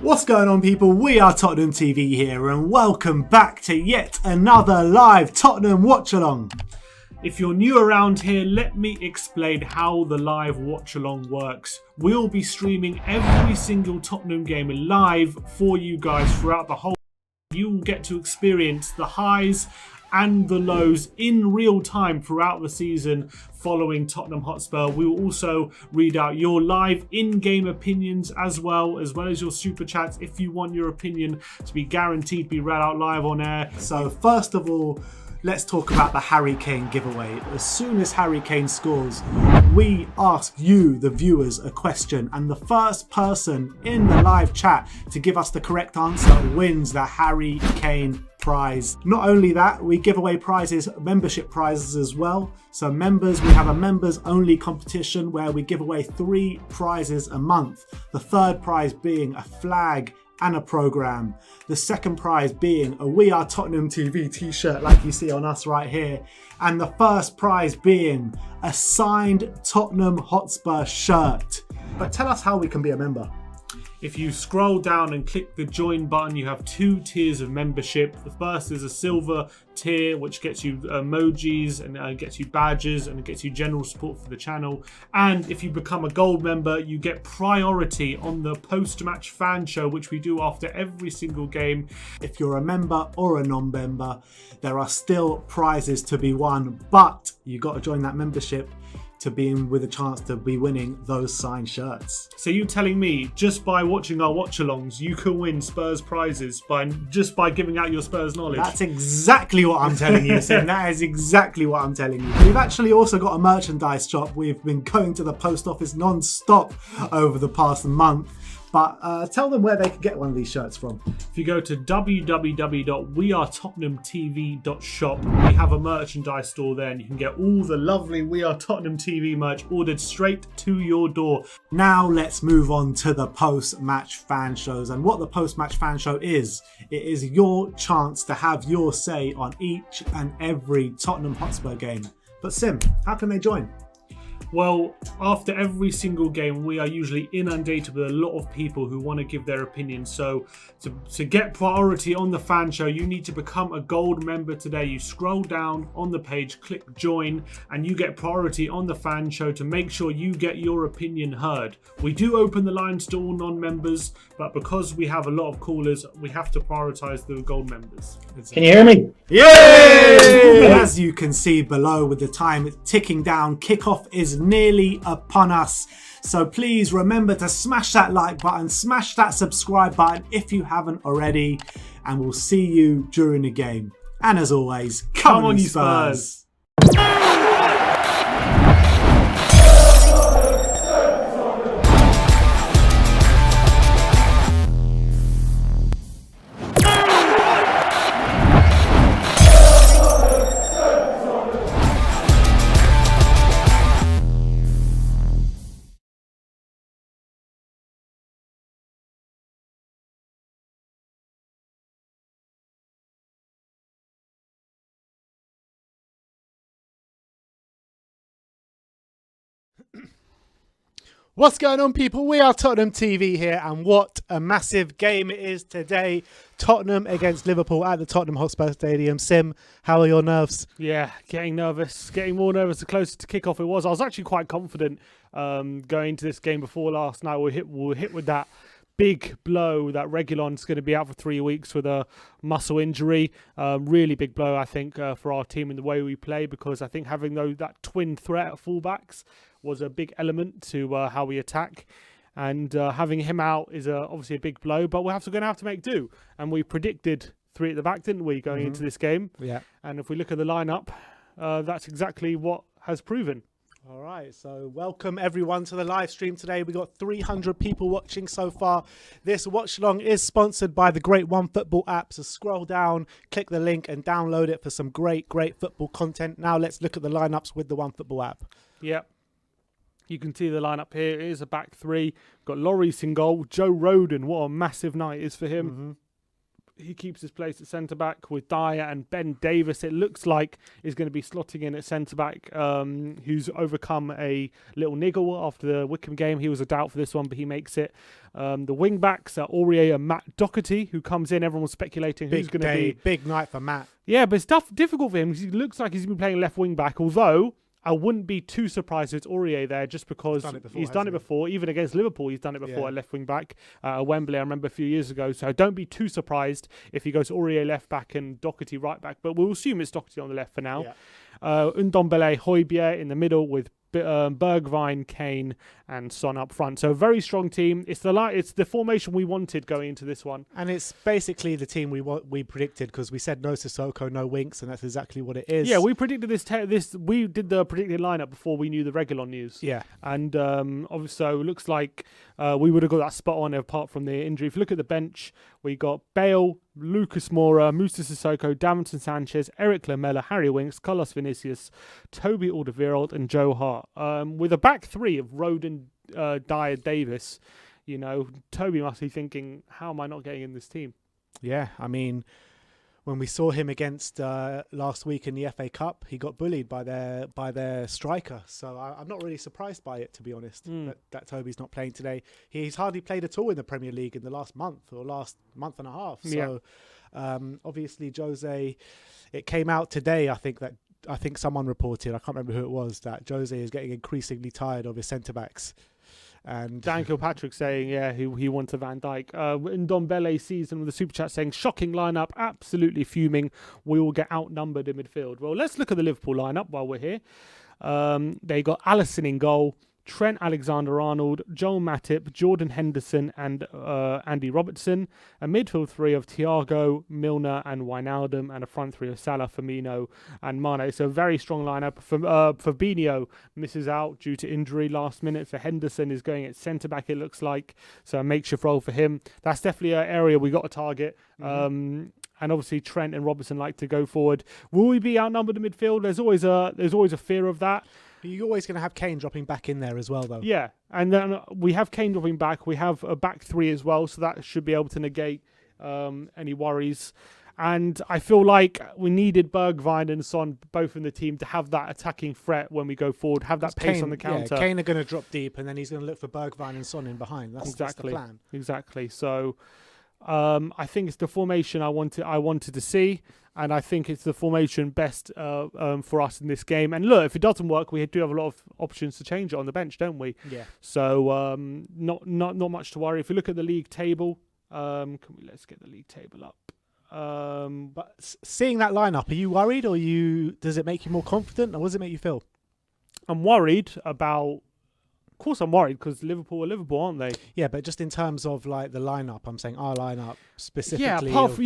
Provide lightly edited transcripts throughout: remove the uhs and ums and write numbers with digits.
What's going on, people? We are Tottenham TV here, and welcome back to yet another live Tottenham watch-along. If you're new around here, let me explain how the live watch-along works. We'll be streaming every single Tottenham game live for you guys throughout the whole. You will get to experience the highs and the lows in real time throughout the season following Tottenham Hotspur. We will also read out your live in-game opinions as well as your super chats if you want your opinion to be guaranteed to be read out live on air. So first of all, let's talk about the Harry Kane giveaway. As soon as Harry Kane scores, we ask you, the viewers, a question, and the first person in the live chat to give us the correct answer wins the Harry Kane prize. Not only that, we give away prizes, membership prizes as well. So members, we have a members only competition where we give away 3 prizes a month. The third prize being a flag and a program. The second prize being a We Are Tottenham TV t-shirt like you see on us right here. And the first prize being a signed Tottenham Hotspur shirt. But tell us how we can be a member. If you scroll down and click the join button, you have 2 tiers of membership. The first is a silver tier, which gets you emojis and gets you badges and it gets you general support for the channel. And if you become a gold member, you get priority on the post-match fan show, which we do after every single game. If you're a member or a non-member, there are still prizes to be won, but you got to join that membership to be in with a chance to be winning those signed shirts. So you telling me just by watching our watch-alongs, you can win Spurs prizes just by giving out your Spurs knowledge? That's exactly what I'm telling you, Sim. That is exactly what I'm telling you. We've actually also got a merchandise shop. We've been going to the post office non-stop over the past month. But tell them where they can get one of these shirts from. If you go to www.WeAreTottenhamTV.shop, we have a merchandise store there and you can get all the lovely We Are Tottenham TV merch ordered straight to your door. Now let's move on to the post-match fan shows. And what the post-match fan show is, it is your chance to have your say on each and every Tottenham Hotspur game. But Sim, how can they join? Well, after every single game, we are usually inundated with a lot of people who want to give their opinion. So to get priority on the fan show, you need to become a gold member today. You scroll down on the page, click join, and you get priority on the fan show to make sure you get your opinion heard. We do open the lines to all non-members, but because we have a lot of callers, we have to prioritize the gold members. Can you hear me? Yay! As you can see below with the time ticking down, kickoff is nearly upon us. So please remember to smash that like button, smash that subscribe button if you haven't already, and we'll see you during the game. And as always, come on you Spurs! What's going on, people? We are Tottenham TV here, and what a massive game it is today. Tottenham against Liverpool at the Tottenham Hotspur Stadium. Sim, how are your nerves? Yeah, getting nervous, getting more nervous the closer to kickoff it was. I was actually quite confident going into this game before last night. We were hit with that big blow that Reguilon's going to be out for 3 weeks with a muscle injury. Really big blow, I think, for our team and the way we play, because I think having that twin threat at fullbacks was a big element to how we attack. And having him out is obviously a big blow, but we're going to have to make do. And we predicted 3 at the back, didn't we, going into this game? Yeah. And if we look at the lineup, that's exactly what has proven. All right, so welcome everyone to the live stream today. We got 300 people watching so far. This watch along is sponsored by the great OneFootball app. So scroll down, click the link and download it for some great football content. Now let's look at the lineups with the OneFootball app. Yep. You can see the lineup here. It is a back 3. We've got Lloris in goal. Joe Rodon, what a massive night it is for him. he keeps his place at centre back with Dyer, and Ben Davis, it looks like, is going to be slotting in at centre back, who's overcome a little niggle after the Wickham game. He was a doubt for this one, but he makes it. The wing backs are Aurier and Matt Doherty, who comes in. Everyone was speculating who's going to be. Big night for Matt. Yeah, but it's difficult for him because he looks like he's been playing left wing back, although I wouldn't be too surprised if it's Aurier there, just because he's done it before. Even against Liverpool, he's done it before at left wing back at Wembley. I remember a few years ago. So don't be too surprised if he goes Aurier left back and Doherty right back. But we'll assume it's Doherty on the left for now. Yeah. Ndombele, Højbjerg in the middle with Bergwijn, Kane, and Son up front. So a very strong team. It's the formation we wanted going into this one, and it's basically the team we predicted, because we said no Sissoko, no Winks, and that's exactly what it is. Yeah, we predicted this. We did the predicted lineup before we knew the Reguilon news. Yeah, and obviously, so it looks like we would have got that spot on apart from the injury. If you look at the bench, we got Bale, Lucas Moura, Moussa Sissoko, Davinson Sanchez, Eric Lamela, Harry Winks, Carlos Vinicius, Toby Alderweireld, and Joe Hart. With a back three of Roden, Dyer, Davis, Toby must be thinking, how am I not getting in this team? Yeah, I mean, when we saw him against last week in the FA Cup, he got bullied by their striker. So I'm not really surprised by it, to be honest, that Toby's not playing today. He's hardly played at all in the Premier League in the last month or last month and a half. So obviously, Jose, it came out today, I think someone reported, I can't remember who it was, that Jose is getting increasingly tired of his centre-backs. And Dan Kilpatrick saying, he wants a Van Dijk. Ndombele season with the super chat saying, shocking lineup, absolutely fuming. We will get outnumbered in midfield. Well, let's look at the Liverpool lineup while we're here. They got Alisson in goal, Trent Alexander-Arnold, Joel Matip, Jordan Henderson, and Andy Robertson. A midfield three of Thiago, Milner, and Wijnaldum, and a front three of Salah, Firmino, and Mane. It's a very strong lineup. Fabinho misses out due to injury last minute, so Henderson is going at centre back, it looks like. So a makeshift role for him. That's definitely an area we got to target. And obviously Trent and Robertson like to go forward. Will we be outnumbered in midfield? There's always a fear of that. You're always going to have Kane dropping back in there as well, though. Yeah, and then we have Kane dropping back. We have a back three as well, so that should be able to negate any worries. And I feel like we needed Bergwijn and Son both in the team to have that attacking threat when we go forward, have that pace on the counter. Yeah, Kane are going to drop deep, and then he's going to look for Bergwijn and Son in behind. That's the plan. Exactly. So I think it's the formation I wanted to see. And I think it's the formation best for us in this game. And look, if it doesn't work, we do have a lot of options to change it on the bench, don't we? Yeah. So not much to worry. If we look at the league table, let's get the league table up. But seeing that lineup, are you worried, or does it make you more confident, or what does it make you feel? I'm worried about. Of course, I'm worried because Liverpool are Liverpool, aren't they? Yeah, but just in terms of like the lineup, I'm saying our lineup specifically. What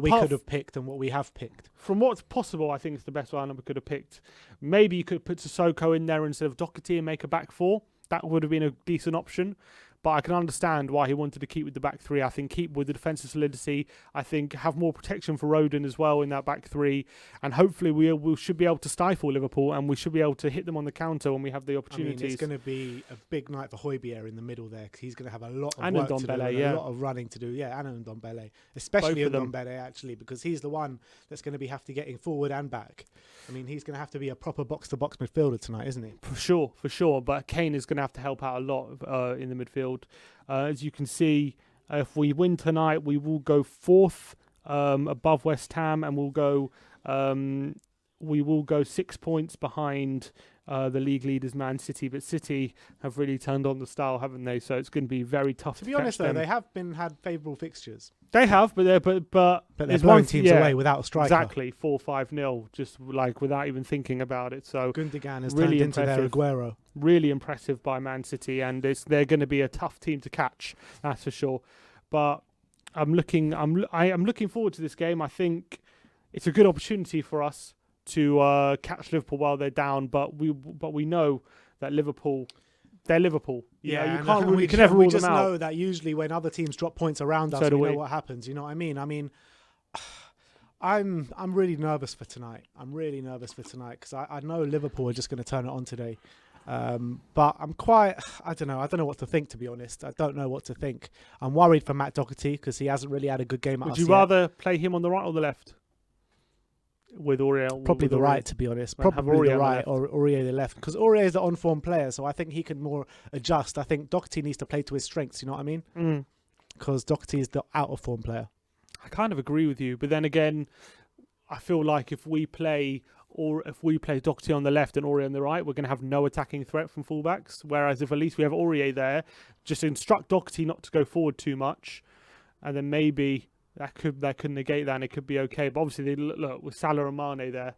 we could have picked and what we have picked. From what's possible, I think it's the best lineup we could have picked. Maybe you could put Sissoko in there instead of Doherty and make a back four. That would have been a decent option. But I can understand why he wanted to keep with the back three. I think keep with the defensive solidity. I think have more protection for Roden as well in that back three. And hopefully we should be able to stifle Liverpool, and we should be able to hit them on the counter when we have the opportunities. I mean, it's going to be a big night for Højbjerg in the middle there, because he's going to have a lot of and work to do, a lot of running to do. Yeah, and Ndombele. Especially Ndombele, actually, because he's the one that's going to have to getting forward and back. I mean, he's going to have to be a proper box-to-box midfielder tonight, isn't he? For sure. But Kane is going to have to help out a lot in the midfield. As you can see, if we win tonight, we will go fourth above West Ham, and we will go 6 points behind the league leaders, Man City. But City have really turned on the style, haven't they? So it's going to be very tough. To be honest, though, they have had favourable fixtures. They have, but they're blowing teams away without a striker. Exactly, 4-5-0, just like without even thinking about it. So Gundogan has really turned into their Aguero. Really impressive by Man City, and they're going to be a tough team to catch, that's for sure. But I'm looking forward to this game. I think it's a good opportunity for us to catch Liverpool while they're down. But we know that Liverpool. They're Liverpool. You can never rule them out. We just know that usually when other teams drop points around us, we know what happens. You know what I mean? I mean, I'm really nervous for tonight. I'm really nervous for tonight because I know Liverpool are just going to turn it on today. But I don't know what to think, to be honest. I don't know what to think. I'm worried for Matt Doherty because he hasn't really had a good game at us Would you yet. rather play him on the right or the left? With Aurier? Probably with the Aurier? right, to be honest. And have Probably Aurier the on the right or Aurier the left. Because Aurier is the on-form player, so I think he can more adjust. I think Doherty needs to play to his strengths, you know what I mean? Because Doherty is the out-of-form player. I kind of agree with you. But then again, I feel like if we play Doherty on the left and Aurier on the right, we're going to have no attacking threat from fullbacks. Whereas if at least we have Aurier there, just instruct Doherty not to go forward too much, and then maybe that could negate that and it could be okay. But obviously, look with Salah and Mane there,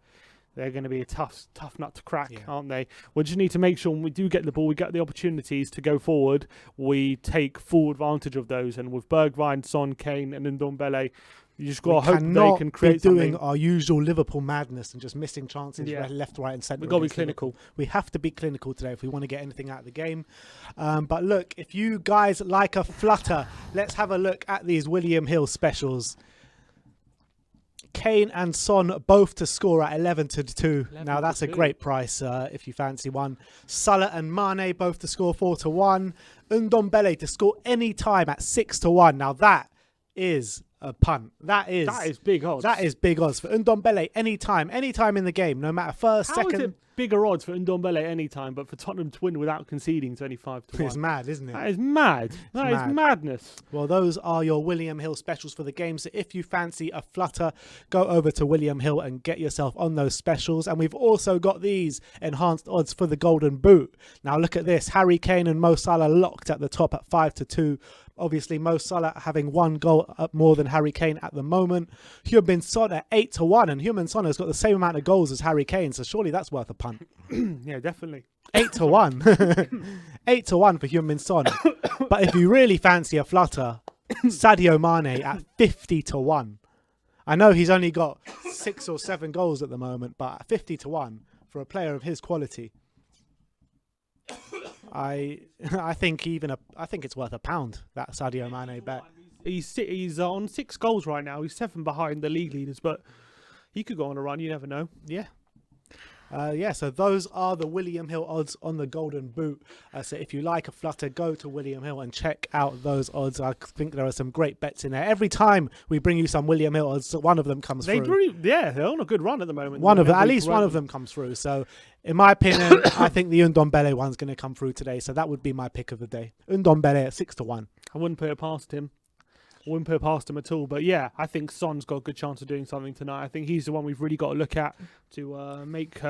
they're going to be a tough nut to crack, aren't they? We just need to make sure when we do get the ball, we get the opportunities to go forward, we take full advantage of those. And with Bergwijn, Son, Kane, and Ndombele, you just got to hope they can create something. Doing something. our usual Liverpool madness and just missing chances left, right, and centre. We've got to be clinical. Liverpool. We have to be clinical today if we want to get anything out of the game. But look, if you guys like a flutter, let's have a look at these William Hill specials. Kane and Son both to score at 11-2. Now that's a great price if you fancy one. Salah and Mane both to score 4-1. Ndombele to score any time at 6-1. Now that is a punt. That is big odds. That is big odds for Ndombele anytime in the game, no matter first, How second. Is it bigger odds for Ndombele anytime, but for Tottenham to win without conceding it's only 5-1? It's mad, isn't it? That is mad. That is madness. Well, those are your William Hill specials for the game. So if you fancy a flutter, go over to William Hill and get yourself on those specials. And we've also got these enhanced odds for the Golden Boot. Now look at this. Harry Kane and Mo Salah locked at the top at 5-2. Obviously, Mo Salah having one goal up more than Harry Kane at the moment. Heung-min Son at 8-1, and Heung-min Son has got the same amount of goals as Harry Kane, so surely that's worth a punt. Yeah, definitely. 8-1. 8-1 for Heung-min Son. But if you really fancy a flutter, Sadio Mane at 50-1. I know he's only got 6 or 7 goals at the moment, but 50-1 for a player of his quality. I think it's worth £1, that Sadio Mane bet. He's on 6 goals right now. He's 7 behind the league leaders, but he could go on a run. You never know. Yeah. So those are the William Hill odds on the Golden Boot. So if you like a flutter, go to William Hill and check out those odds. I think there are some great bets in there. Every time we bring you some William Hill odds, one of them comes through. They're on a good run at the moment. At least one of them comes through. So in my opinion, I think the Ndombele one's going to come through today. So that would be my pick of the day. Ndombele at 6-1. I wouldn't put it past him. At all. But yeah, I think Son's got a good chance of doing something tonight. I think he's the one we've really got to look at to make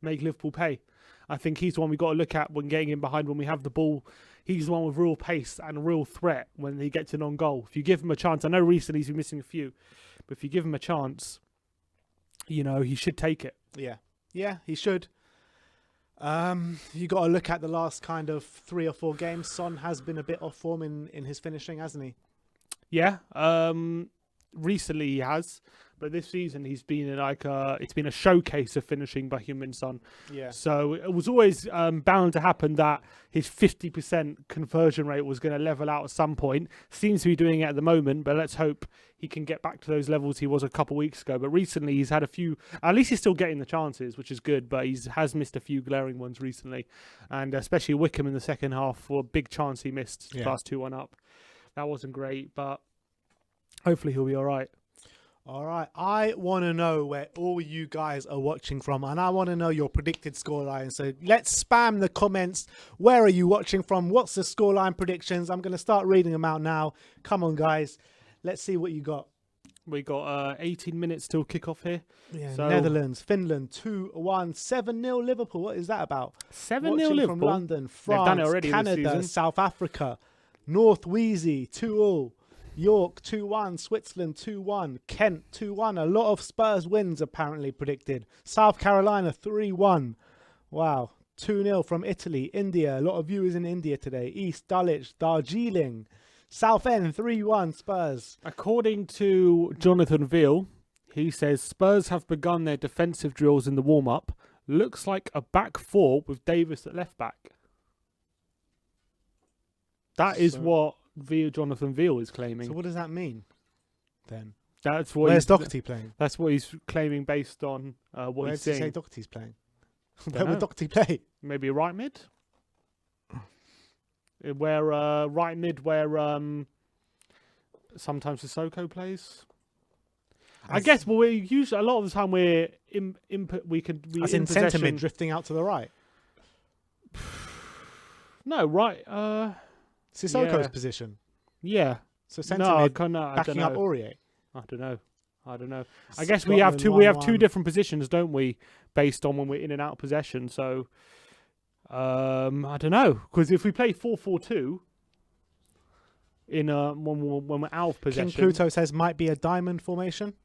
Liverpool pay. I think he's the one we've got to look at when getting in behind when we have the ball. He's the one with real pace and real threat when he gets an on goal. If you give him a chance, I know recently he's been missing a few, but if you give him a chance, he should take it. Yeah, he should. You got to look at the last kind of 3 or 4 games. Son has been a bit off form in his finishing, hasn't he? Yeah, recently he has, but this season he's been it's been a showcase of finishing by Heung-min Son. Yeah. So it was always bound to happen that his 50% conversion rate was going to level out at some point. Seems to be doing it at the moment, but let's hope he can get back to those levels he was a couple of weeks ago. But recently he's had a few. At least he's still getting the chances, which is good. But he has missed a few glaring ones recently, and especially Wickham in the second half for a big chance he missed. Last 2-1 up. That wasn't great, but hopefully he'll be all right. All right. I want to know where all you guys are watching from, and I want to know your predicted scoreline. So let's spam the comments. Where are you watching from? What's the scoreline predictions? I'm going to start reading them out now. Come on, guys. Let's see what you got. We got 18 minutes till kickoff here. Yeah, so, Netherlands, Finland, 2-1, 7-0 Liverpool. What is that about? 7-0 Liverpool? From London, France, Canada, South Africa, North Wheezy, 2-2. York 2-1, Switzerland 2-1, Kent 2-1. A lot of Spurs wins apparently predicted. South Carolina 3-1. Wow. 2-0 from Italy. India, a lot of viewers in India today. East Dulwich, Darjeeling. Southend 3-1 Spurs. According to Jonathan Veal, he says Spurs have begun their defensive drills in the warm-up. Looks like a back 4 with Davis at left back. That is what Jonathan Veal is claiming. So what does that mean then? That's what. Where's Doherty playing? That's what he's claiming based on what he's saying. Where does he say Doherty's playing? Where would Doherty play? Maybe right mid. Where right mid, where sometimes Sissoko plays. I guess, well, we usually a lot of the time we're in centre mid drifting out to the right. No, right. Sissoko's position. Yeah. So centre mid backing up Aurier. I don't know. I guess we have two different positions, don't we, based on when we're in and out of possession. So I don't know, because if we play 4-4-2 in when we're out of possession, King Pluto says might be a diamond formation.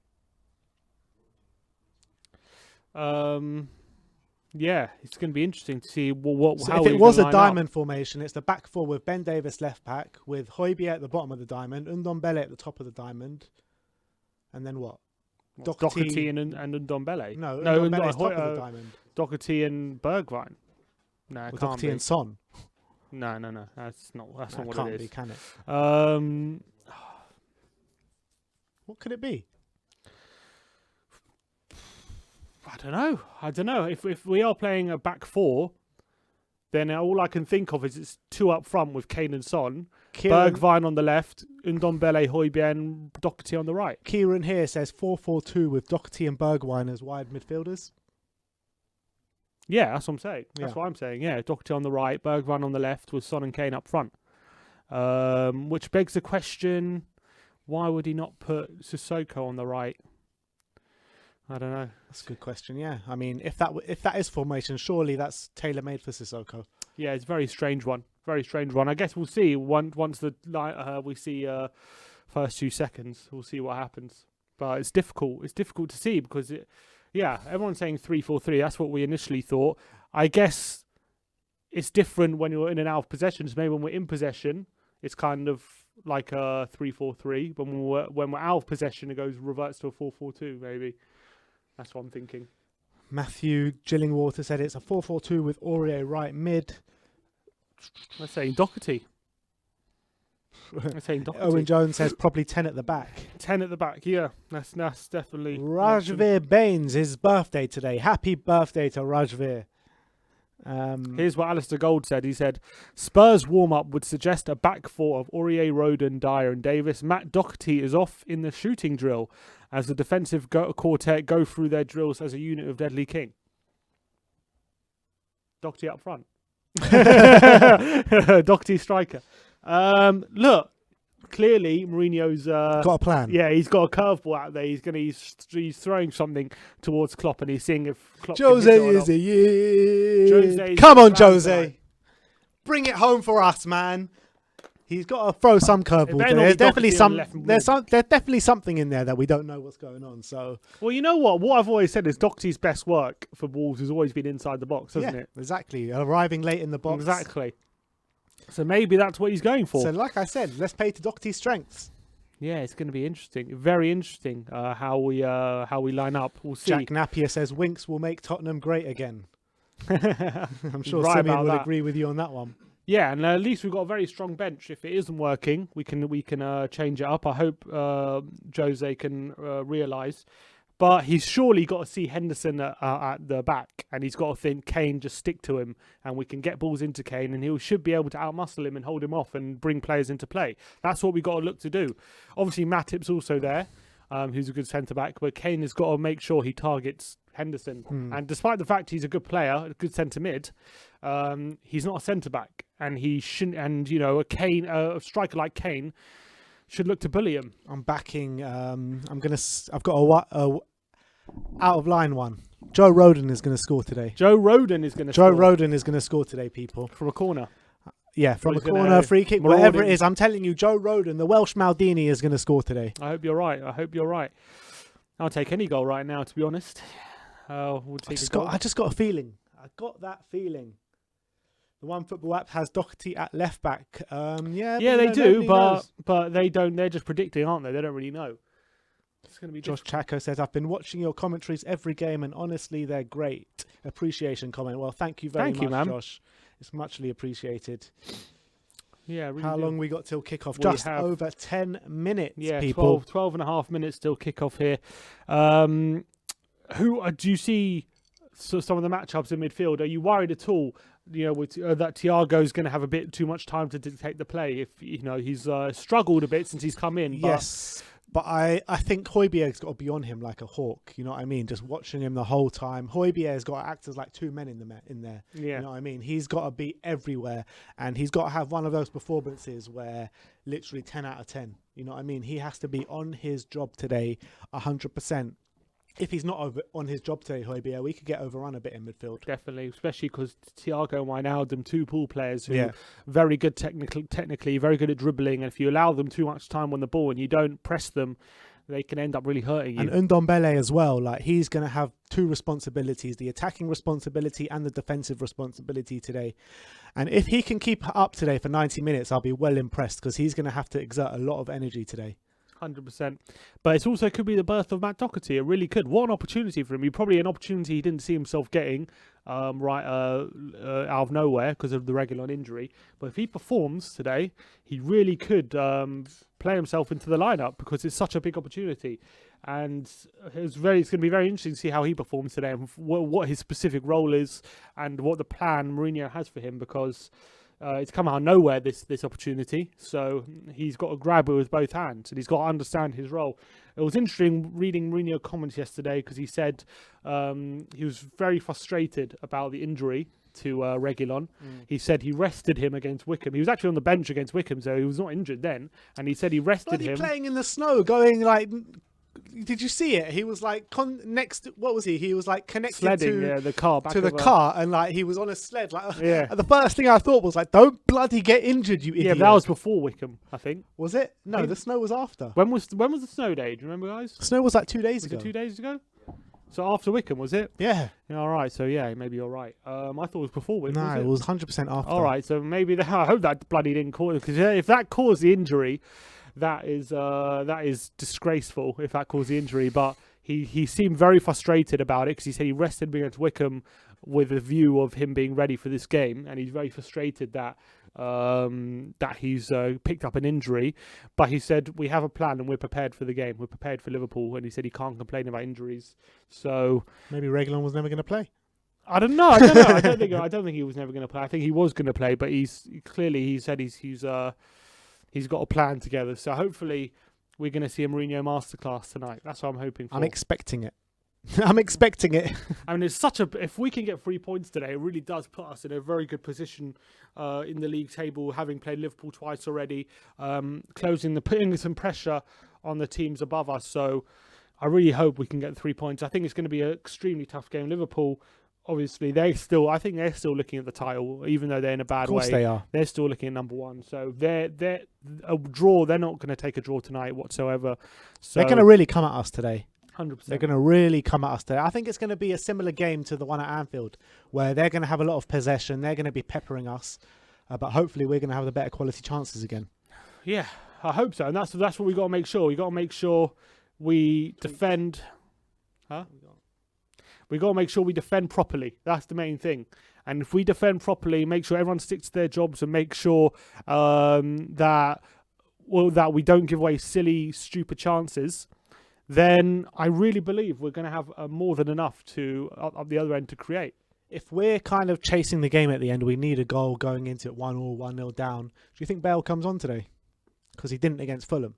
Yeah, it's going to be interesting to see how if it was a diamond formation, it's the back four with Ben Davis left back, with Højbjerg at the bottom of the diamond, Ndombele at the top of the diamond, and then what? Doherty and Ndombele. No, Ndombele's top of the diamond. Doherty and Bergwijn. No, it can't Doherty be. and Son. No. That's not what it can't is. Be, can it? What could it be? I don't know. If we are playing a back four, then all I can think of is it's two up front with Kane and Son, Bergwijn on the left, Ndombele, Højbjerg, and Doherty on the right. Kieran here says 4-4-2 with Doherty and Bergwijn as wide midfielders. Yeah, that's what I'm saying. That's what I'm saying. Yeah, Doherty on the right, Bergwijn on the left with Son and Kane up front. Which begs the question, why would he not put Sissoko on the right? I don't know. That's a good question. Yeah, I mean, if that is formation, surely that's tailor made for Sissoko. Yeah, it's a very strange one. Very strange one. I guess we'll see once we see first 2 seconds. We'll see what happens. But it's difficult. It's difficult to see because everyone's saying 3-4-3. That's what we initially thought. I guess it's different when you're in and out of possessions. Maybe when we're in possession, it's kind of like a 3-4-3. But when we're out of possession, it reverts to a 4-4-2. Maybe. That's what I'm thinking. Matthew Gillingwater said it's a 4-4-2 with Aurier right mid. I'm saying Doherty. Owen Jones says probably 10 at the back. 10 at the back, yeah. That's definitely... Rajveer Baines, his birthday today. Happy birthday to Rajveer. Here's what Alistair Gold said. He said, Spurs warm-up would suggest a back four of Aurier, Roden, Dyer and Davis. Matt Doherty is off in the shooting drill as the defensive quartet go through their drills as a unit of Deadly King. Doherty up front. Doherty striker. Look, clearly Mourinho's got a plan. Yeah, he's got a curveball out there. He's throwing something towards Klopp, and he's seeing if Klopp Jose is a year. Come on, Jose, bring it home for us, man. He's got to throw some curveball. There's definitely something in there that we don't know what's going on. So, well, you know what? What I've always said is Doherty's best work for Wolves has always been inside the box, hasn't it? Exactly. Arriving late in the box. Exactly. So maybe that's what he's going for. So like I said, let's play to Doherty's strengths. Yeah, it's going to be interesting. Very interesting how we line up. We'll see. Jack Napier says Winks will make Tottenham great again. I'm sure Simeon would agree with you on that one. Yeah, and at least we've got a very strong bench. If it isn't working, we can change it up. I hope Jose can realise. But he's surely got to see Henderson at the back, and he's got to think Kane, just stick to him, and we can get balls into Kane, and he should be able to outmuscle him and hold him off and bring players into play. That's what we've got to look to do. Obviously, Matip's also there, who's a good centre-back, but Kane has got to make sure he targets Henderson. And despite the fact he's a good player, a good centre-mid, he's not a centre-back, and he shouldn't. And a striker like Kane should look to bully him. I'm backing. I've got a out of line one. Joe Roden is going to score today. Joe Roden is going to score today, people. From a corner. Yeah, from a corner, free kick, whatever it is. I'm telling you, Joe Roden, the Welsh Maldini, is going to score today. I hope you're right. I'll take any goal right now, to be honest. I just got a feeling. I got that feeling. The One Football app has Doherty at left back. They do, but they don't. They're just predicting, aren't they? They don't really know. It's going to be. Josh Chaco says, "I've been watching your commentaries every game, and honestly, they're great." Appreciation comment. Well, thank you very much, Josh. It's muchly appreciated. Yeah. Really How long we got till kickoff? Just over 10 minutes. Yeah, people. 12 and a half minutes till kickoff here. Who do you see some of the matchups in midfield. Are you worried at all? With that Thiago's going to have a bit too much time to dictate the play. If he's struggled a bit since he's come in. Yes. But I think Højbjerg's got to be on him like a hawk. You know what I mean? Just watching him the whole time. Højbjerg's got to act as like two men in there. Yeah. You know what I mean? He's got to be everywhere. And he's got to have one of those performances where literally 10 out of 10. You know what I mean? He has to be on his job today 100%. If he's not on his job today, Højbjerg, we could get overrun a bit in midfield. Definitely, especially because Thiago and Wijnaldum, two pool players who are very good technically, very good at dribbling. And if you allow them too much time on the ball and you don't press them, they can end up really hurting you. And Ndombele as well. Like, he's going to have two responsibilities, the attacking responsibility and the defensive responsibility today. And if he can keep it up today for 90 minutes, I'll be well impressed, because he's going to have to exert a lot of energy today. 100%. But it also could be the birth of Matt Doherty. It really could. What an opportunity for him. Probably an opportunity he didn't see himself getting out of nowhere because of the Reguilón injury. But if he performs today, he really could play himself into the lineup, because it's such a big opportunity. And it's going to be very interesting to see how he performs today and what his specific role is and what the plan Mourinho has for him, because it's come out of nowhere, this opportunity. So he's got to grab it with both hands, and he's got to understand his role. It was interesting reading Mourinho comments yesterday, because he said he was very frustrated about the injury to Reguilón. He said he rested him against Wickham. He was actually on the bench against Wickham, so he was not injured then. And he said he rested him. Playing in the snow, going like... Did you see it? He was like what was he? He was like connected sledding, the car back to the car, and like he was on a sled. Like, yeah. The first thing I thought was like, don't bloody get injured, you idiot. Yeah, that was before Wickham, I think. Was it? No, the snow was after. When was the snow day? Do you remember, guys? Snow was like 2 days ago. Was it 2 days ago? So after Wickham, was it? Yeah. All right. So yeah, maybe you're right. I thought it was before Wickham. No, it was 100% after. All right. So maybe I hope that bloody didn't cause, because if that caused the injury, that is disgraceful if that caused the injury. But he seemed very frustrated about it, because he said he rested me against Wickham with a view of him being ready for this game, and he's very frustrated that he's picked up an injury. But he said we have a plan and we're prepared for the game. We're prepared for Liverpool, and he said he can't complain about injuries. So maybe Reguilón was never going to play. I don't know. I don't think he was never going to play. I think he was going to play, but he said he's got a plan together. So hopefully we're going to see a Mourinho masterclass tonight. That's what I'm hoping for. I'm expecting it. I'm expecting it. I mean, if we can get 3 points today, it really does put us in a very good position in the league table, having played Liverpool twice already, putting some pressure on the teams above us. So I really hope we can get 3 points. I think it's going to be an extremely tough game. Liverpool, obviously, I think they're still looking at the title, even though they're in a bad way. Of course they are. They're still looking at number one. So they're a draw. They're not going to take a draw tonight whatsoever. So they're going to really come at us today. 100%. They're going to really come at us today. I think it's going to be a similar game to the one at Anfield, where they're going to have a lot of possession. They're going to be peppering us, but hopefully we're going to have the better quality chances again. Yeah, I hope so. And that's what we got to make sure. We got to make sure we defend. We got to make sure we defend properly. That's the main thing. And if we defend properly, make sure everyone sticks to their jobs, and make sure that we don't give away silly, stupid chances, then I really believe we're going to have more than enough to up the other end to create. If we're kind of chasing the game at the end, we need a goal going into it 1-1, 1-0 down. Do you think Bale comes on today? Because he didn't against Fulham.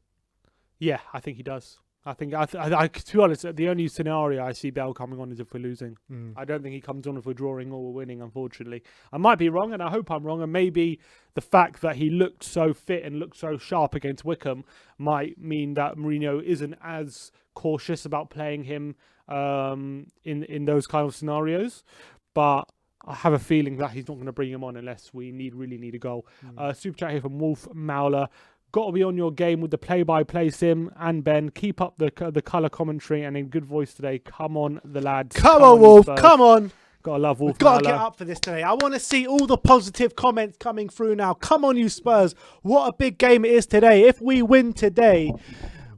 Yeah, I think he does. I think, to be honest, the only scenario I see Bale coming on is if we're losing. I don't think he comes on if we're drawing or we're winning, unfortunately. I might be wrong, and I hope I'm wrong, and maybe the fact that he looked so fit and looked so sharp against Wickham might mean that Mourinho isn't as cautious about playing him in those kind of scenarios. But I have a feeling that he's not going to bring him on unless we really need a goal. Super chat here from Wolf Mauler. Got to be on your game with the play-by-play, Sim and Ben. Keep up the colour commentary and in good voice today. Come on, the lads. Come on, Wolf. Come on. Gotta love Wolf. We've got to get up for this today. I want to see all the positive comments coming through now. Come on, you Spurs. What a big game it is today. If we win today,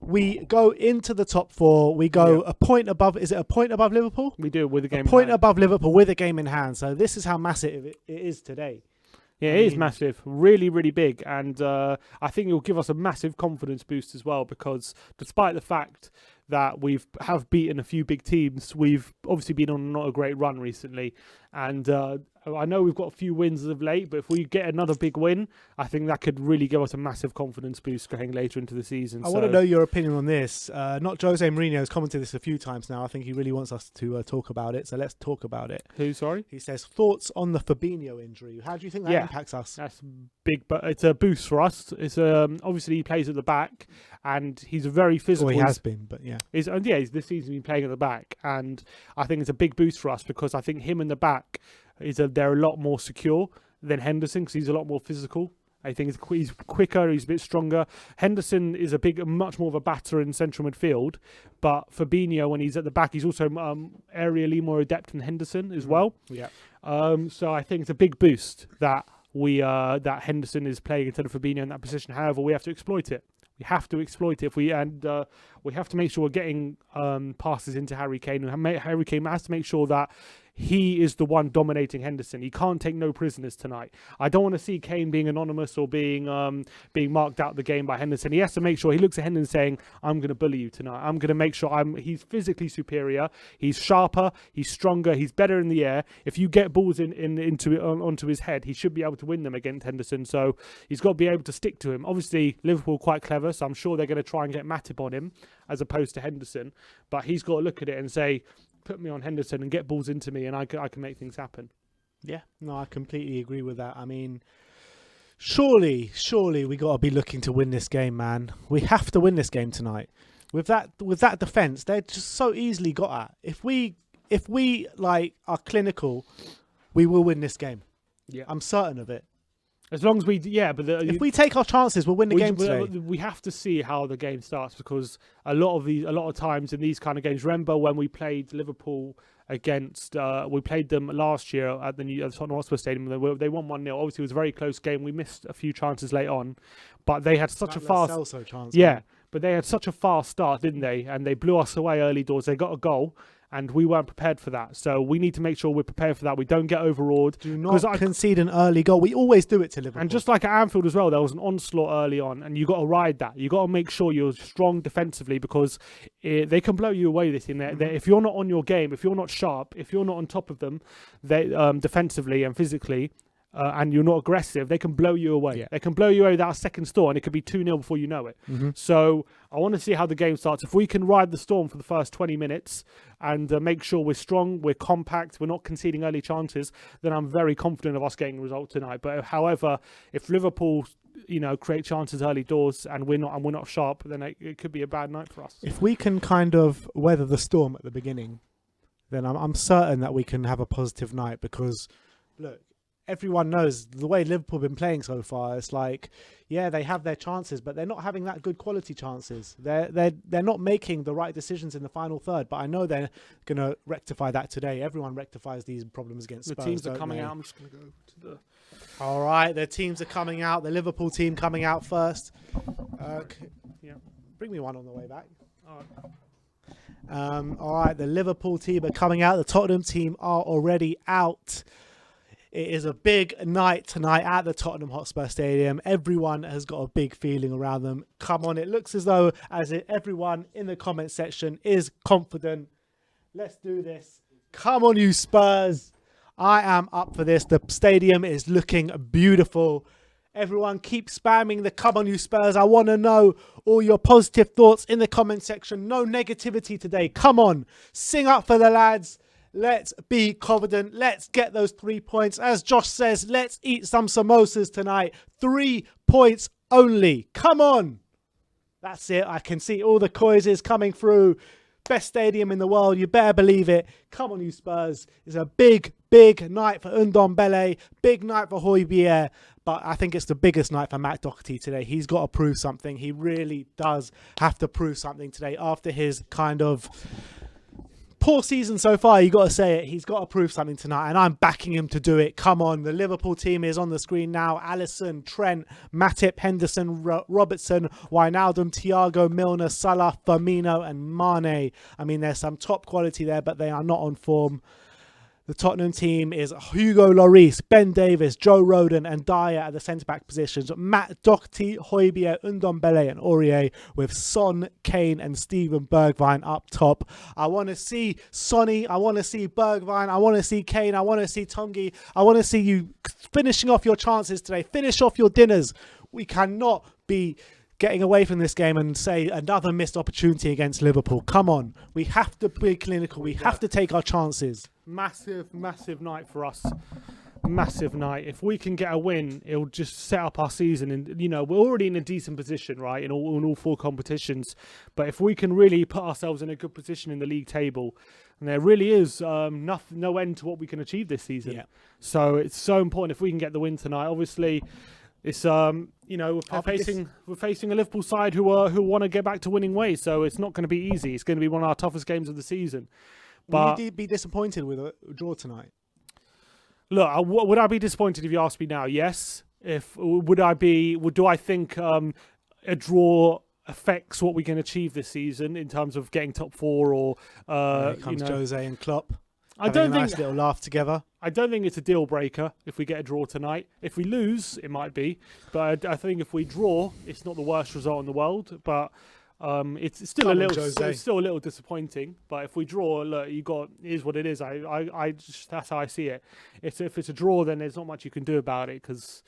we go into the top four. We go a point above. Is it a point above Liverpool? We do, with a game a point above Liverpool with a game in hand. So this is how massive it is today. Yeah, it is massive. Really, really big. And I think it will give us a massive confidence boost as well, because despite the fact that have beaten a few big teams. We've obviously been on not a great run recently, and I know we've got a few wins as of late, but if we get another big win, I think that could really give us a massive confidence boost going later into the season. I want to know your opinion on this. Not Jose Mourinho has commented this a few times now. I think he really wants us to talk about it, so let's talk about it. Who, sorry? He says, thoughts on the Fabinho injury. How do you think that impacts us? That's big, but it's a boost for us. It's obviously he plays at the back, and he's a very physical. Well, he has been, but yeah. He's this season been playing at the back, and I think it's a big boost for us because I think him in the back they're a lot more secure than Henderson because he's a lot more physical. I think he's quicker, he's a bit stronger. Henderson is much more of a batter in central midfield, but Fabinho, when he's at the back, he's also aerially more adept than Henderson as well. Yeah. So I think it's a big boost that that Henderson is playing instead of Fabinho in that position. However, we have to exploit it. We have to exploit it we have to make sure we're getting passes into Harry Kane. Harry Kane has to make sure that he is the one dominating Henderson. He can't take no prisoners tonight. I don't want to see Kane being anonymous or being marked out of the game by Henderson. He has to make sure he looks at Henderson saying, I'm going to bully you tonight. I'm going to make sure he's physically superior. He's sharper. He's stronger. He's better in the air. If you get balls onto his head, he should be able to win them against Henderson. So he's got to be able to stick to him. Obviously, Liverpool quite clever, so I'm sure they're going to try and get Matip on him as opposed to Henderson. But he's got to look at it and say, put me on Henderson and get balls into me, and I can make things happen. Yeah, no, I completely agree with that. I mean, surely we got to be looking to win this game, man. We have to win this game tonight. With that defense, they're just so easily got at. If we like are clinical, we will win this game. Yeah, I'm certain of it. As long as if we take our chances, we'll win the game today. We have to see how the game starts because a lot of times in these kind of games. Remember when we played Liverpool against? We played them last year at the Tottenham Hotspur Stadium. They won 1-0. Obviously, it was a very close game. We missed a few chances late on, but they had such a fast chance. Yeah, but they had such a fast start, didn't they? And they blew us away early doors. They got a goal. And we weren't prepared for that. So we need to make sure we're prepared for that. We don't get overawed. Do not concede an early goal. We always do it to Liverpool. And just like at Anfield as well, there was an onslaught early on. And you got to ride that. You got to make sure you're strong defensively because they can blow you away this in there. If you're not on your game, if you're not sharp, if you're not on top of them defensively and physically, and you're not aggressive, they can blow you away. Yeah. They can blow you away without a second thought, and it could be 2-0 before you know it. Mm-hmm. So I want to see how the game starts. If we can ride the storm for the first 20 minutes and make sure we're strong, we're compact, we're not conceding early chances, then I'm very confident of us getting a result tonight. But however, if Liverpool create chances early doors and we're not sharp, then it could be a bad night for us. If we can kind of weather the storm at the beginning, then I'm certain that we can have a positive night because, look, everyone knows the way Liverpool have been playing so far. It's like, yeah, they have their chances, but they're not having that good quality chances. They're not making the right decisions in the final third. But I know they're going to rectify that today. Everyone rectifies these problems against Spurs. The teams are coming out. I'm just going to go to the. All right, the teams are coming out. The Liverpool team coming out first. Yeah, bring me one on the way back. All right. All right, the Liverpool team are coming out. The Tottenham team are already out. It is a big night tonight at the Tottenham Hotspur Stadium. Everyone has got a big feeling around them. Come on, it looks as though everyone in the comment section is confident. Let's do this. Come on, you Spurs. I am up for this. The stadium is looking beautiful. Everyone keep spamming the come on, you Spurs. I want to know all your positive thoughts in the comment section. No negativity today. Come on, sing up for the lads. Let's be confident. Let's get those 3 points. As Josh says, let's eat some samosas tonight. 3 points only. Come on. That's it. I can see all the quizzes coming through. Best stadium in the world. You better believe it. Come on, you Spurs. It's a big night for Ndombele. Big night for Højbjerg. But I think it's the biggest night for Matt Doherty today. He's got to prove something. He really does have to prove something today after his kind of poor season so far. You got to say it. He's got to prove something tonight, and I'm backing him to do it. Come on, the Liverpool team is on the screen now. Alisson, Trent, Matip, Henderson, Robertson, Wijnaldum, Thiago, Milner, Salah, Firmino, and Mane. I mean, there's some top quality there, but they are not on form. The Tottenham team is Hugo Lloris, Ben Davies, Joe Rodon and Dyer at the centre-back positions. Matt Doherty, Højbjerg, Ndombele and Aurier with Son, Kane and Steven Bergwijn up top. I want to see Sonny, I want to see Bergwijn, I want to see Kane, I want to see Tongi. I want to see you finishing off your chances today. Finish off your dinners. We cannot be getting away from this game and say another missed opportunity against Liverpool. Come on. We have to be clinical. We have to take our chances. Massive, massive night for us. Massive night. If we can get a win, it'll just set up our season. And, you know, we're already in a decent position, right, in all four competitions. But if we can really put ourselves in a good position in the league table, and there really is no end to what we can achieve this season. Yeah. So it's so important if we can get the win tonight. Obviously, it's you know, we're facing a Liverpool side who want to get back to winning ways. So it's not going to be easy. It's going to be one of our toughest games of the season. But would you be disappointed with a draw tonight? Look, would I be disappointed if you asked me now? Yes. Do I think a draw affects what we can achieve this season in terms of getting top four or here comes Jose and Klopp. I don't think nice little laugh together. I don't think it's a deal breaker if we get a draw tonight. If we lose, it might be, but I think if we draw, it's not the worst result in the world. But it's still a little disappointing. But if we draw, look, it is what it is. That's how I see it. If it's a draw, then there's not much you can do about it because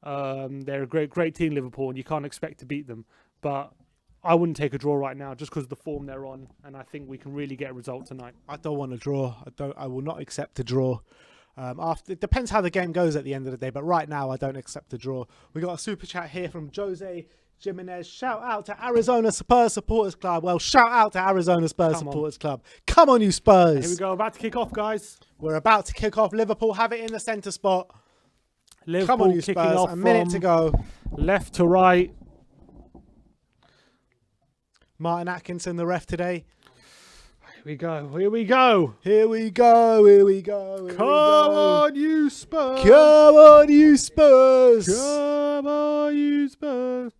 they're a great team, Liverpool, and you can't expect to beat them. But I wouldn't take a draw right now just because of the form they're on, and I think we can really get a result tonight. I don't want a draw. I will not accept a draw. It depends how the game goes at the end of the day, but right now I don't accept a draw. We got a super chat here from Jose Jimenez. Shout out to Arizona Spurs Supporters Club. Well, shout out to Arizona Spurs Supporters Club. Come on, you Spurs. Here we go. About to kick off, guys. We're about to kick off. Liverpool have it in the centre spot. Liverpool come on, you Spurs. A minute to go. Left to right. Martin Atkinson, the ref today. Here we go. Here we go. Here we go. Here we go. Come on, you Spurs. Come on, you Spurs. Come on, you Spurs.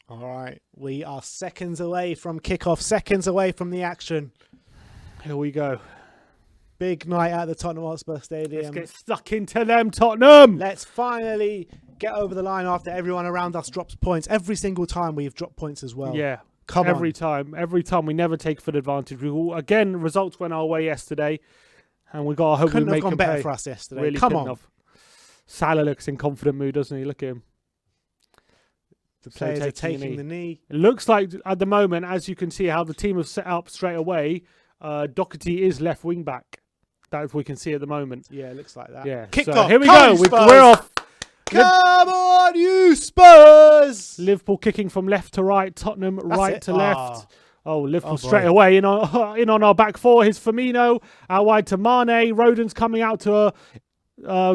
All right. We are seconds away from kickoff, seconds away from the action. Here we go. Big night at the Tottenham Hotspur Stadium. Let's get stuck into them, Tottenham. Let's finally get over the line after everyone around us drops points. Every single time we've dropped points as well. Yeah. Every time we never take full advantage. Again, results went our way yesterday, and we got. I hope couldn't we make have gone them better pay. for us yesterday. Really Come on. Have. Salah looks in confident mood, doesn't he? Look at him. The players are taking the knee. It looks like at the moment, as you can see, how the team have set up straight away. Doherty is left wing back. That we can see at the moment. Yeah, it looks like that. Yeah. Kicked so off. Here we go. We're off. Come on, you Spurs! Liverpool kicking from left to right, Tottenham right to left. Oh, Liverpool straight boy. away in on our back four. Here's Firmino out wide to Mane. Rodon's coming out to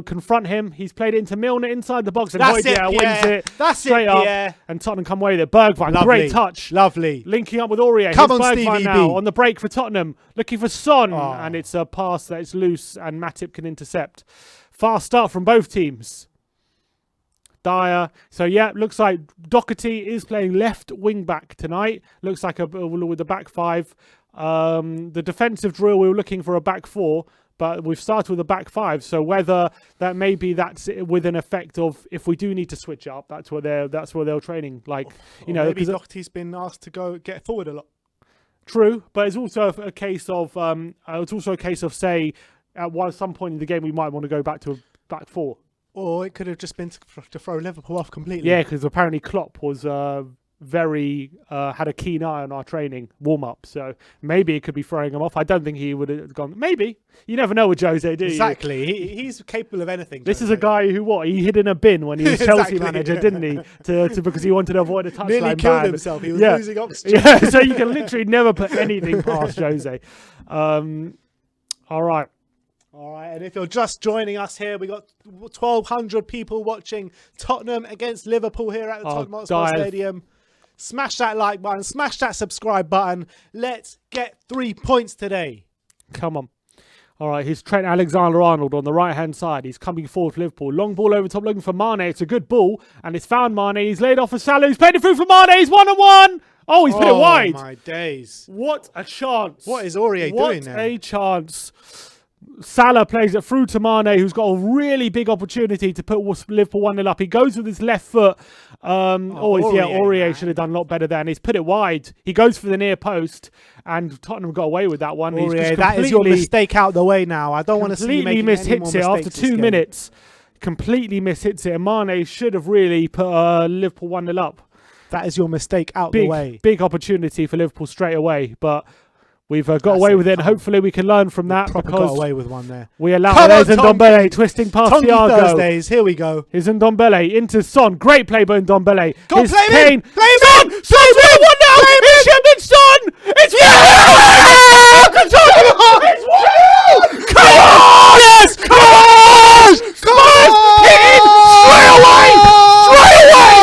confront him. He's played it into Milner inside the box, and Højbjerg wins it. That's straight up. And Tottenham come away there. Bergwijn, great touch. Lovely. Linking up with Aurier. Come on, Bergwijn Stevie now B. on the break for Tottenham. Looking for Son, and it's a pass that is loose, and Matip can intercept. Fast start from both teams. Dyer. So yeah, looks like Doherty is playing left wing back tonight. Looks like with the back five. The defensive drill, we were looking for a back four, but we've started with a back five. So whether that's with an effect of if we do need to switch up, that's where they're training. Like maybe Doherty's been asked to get forward a lot. True, but it's also a case of say at some point in the game we might want to go back to a back four. Or it could have just been to throw Liverpool off completely. Yeah, because apparently Klopp was had a keen eye on our training warm-up. So maybe it could be throwing him off. I don't think he would have gone. Maybe. You never know with Jose, do you? Exactly. He's capable of anything. This is a guy who, he hid in a bin when he was Chelsea manager, didn't he? Because he wanted to avoid a touchline ban. Nearly killed himself. He was losing oxygen. Yeah, so you can literally never put anything past Jose. All right. All right, and if you're just joining us here, we got 1,200 people watching Tottenham against Liverpool here at the Tottenham Hotspur Stadium. Smash that like button, smash that subscribe button. Let's get 3 points today. Come on. All right, here's Trent Alexander-Arnold on the right-hand side. He's coming forward for Liverpool. Long ball over top looking for Mane. It's a good ball, and it's found Mane. He's laid off for Salah. He's played it through for Mane. He's 1-on-1. Oh, he's put it wide. Oh, my days. What a chance. What is Aurier doing there? What a chance. Salah plays it through to Mane, who's got a really big opportunity to put Liverpool 1-0 up. He goes with his left foot. Aurier should have done a lot better there, and he's put it wide. He goes for the near post, and Tottenham got away with that one. Aurier, that is your mistake out the way now. I don't want to see you making completely any more mishits it after mistakes 2 minutes. Completely mishits it. And Mane should have really put Liverpool 1-0 up. That is your mistake out the way. Big opportunity for Liverpool straight away, but we've got away with it. And hopefully we can learn from that, because got away with one there. We allow there's Ndombele twisting past Thiago. Thursdays, here we go. Here's Ndombele into Son. Great play by Ndombele. Go on, play Kane. Play Son! Son's won one now! It's him and Son! It's It's 1-0! Come on! Yes! Come on! Come on! Hit it! Straight away! Straight away!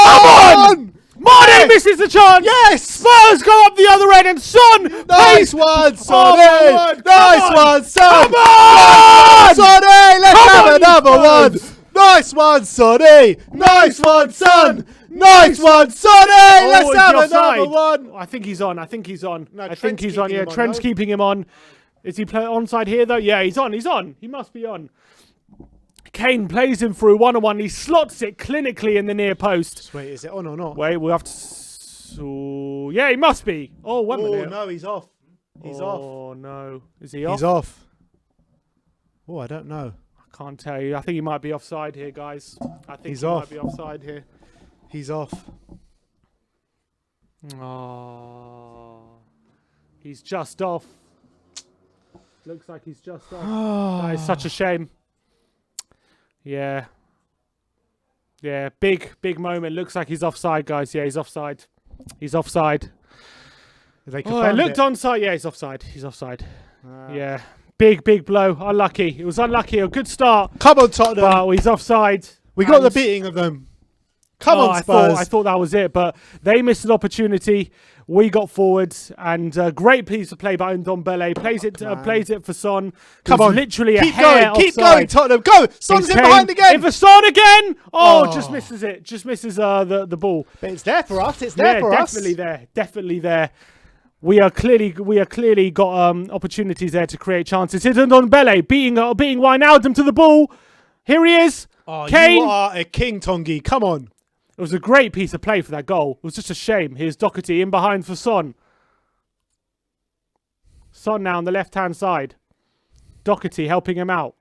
Come on! Mane misses the chance. Yes! Spurs go up the other end, and Son. Nice one, Sonny! Nice one, Son! Come on! Sonny! Let's have on, another one! Spurs! Nice one, Sonny! Nice one, Son! Nice one, Sonny! Let's is have he offside? another one! I think he's on. I think he's on. No, I think Trent's he's on. keeping Yeah, him on, Trent's no? keeping him on. Is he onside here though? Yeah, he's on. He's on. He must be on. Kane plays him through 1-on-1. He slots it clinically in the near post. Wait, is it on or not? Wait, we'll have to. Yeah, he must be. Oh, 1 minute. no, he's off. He's off. Oh no, is he off? He's off. Oh, I don't know. I can't tell you. I think he might be offside here, guys. I think He's he off. might be offside here. He's off. Oh, he's just off. Looks like he's just off. That is such a shame. Yeah. Yeah, big moment. Looks like he's offside, guys. Yeah, he's offside. He's offside. They It confirmed looked onside. Yeah, he's offside. He's offside. Yeah. Big blow. Unlucky. It was unlucky. A good start. Come on, Tottenham. But he's offside. We got the And- beating of them. Come on, Spurs. I thought that was it, but they missed an opportunity. We got forward, and great piece of play by Ndombele. Plays it for Son. Come who's on. literally a Keep hair going. Keep offside. going, Tottenham. Go. Son's in Kane behind again. in for Son again. Oh, Oh. just misses it. Just misses the ball. But it's there for us. It's there for us. Definitely there. Definitely there. We are clearly got opportunities there to create chances. It's Ndombele beating Wijnaldum to the ball. Here he is. Oh, Kane. you are a king, Tongi. Come on. It was a great piece of play for that goal. It was just a shame. Here's Doherty in behind for Son. Son now on the left-hand side. Doherty helping him out.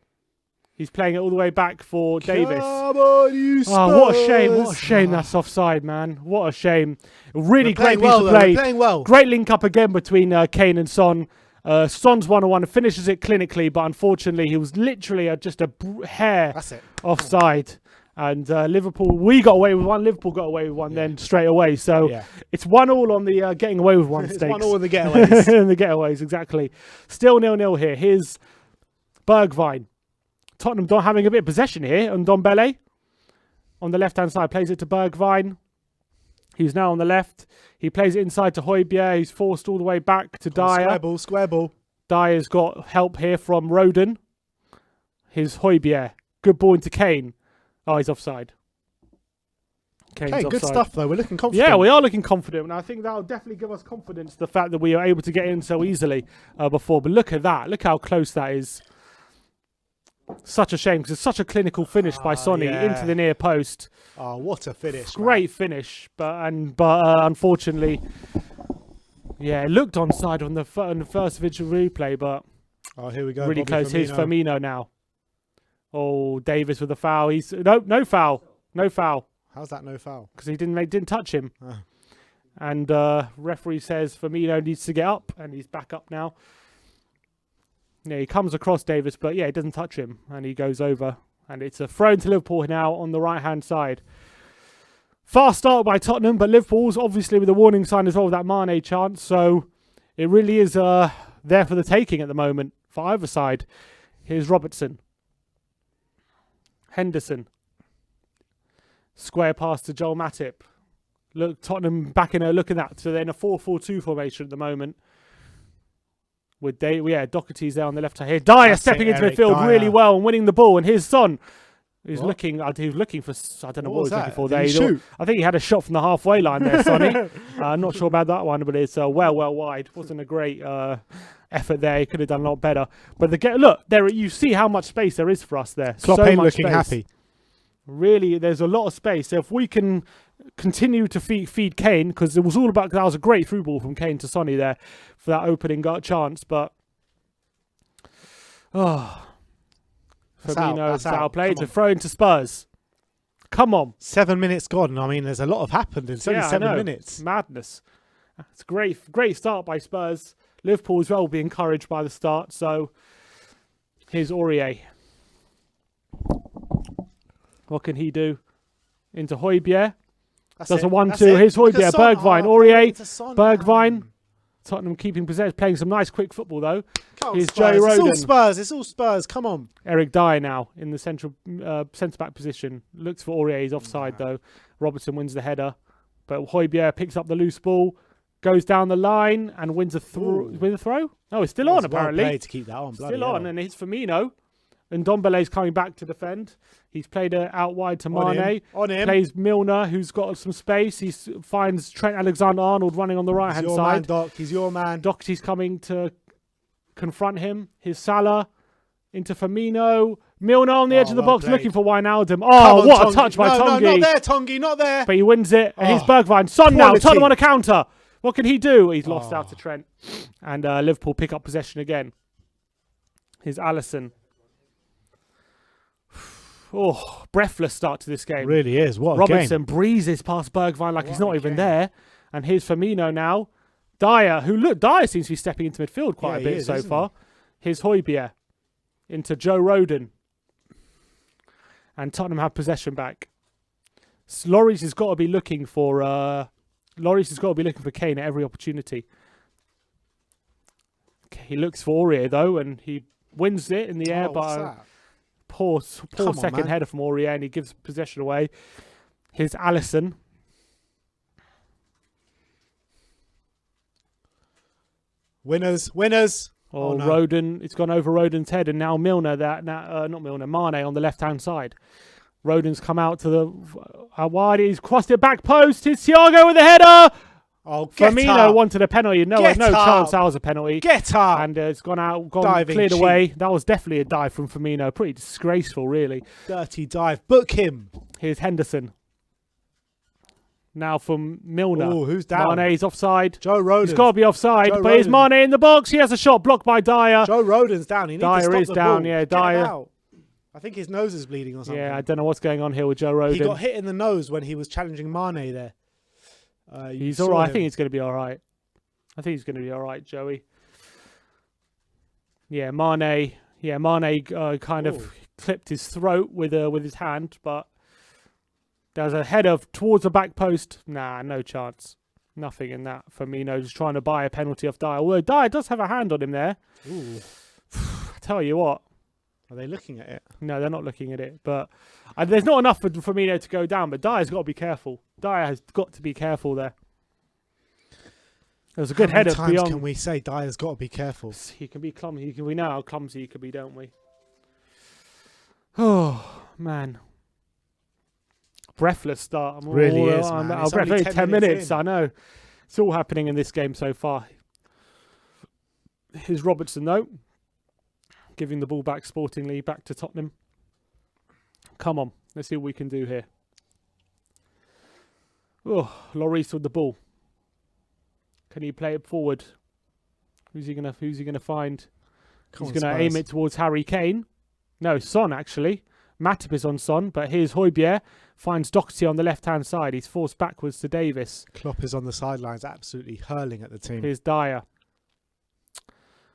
He's playing it all the way back for Davis. Come on, you Spurs. Oh, what a shame. What a shame that's offside, man. What a shame. Really great piece of play. Playing well. Great link up again between Kane and Son. Son's 1-on-1 and finishes it clinically, but unfortunately he was literally just a hair That's it. offside. And Liverpool, we got away with one. Liverpool got away with one then straight away. So it's 1-1 on the getting away with one stakes. It's 1-1 in the getaways. In the getaways, exactly. Still 0-0 here. Here's Bergwijn. Tottenham having a bit of possession here. And Ndombele on the left-hand side plays it to Bergwijn. He's now on the left. He plays it inside to Højbjerg. He's forced all the way back to Dyer. Square ball. Dyer's got help here from Roden. Here's Højbjerg. Good ball into Kane. Oh, he's offside. Kane's Okay, offside. good stuff though. We're looking confident. Yeah, we are looking confident, and I think that'll definitely give us confidence. The fact that we are able to get in so easily before. But look at that. Look how close that is. Such a shame because it's such a clinical finish by Sonny into the near post. Oh, what a finish! Great finish, but unfortunately, yeah, it looked onside on the first visual replay, but here we go. really Bobby close. Here's Firmino. Firmino now. Oh, Davis with a foul. He's no foul. How's that no foul? Because he didn't touch him. Oh. And referee says Firmino needs to get up, and he's back up now. Yeah, he comes across Davis, but yeah, he doesn't touch him, and he goes over. And it's a throw into Liverpool now on the right-hand side. Fast start by Tottenham, but Liverpool's obviously with a warning sign as well with that Mane chance. So it really is there for the taking at the moment for either side. Here's Robertson. Henderson. Square pass to Joel Matip. Look, Tottenham back in a look at that. So they're in a 4-4-2 formation at the moment. with Doherty's there on the left side here. Dyer stepping into midfield really well and winning the ball, and here's Son. He was looking for, I don't know what he was looking for there. I think he had a shot from the halfway line there, Sonny. I'm not sure about that one, but it's well wide. Wasn't a great effort there. He could have done a lot better. But look, there you see how much space there is for us there. Klopp so ain't much looking space. happy. Really, there's a lot of space. So if we can continue to feed Kane, because it was all about, that was a great through ball from Kane to Sonny there for that opening chance, but Firmino's outplayed to throw into Spurs. Come on. 7 minutes gone. I mean, there's a lot have happened in only 7 minutes. Madness. It's a great start by Spurs. Liverpool as well will be encouraged by the start. So here's Aurier. What can he do? Into Højbjerg. Does a 1-2. Here's Højbjerg. Bergwijn. Aurier. Bergwijn. Tottenham keeping possession, playing some nice quick football though. Here's Joe Rodon. It's all Spurs. Come on. Eric Dyer now in the centre back position. Looks for Aurier. He's offside though. Robertson wins the header, but Højbjerg picks up the loose ball, goes down the line and wins a throw. Oh, it's still on apparently. Well played to keep that on. Still on, and it's Firmino. And Ndombele's coming back to defend. He's played it out wide to Mane. On him. Plays Milner, who's got some space. He finds Trent Alexander-Arnold running on the right-hand side. He's your man. Doherty's coming to confront him. Here's Salah into Firmino. Milner on the edge of the box looking for Wijnaldum. Oh, what a touch by Tongi. No, not there, Tongi, not there. But he wins it. And here's Bergwijn. Son now. Tottenham on a counter. What can he do? He's lost out to Trent. And Liverpool pick up possession again. Here's Alisson. Oh, breathless start to this game. Really is. What a Robertson game. breezes past Bergwijn like he's not even there. And here's Firmino now. Dyer seems to be stepping into midfield quite a bit so far. Here's Højbjerg into Joe Rodon. And Tottenham have possession back. Lloris has got to be looking for Kane at every opportunity. He looks for Aurier though, and he wins it in the air by poor second header from Aurier, and he gives possession away. Here's Alisson. Winners. Oh, no. Rodon. It's gone over Rodon's head, and now Milner. Mane on the left-hand side. Rodon's come out to the wide. He's crossed it back post. It's Thiago with the header. Oh, Firmino wanted a penalty. No chance that was a penalty. Get up. And it's cleared away. That was definitely a dive from Firmino. Pretty disgraceful, really. Dirty dive. Book him. Here's Henderson. Now from Milner. Oh, who's down? Mane's offside. Joe Rodon. He's got to be offside. But here's Mane in the box. He has a shot blocked by Dyer. Joe Rodon's down. He needs to stop the ball. Yeah, Dyer. I think his nose is bleeding or something. Yeah, I don't know what's going on here with Joe Rodon. He got hit in the nose when he was challenging Mane there. He's all right. I think he's going to be all right. Joey. Yeah, Mane. Yeah, Mane kind of clipped his throat with his hand, but there's a header towards the back post. Nah, no chance. Nothing in that. Firmino just trying to buy a penalty off Dyer. Although Dyer does have a hand on him there. Ooh. I tell you what. Are they looking at it? No, they're not looking at it. But there's not enough for Firmino to go down. But Dyer's got to be careful. Dyer has got to be careful there. There's a good header beyond. How many times can we say Dyer's got to be careful? He can be clumsy. We know how clumsy he could be, don't we? Oh, man. Breathless start. Really is, man. It's only 10 minutes. I know. It's all happening in this game so far. Here's Robertson, though. Giving the ball back sportingly, back to Tottenham. Come on. Let's see what we can do here. Oh, Lloris with the ball. Can he play it forward? Who's he gonna find? He's gonna aim it towards Harry Kane. No, Son actually. Matip is on Son, but here's Højbjerg. Finds Doherty on the left-hand side. He's forced backwards to Davis. Klopp is on the sidelines, absolutely hurling at the team. Here's Dyer.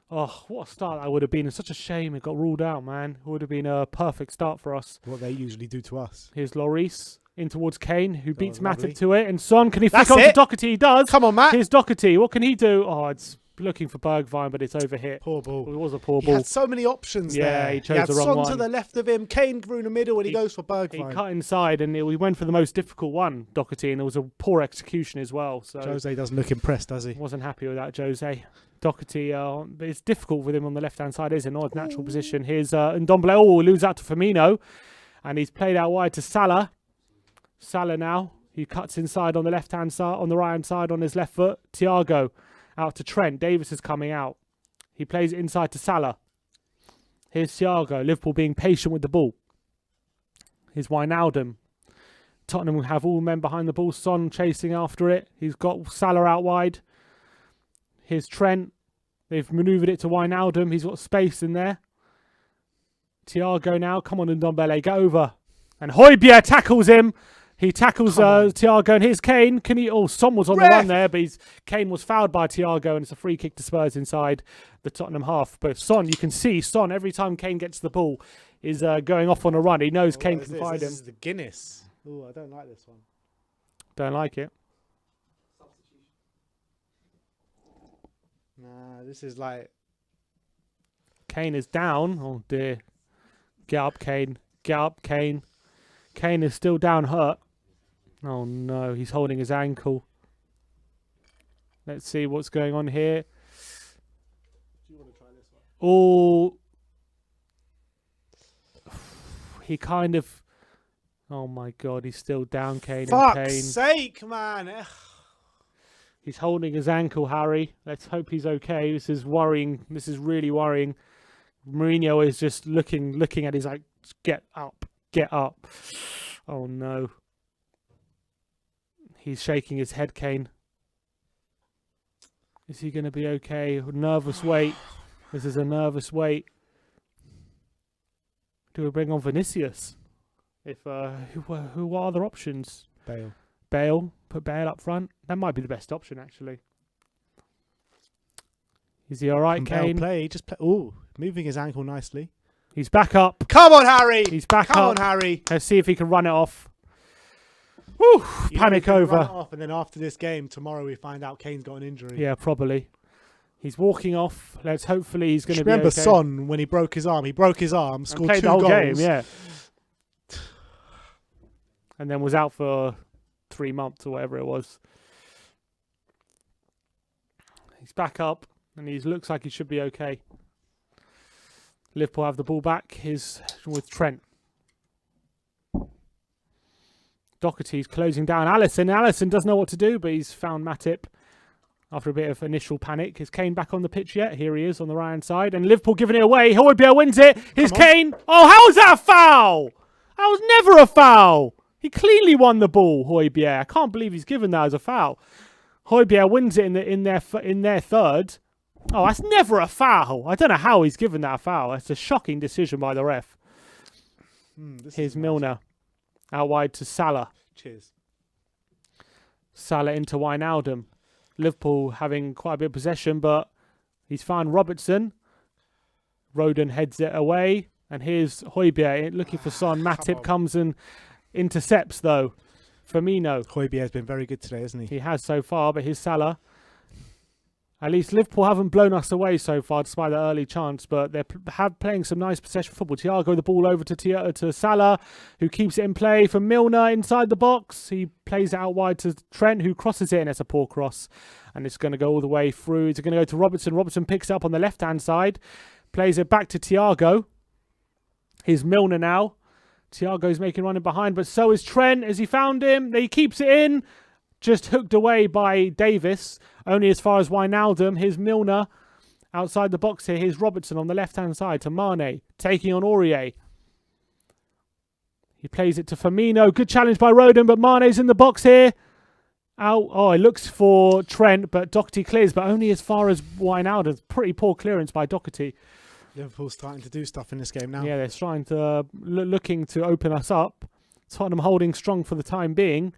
Oh, what a start that would have been. It's such a shame it got ruled out, man. It would have been a perfect start for us. What they usually do to us. Here's Lloris in towards Kane, who beats Matip lovely. to it. And Son, can he flick on to Doherty? He does. Come on, Matt. Here's Doherty. What can he do? Oh, it's looking for Bergwijn, but it's overhit. Poor ball. It was a poor He ball. had so many options there. He chose had the wrong Son one. to the left of him, Kane through the middle, and he goes for He Bergwijn. cut inside, and we went for the most difficult one, Doherty, and it was a poor execution as well. So Jose doesn't look impressed, does he? Wasn't happy with that, Jose. Doherty, it's difficult with him on the left-hand side, isn't it? Not a natural position. Here's Ndombele. Oh, lose out to Firmino, and he's played out wide to Salah. Salah now. He cuts inside on the left-hand side, on the right-hand side on his left foot. Thiago out to Trent. Davis is coming out. He plays it inside to Salah. Here's Thiago. Liverpool being patient with the ball. Here's Wijnaldum. Tottenham will have all men behind the ball. Son chasing after it. He's got Salah out wide. Here's Trent. They've manoeuvred it to Wijnaldum. He's got space in there. Thiago now. Come on, Ndombele. Get over. And Højbjerg tackles him. He tackles Thiago, and here's Kane. Can he? Oh, Son was on the run there, but Kane was fouled by Thiago, and it's a free kick to Spurs inside the Tottenham half. But Son, you can see Son every time Kane gets the ball is going off on a run. He knows Kane can find him. This is the Guinness. Oh, I don't like this one. Don't like it. Nah, this is like... Kane is down. Oh, dear. Get up, Kane. Get up, Kane. Kane is still down hurt. Oh, no. He's holding his ankle. Let's see what's going on here. Do you want to try this one? Oh. He kind of... Oh, my God. He's still down, Kane. Fuck's sake, man. He's holding his ankle, Harry. Let's hope he's okay. This is worrying. This is really worrying. Mourinho is just looking at his like, get up, get up. Oh no. He's shaking his head, Kane. Is he going to be okay? Nervous wait. This is a nervous wait. Do we bring on Vinicius? If who are other options? Bale. Put Bale up front. That might be the best option, actually. Is he all right, Kane? Oh, moving his ankle nicely. He's back up. Come on, Harry. He's back up. Come on, Harry. Let's see if he can run it off. Woo! Panic over. Run it off, and then after this game, tomorrow we find out Kane's got an injury. Yeah, probably. He's walking off. Hopefully he's going to be remember okay. Son, when he broke his arm, scored played 2 the whole goals. game, yeah. And then was out for 3 months or whatever it was. He's back up, and he looks like he should be okay. Liverpool have the ball back. He's with Trent. Doherty's closing down Alisson. Alisson doesn't know what to do, but he's found Matip after a bit of initial panic. Is Kane back on the pitch yet? Here he is on the right-hand side. And Liverpool giving it away. Højbjerg wins it. Here's Kane. Oh, how was that a foul? That was never a foul. He cleanly won the ball, Højbjerg. I can't believe he's given that as a foul. Højbjerg wins it in their third. Oh, that's never a foul. I don't know how he's given that a foul. That's a shocking decision by the ref. Here's Milner. Out wide to Salah. Cheers. Salah into Wijnaldum. Liverpool having quite a bit of possession, but he's found Robertson. Rodon heads it away. And here's Højbjerg looking for Son. Matip comes and intercepts, though. Firmino. Højbjerg has been very good today, hasn't he? He has so far, but here's Salah. At least Liverpool haven't blown us away so far, despite the early chance, but they're playing some nice possession football. Thiago, the ball over to Salah, who keeps it in play for Milner inside the box. He plays it out wide to Trent, who crosses it, and it's a poor cross. And it's going to go all the way through. It's going to go to Robertson. Robertson picks it up on the left-hand side, plays it back to Thiago. Here's Milner now. Thiago's making running behind, but so is Trent as he found him. He keeps it in. Just hooked away by Davis, only as far as Wijnaldum. Here's Milner outside the box here. Here's Robertson on the left-hand side to Mane, taking on Aurier. He plays it to Firmino. Good challenge by Rodon, but Mane's in the box here. Out. Oh, it looks for Trent, but Doherty clears, but only as far as Wijnaldum. Pretty poor clearance by Doherty. Liverpool's starting to do stuff in this game now. Yeah, they're trying to looking to open us up. Tottenham holding strong for the time being.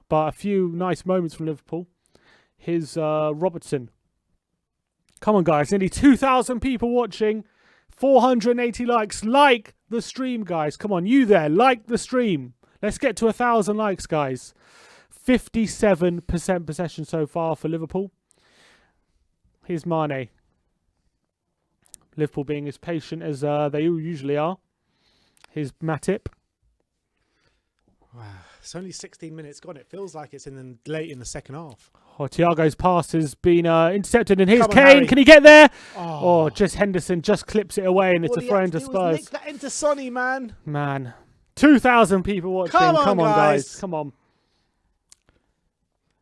But a few nice moments from Liverpool. Here's Robertson. Come on, guys. Nearly 2,000 people watching. 480 likes. Like the stream, guys. Come on, you there. Like the stream. Let's get to 1,000 likes, guys. 57% possession so far for Liverpool. Here's Mane. Liverpool being as patient as they usually are. Here's Matip. Wow. It's only 16 minutes gone. It feels like it's late in the second half. Oh, Thiago's pass has been intercepted, and here's Come on, Kane. Harry. Can he get there? Oh, Just Henderson just clips it away, and it's a throw into Spurs. Nick that into Sonny, man. Man, 2,000 people watching. Come on, guys. Come on.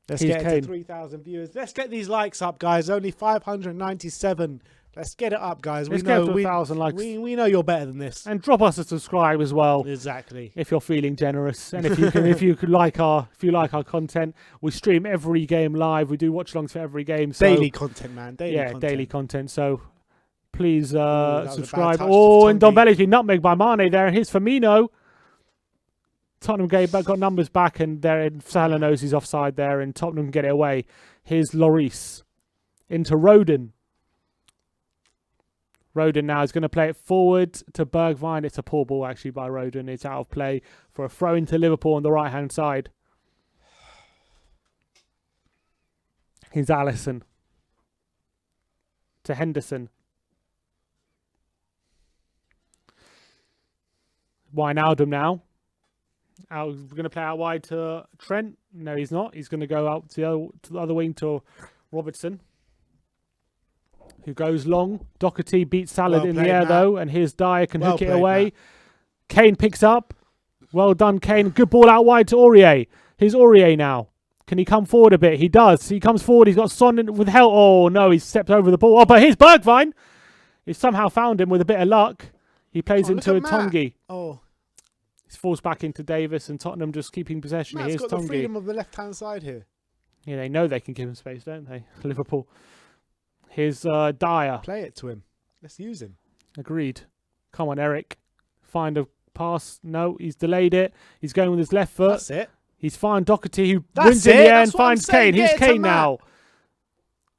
Let's Here's get Kane. to 3,000 viewers. Let's get these likes up, guys. Only 597. Let's get it up, guys. Let's get to 1,000 likes. We know you're better than this. And drop us a subscribe as well. Exactly. If you're feeling generous, and if you like our content, we stream every game live. We do watch-alongs for every game. So, Daily content, man. Daily content. So please subscribe. touch Oh, to and Tongi. Dombele's been nutmegged by Mane there. And here's Firmino. Tottenham got numbers back, and Salah knows he's offside there, and Tottenham can get it away. Here's Lloris into Rodon. Rodon now is going to play it forward to Bergwijn. It's a poor ball actually by Rodon. It's out of play for a throw into Liverpool on the right-hand side. Here's Alisson to Henderson. Wijnaldum now. We're going to play out wide to Trent. No, he's not. He's going to go out to the other wing to Robertson, who goes long. Doherty beats Salah in the air, though, and here's Dyer can hook it away. Matt. Kane picks up. Well done, Kane. Good ball out wide to Aurier. Here's Aurier now. Can he come forward a bit? He does. He comes forward. He's got Son with help. Oh, no, he's stepped over the ball. Oh, but here's Bergwijn. He's somehow found him with a bit of luck. He plays into a Tongi. Oh. He's forced back into Davis, and Tottenham just keeping possession. Matt's Here's got the Tongi. freedom of the left-hand side here. Yeah, they know they can give him space, don't they? Liverpool. Here's Dyer. Play it to him. Let's use him. Agreed. Come on, Eric. Find a pass. No, he's delayed it. He's going with his left foot. That's it. He's found Doherty, who That's wins in it. the end, That's what I'm finds saying. Kane. Here's Get it to Kane Matt. now.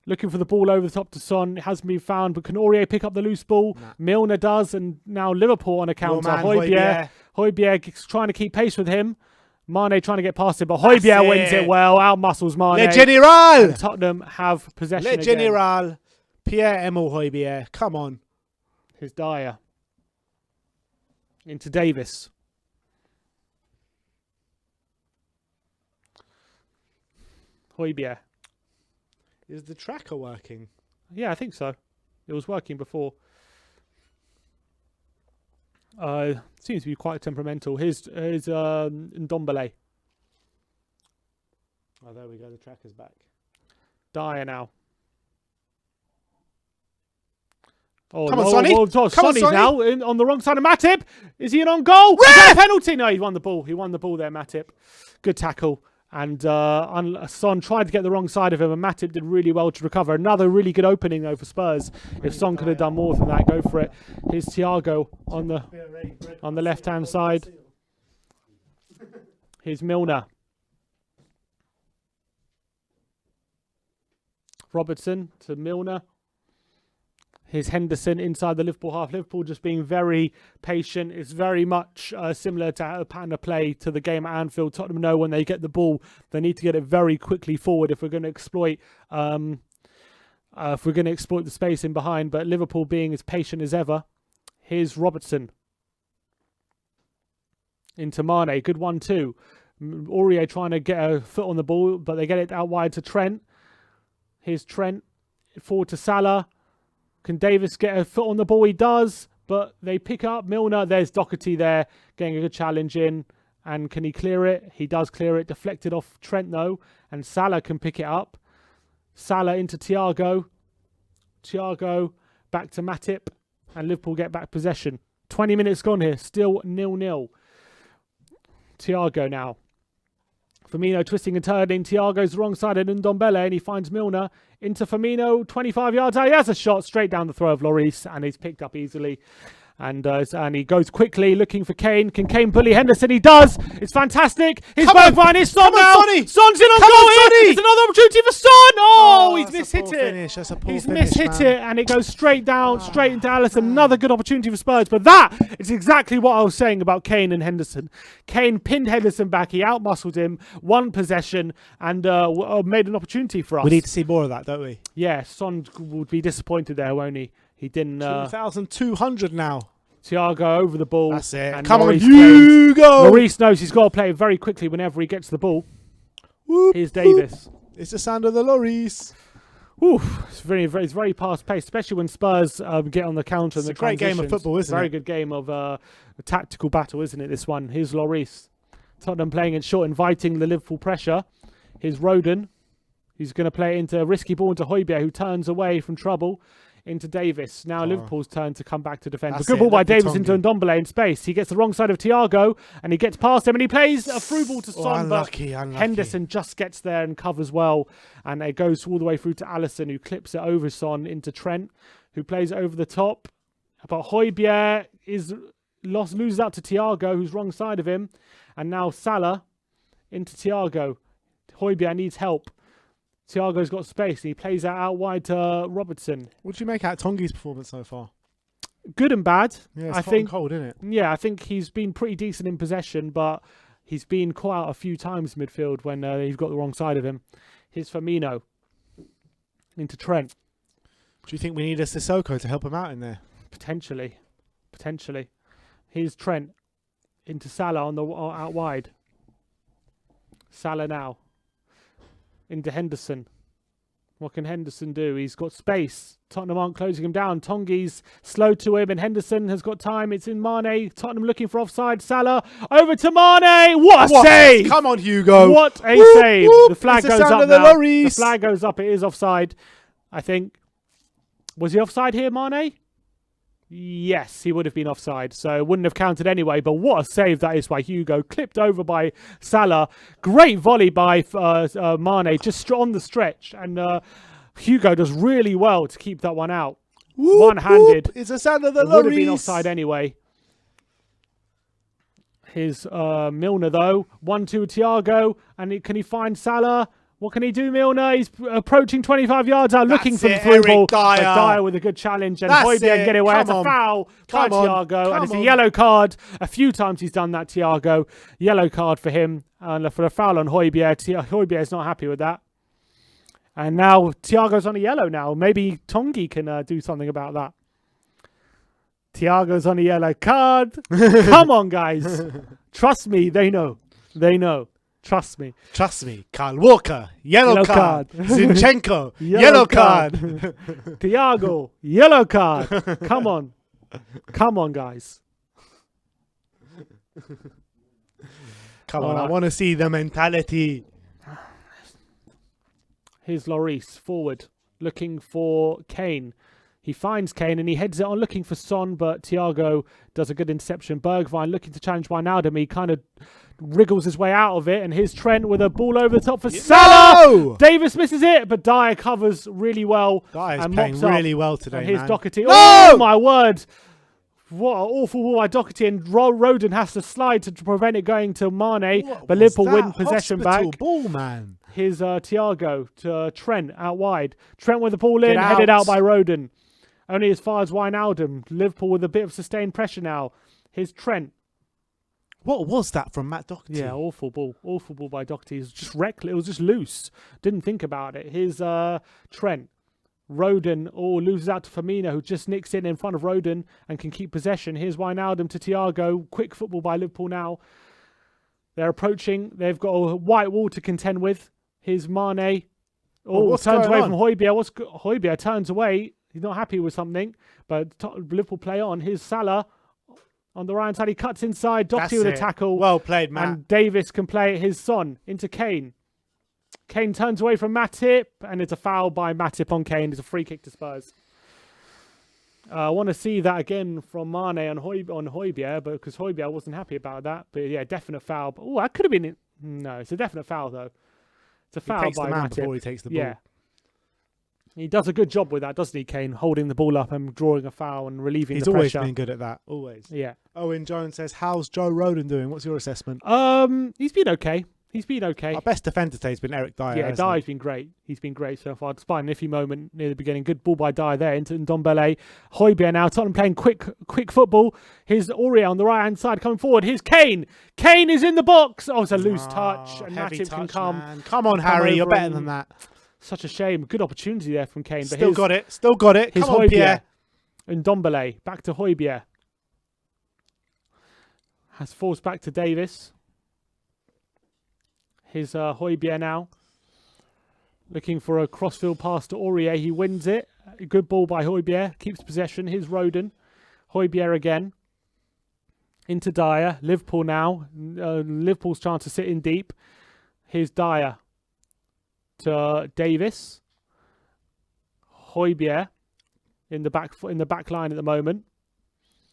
Looking for the ball over the top to Son. It hasn't been found, but can Aurier pick up the loose ball? Nah. Milner does, and now Liverpool on a counter. man, Højbjerg trying to keep pace with him. Mane trying to get past it, but That's Højbjerg wins it. it well. Out-muscles Mane. Le General! And Tottenham have possession Le again. General. Pierre-Emile Højbjerg. Come on. Here's Dyer. Into Davis. Højbjerg. Is the tracker working? Yeah, I think so. It was working before. Seems to be quite temperamental. Here's Ndombele. Oh, there we go. The tracker's back. Dyer now. Oh, Come on, Sonny. Come on, Sonny's Sonny. now on the wrong side of Matip. Is he in on goal? Is that a penalty? No, he won the ball. He won the ball there, Matip. Good tackle. And Son tried to get the wrong side of him, and Matip did really well to recover. Another really good opening, though, for Spurs. If Son could have done more than that, go for it. Here's Thiago on the left-hand side. Here's Milner. Robertson to Milner. Here's Henderson inside the Liverpool half. Liverpool just being very patient. It's very much similar to a pattern of play to the game at Anfield. Tottenham know when they get the ball, they need to get it very quickly forward if we're going to exploit the space in behind. But Liverpool being as patient as ever. Here's Robertson into Mane. Good 1-2. Aurier trying to get a foot on the ball, but they get it out wide to Trent. Here's Trent forward to Salah. Can Davis get a foot on the ball? He does, but they pick up Milner. There's Doherty there, getting a good challenge in. And can he clear it? He does clear it. Deflected off Trent, though. And Salah can pick it up. Salah into Thiago. Thiago back to Matip. And Liverpool get back possession. 20 minutes gone here. Still 0-0. Thiago now. Firmino twisting and turning. Thiago's the wrong side of Ndombele, and he finds Milner into Firmino. 25 yards out. He has a shot straight down the throw of Lloris, and he's picked up easily. And he goes quickly looking for Kane. Can Kane bully Henderson? He does. It's fantastic. His Bergwijn is Son now. Sonny. Son's in on Come goal on, here. Sonny. It's another opportunity for Son. Oh, he's that's a mishit poor it. finish. That's a poor He's finish, mishit man. it, and it goes straight down, straight into Alisson. Another good opportunity for Spurs. But that is exactly what I was saying about Kane and Henderson. Kane pinned Henderson back. He outmuscled him, won possession, and made an opportunity for us. We need to see more of that, don't we? Yeah, Son would be disappointed there, won't he? He didn't. 2,200 now. Thiago over the ball. That's it. And Come on, Lloris Hugo. Lloris knows he's got to play it very quickly whenever he gets the ball. Whoop, Here's Davis. whoop. It's the sound of the Lloris. Oof, it's very fast paced, especially when Spurs get on the counter. It's and a great game of football, isn't it? Very good game of a tactical battle, isn't it? This one. Here's Lloris. Tottenham playing it short, inviting the Liverpool pressure. Here's Roden. He's going to play it into a risky ball into Højbjerg, who turns away from trouble. Into Davis. Now Liverpool's turn to come back to defend. But good ball by Davis into Ndombele in space. He gets the wrong side of Thiago and he gets past him and he plays a through ball to Son. Unlucky. Henderson just gets there and covers well. And it goes all the way through to Alisson, who clips it over Son into Trent, who plays it over the top. But Højbjerg loses out to Thiago, who's wrong side of him. And now Salah into Thiago. Højbjerg needs help. Thiago's got space and he plays out wide to Robertson. What do you make out of Tongi's performance so far? Good and bad. Yeah, it's I hot think and cold, isn't it? Yeah, I think he's been pretty decent in possession, but he's been caught out a few times midfield when he's got the wrong side of him. Here's Firmino into Trent. Do you think we need a Sissoko to help him out in there? Potentially. Here's Trent into Salah on the out wide. Salah now. Into Henderson. What can Henderson do? He's got space. Tottenham aren't closing him down. Tongi's slow to him and Henderson has got time. It's in Mane. Tottenham looking for offside. Salah over to Mane. What a save! Come on, Hugo. What a Whoop, save. whoop. The flag It's goes the sound up of the now. Lloris. The flag goes up. It is offside, I think. Was he offside here, Mane? Yes, he would have been offside, so it wouldn't have counted anyway. But what a save that is by Hugo. Clipped over by Salah. Great volley by Mane, just on the stretch. And Hugo does really well to keep that one out. Whoop, one-handed. Whoop. It's the sound of the Would have been Lloris. offside anyway. Here's Milner, though. 1-2 Thiago. And can he find Salah? What can he do, Milner? He's approaching 25 yards out, looking for the through ball. Dyer with a good challenge, and Højbjerg get away. It's a foul by Thiago, and it's a yellow card. A few times he's done that, Thiago. Yellow card for him, and for a foul on Højbjerg. Højbjerg is not happy with that. And now Thiago's on a yellow now. Maybe Tongi can do something about that. Thiago's on a yellow card. Come on, guys. Trust me, they know. They know. Trust me. Trust me. Kyle Walker, yellow card. Zinchenko, yellow card. Thiago, yellow card. Come on. Come on, guys. Come on, I want to see the mentality. Here's Lloris, forward, looking for Kane. He finds Kane and he heads it on looking for Son, but Thiago does a good interception. Bergwijn looking to challenge Wijnaldum. He kind of wriggles his way out of it, and here's Trent with a ball over the top for Salah. No! Davis misses it, but Dyer covers really well. Dyer's and playing mops up. really well today, And here's man. Doherty. No! Oh my word! What an awful ball by Doherty, and Roden has to slide to prevent it going to Mane, but Liverpool win possession back. Ball, man. Here's Thiago to Trent out wide. Trent with the ball in, Get headed out. out by Roden. Only as far as Wijnaldum. Liverpool with a bit of sustained pressure now. Here's Trent. What was that from Matt Doherty? Yeah, awful ball. Awful ball by Doherty. It was just reckless. It was just loose. Didn't think about it. Here's Trent. Roden loses out to Firmino, who just nicks in front of Roden and can keep possession. Here's Wijnaldum to Thiago. Quick football by Liverpool now. They're approaching. They've got a white wall to contend with. Here's Mane. Turns away from Højbjerg. Højbjerg turns away. He's not happy with something, but Liverpool play on. Here's Salah on the right side. He cuts inside. Doherty with a tackle. Well played, Matt. And Davis can play his Son into Kane. Kane turns away from Matip, and it's a foul by Matip on Kane. It's a free kick to Spurs. I want to see that again from Mane on Højbjerg, because Højbjerg wasn't happy about that. But yeah, definite foul. Oh, that could have been it. No, it's a definite foul though. It's a foul takes by the man Matip. before he takes the ball. Yeah. He does a good job with that, doesn't he, Kane? Holding the ball up and drawing a foul and relieving the pressure. He's always been good at that. Always. Yeah. Owen Jones says, how's Joe Rodon doing? What's your assessment? He's been okay. He's been okay. Our best defender today has been Eric Dyer. Yeah, Dyer's been great. He's been great so far, despite an iffy moment near the beginning. Good ball by Dyer there into Ndombele. Højbjerg now. Tottenham playing quick football. Here's Aurier on the right-hand side coming forward. Here's Kane. Kane is in the box. Oh, it's a loose touch. And Matip can come. Man. Come on, Harry. You're better than that. Such a shame. Good opportunity there from Kane. But Still got it. Still got it. Come on, Pierre. Ndombele. Back to Højbjerg. Has falls back to Davis. Here's Højbjerg now. Looking for a crossfield pass to Aurier. He wins it. A good ball by Højbjerg. Keeps possession. Here's Rodon. Højbjerg again. Into Dyer. Liverpool now. Liverpool's chance to sit in deep. Here's Dyer. To Davis. Højbjerg in the back line at the moment.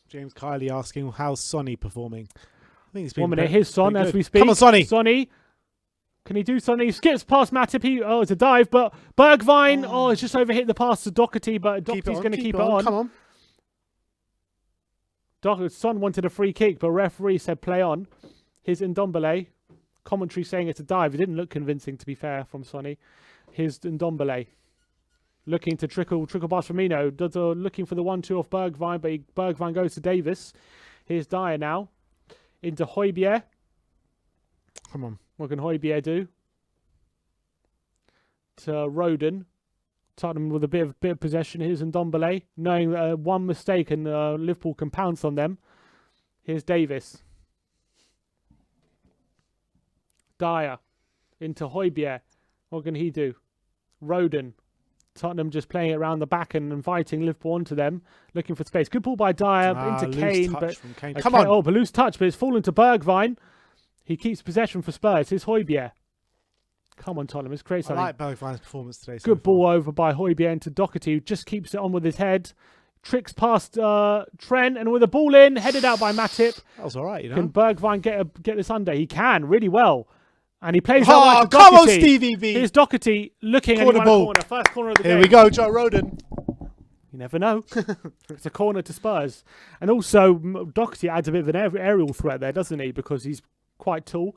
James Kiley asking, how's Sonny performing? I think he's been 1 minute. Here's Son as we speak. Come on, Sonny. Sonny. Can he do something? He skips past Matip. Oh, it's a dive, but Bergwijn. Oh, it's just overhit the pass to Doherty, but Doherty's going to keep it on. Come on. Son wanted a free kick, but referee said play on. Here's Ndombele. Commentary saying it's a dive. It didn't look convincing, to be fair, from Sonny. Here's Ndombele. Looking to trickle past Firmino. Looking for the 1-2 off Bergwijn, but Bergwijn goes to Davis. Here's Dyer now. Into Højbjerg. Come on. What can Højbjerg do? To Rodon. Tottenham with a bit of possession. Here's Ndombele. Knowing that one mistake and Liverpool can pounce on them. Here's Davis. Dyer. Into Højbjerg. What can he do? Rodon. Tottenham just playing it around the back and inviting Liverpool onto them. Looking for space. Good ball by Dyer into Kane. Kane. Come on. Oh, but loose touch, but it's fallen to Bergwijn. He keeps possession for Spurs. Here's Højbjerg. Come on, Tottenham. Let's create something. I like Bergwijn's performance today. Good ball over by Højbjerg into Doherty, who just keeps it on with his head. Tricks past Trent, and with a ball in, headed out by Matip. That was all right, you know. Can Bergwijn get this under? He can, really well. And he plays out wide to Doherty. Come on, Stevie V. Here's Doherty looking at the corner. First corner of the game. Here we go, Joe Rodon. You never know. It's a corner to Spurs. And also, Doherty adds a bit of an aerial threat there, doesn't he? Because he's quite tall.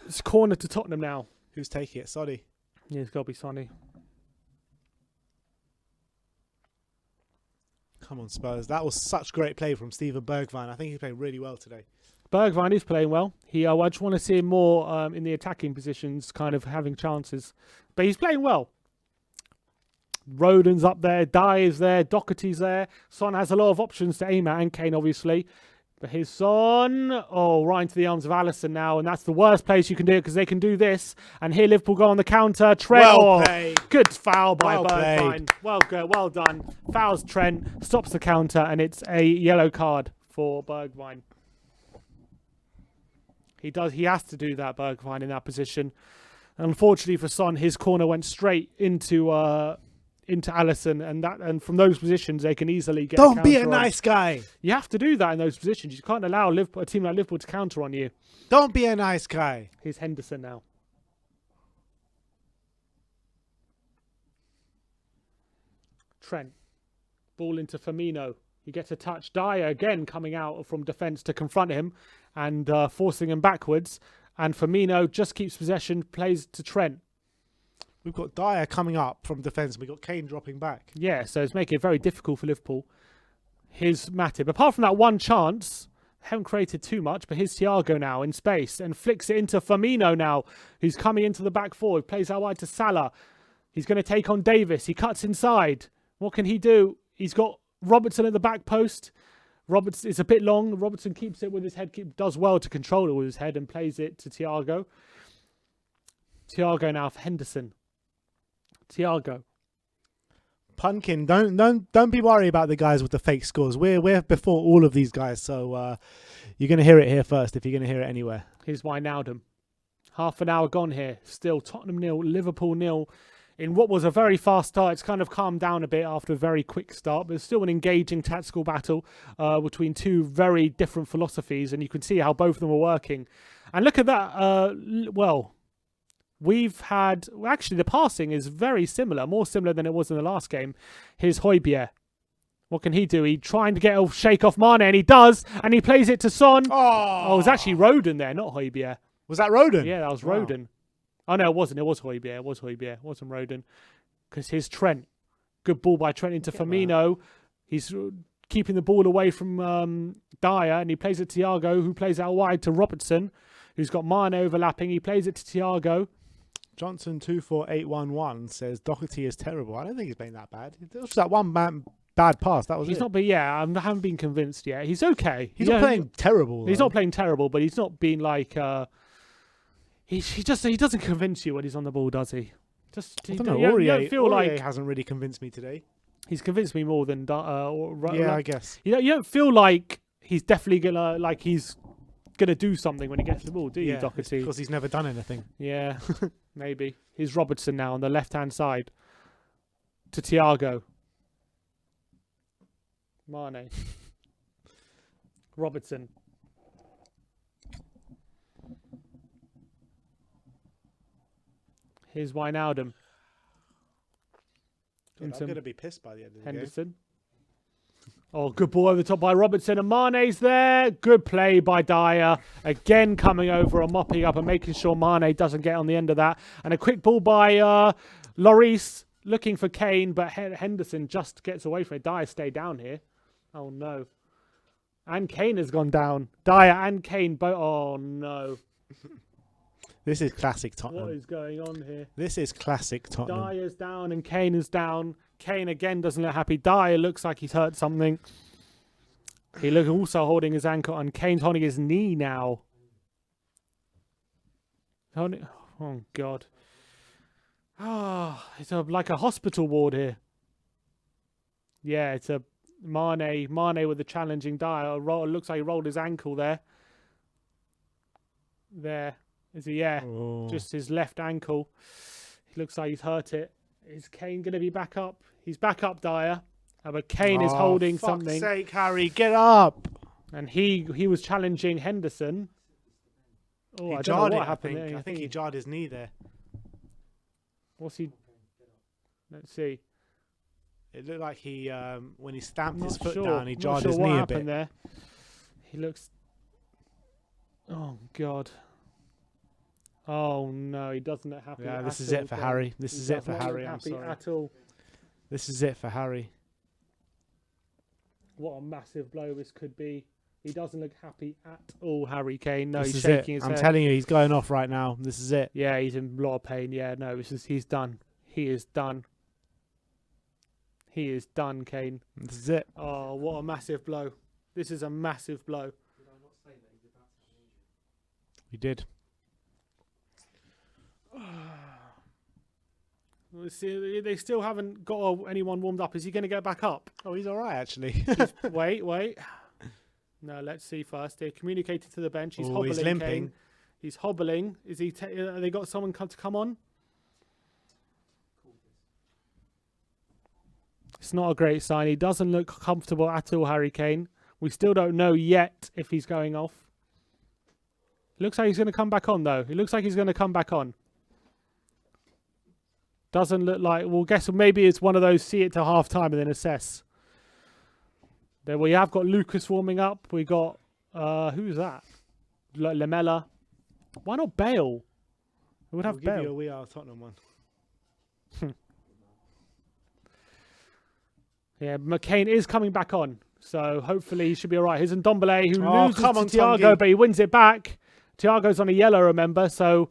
It's corner to Tottenham now. Who's taking it? Sonny. Yeah, it's got to be Sonny. Come on, Spurs. That was such great play from Steven Bergwijn. I think he played really well today. Bergwijn is playing well. I just want to see him more in the attacking positions, kind of having chances. But he's playing well. Rodon's up there. Dyer's there. Doherty's there. Son has a lot of options to aim at, and Kane, obviously. But here's Son. Oh, right into the arms of Alisson now. And that's the worst place you can do it, because they can do this. And here Liverpool go on the counter. Trent. Well played. Good foul by Bergwijn. Well done. Fouls Trent. Stops the counter. And it's a yellow card for Bergwijn. He has to do that, Bergwijn, in that position. Unfortunately for Son, his corner went straight into Alisson, and from those positions they can easily get. Don't be a nice guy. You have to do that in those positions. You can't allow a team like Liverpool to counter on you. Don't be a nice guy. Here's Henderson now. Trent. Ball into Firmino. He gets a touch. Dyer again coming out from defence to confront him and forcing him backwards. And Firmino just keeps possession, plays to Trent. We've got Dyer coming up from defence. We've got Kane dropping back. Yeah, so it's making it very difficult for Liverpool. Here's Matip. Apart from that one chance, haven't created too much, but here's Thiago now in space and flicks it into Firmino now, who's coming into the back four. He plays out wide to Salah. He's going to take on Davis. He cuts inside. What can he do? He's got Robertson at the back post. Robertson is a bit long. Robertson keeps it with his head, does well to control it with his head and plays it to Thiago. Thiago now for Henderson. Thiago. Punkin, don't be worried about the guys with the fake scores. We're before all of these guys, so you're going to hear it here first if you're going to hear it anywhere. Here's Wijnaldum. Half an hour gone here. Still Tottenham 0, Liverpool 0. In what was a very fast start, it's kind of calmed down a bit after a very quick start, but it's still an engaging tactical battle between two very different philosophies, and you can see how both of them are working. And look at that, We've had... Well, actually, the passing is very similar, more similar than it was in the last game. Here's Højbjerg. What can he do? He's trying to get a shake off Mane, and he does, and he plays it to Son. Oh, it was actually Roden there, not Højbjerg. Was that Roden? Yeah, that was Roden. Oh, no, it wasn't. It was Højbjerg. It was Højbjerg. It wasn't Roden. Because here's Trent. Good ball by Trent into Firmino. He's keeping the ball away from Dyer, and he plays it to Thiago, who plays out wide to Robertson, who's got Mane overlapping. He plays it to Thiago. Johnson24811 says Doherty is terrible. I don't think he's playing that bad. It was that one bad pass. That was He's it. not, but yeah, I haven't been convinced yet. He's okay. He's not playing terrible. He's not playing terrible, but he's not being like. He doesn't convince you when he's on the ball, does he? I don't know. You don't feel like hasn't really convinced me today. he's convinced me more than. I guess. You don't feel like he's definitely gonna do something when he gets the ball, do you, Doherty? Because he's never done anything. Yeah, maybe. Here's Robertson now on the left-hand side to Thiago. Mane. Robertson. Here's Wijnaldum. I'm going to be pissed by the end of the Henderson. game. Oh, good ball over the top by Robertson, and Mane's there. Good play by Dyer. Again coming over and mopping up and making sure Mane doesn't get on the end of that. And a quick ball by Lloris, looking for Kane, but Henderson just gets away from it. Dyer stay down here. Oh, no. And Kane has gone down. Dyer and Kane both. Oh, no. This is classic Tottenham. What is going on here? This is classic Tottenham. Dyer's down and Kane is down. Kane again doesn't look happy. Dyer looks like he's hurt something. He looks also holding his ankle, and Kane's holding his knee now. Oh, God. It's like a hospital ward here. Yeah, it's a Mane with a challenging Dyer. Looks like he rolled his ankle there. There. Is he? Yeah. Oh. Just his left ankle. He looks like he's hurt it. Is Kane going to be back up? He's back up, Dyer. But Kane is holding something. For fuck's sake, Harry, get up. And he was challenging Henderson. Oh, I don't know what happened there. I think he jarred his knee there. What's he? Let's see. It looked like he, when he stamped his foot down, he jarred his knee a bit. There. He looks... Oh, God. Oh, no, he doesn't look happy. Yeah, this is it for Harry. This is it for Harry. I'm sorry. At all. This is it for Harry. What a massive blow this could be. He doesn't look happy at all, Harry Kane. No, he's shaking his head. I'm telling you, he's going off right now. This is it. Yeah, he's in a lot of pain. Yeah, no, he's done. He is done. He is done, Kane. This is it. Oh, what a massive blow. This is a massive blow. Did I not say that he's about to have an injury? We did. They still haven't got anyone warmed up. Is he going to get back up? Oh, he's all right, actually. Wait. No, let's see first. They communicated to the bench. He's hobbling. He's limping. Kane. He's hobbling. Is he? Have they got someone to come on? It's not a great sign. He doesn't look comfortable at all, Harry Kane. We still don't know yet if he's going off. Looks like he's going to come back on, though. It looks like he's going to come back on. Doesn't look like... Well, guess maybe it's one of those see it till half-time and then assess. There we have got Lucas warming up. We got... who's that? Lamella. Why not Bale? We would have Bale. Give you a We Are Tottenham one. Yeah, McCain is coming back on. So hopefully he should be all right. Here's Ndombele who loses come on, to Thiago, but he wins it back. Thiago's on a yellow, remember? So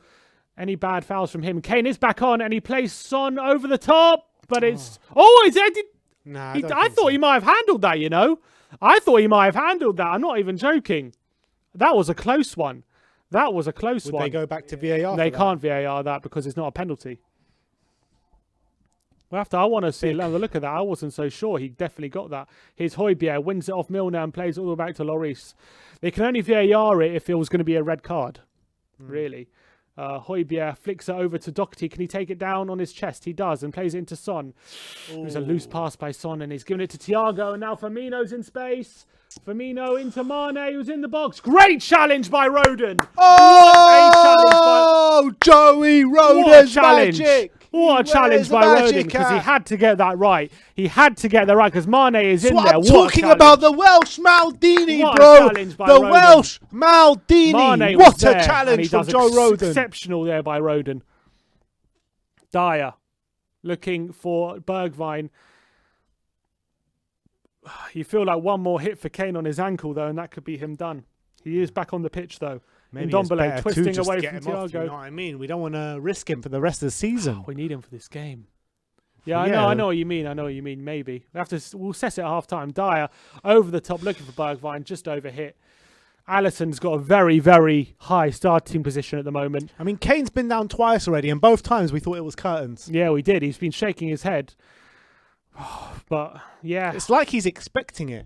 any bad fouls from him. Kane is back on and he plays Son over the top. But it's... Oh, is it? Nah, I thought he might have handled that, you know? I thought he might have handled that. I'm not even joking. That was a close one. That was a close one. Would they go back to VAR? They can't VAR that because it's not a penalty. I want to see another look at that. I wasn't so sure. He definitely got that. Here's Højbjerg, wins it off Milner and plays all the way back to Lloris. They can only VAR it if it was going to be a red card, really. Højbjerg flicks it over to Doherty. Can he take it down on his chest? He does and plays it into Son. There's a loose pass by Son and he's giving it to Thiago. And now Firmino's in space. Firmino into Mane, who's in the box. Great challenge by Roden. Oh, Joey Rodon's magic. What a challenge by Rodon, because he had to get that right. He had to get that right, because Mane is in there. I'm talking about the Welsh Maldini, what bro. A challenge by Rodon. Welsh Maldini. Mane what was a there, challenge from Joe Rodon. Exceptional there by Rodon. Dyer looking for Bergwijn. You feel like one more hit for Kane on his ankle, though, and that could be him done. He is back on the pitch, though. Maybe Ndombele twisting away get from him off, Thiago. you know what I mean? We don't want to risk him for the rest of the season. We need him for this game. Yeah, I know what you mean. Maybe we'll set it at half time. Dyer over the top, looking for Bergwijn, just over hit. Alisson's got a very, very high starting position at the moment. I mean, Kane's been down twice already, and both times we thought it was curtains. Yeah, we did. He's been shaking his head. But yeah, it's like he's expecting it.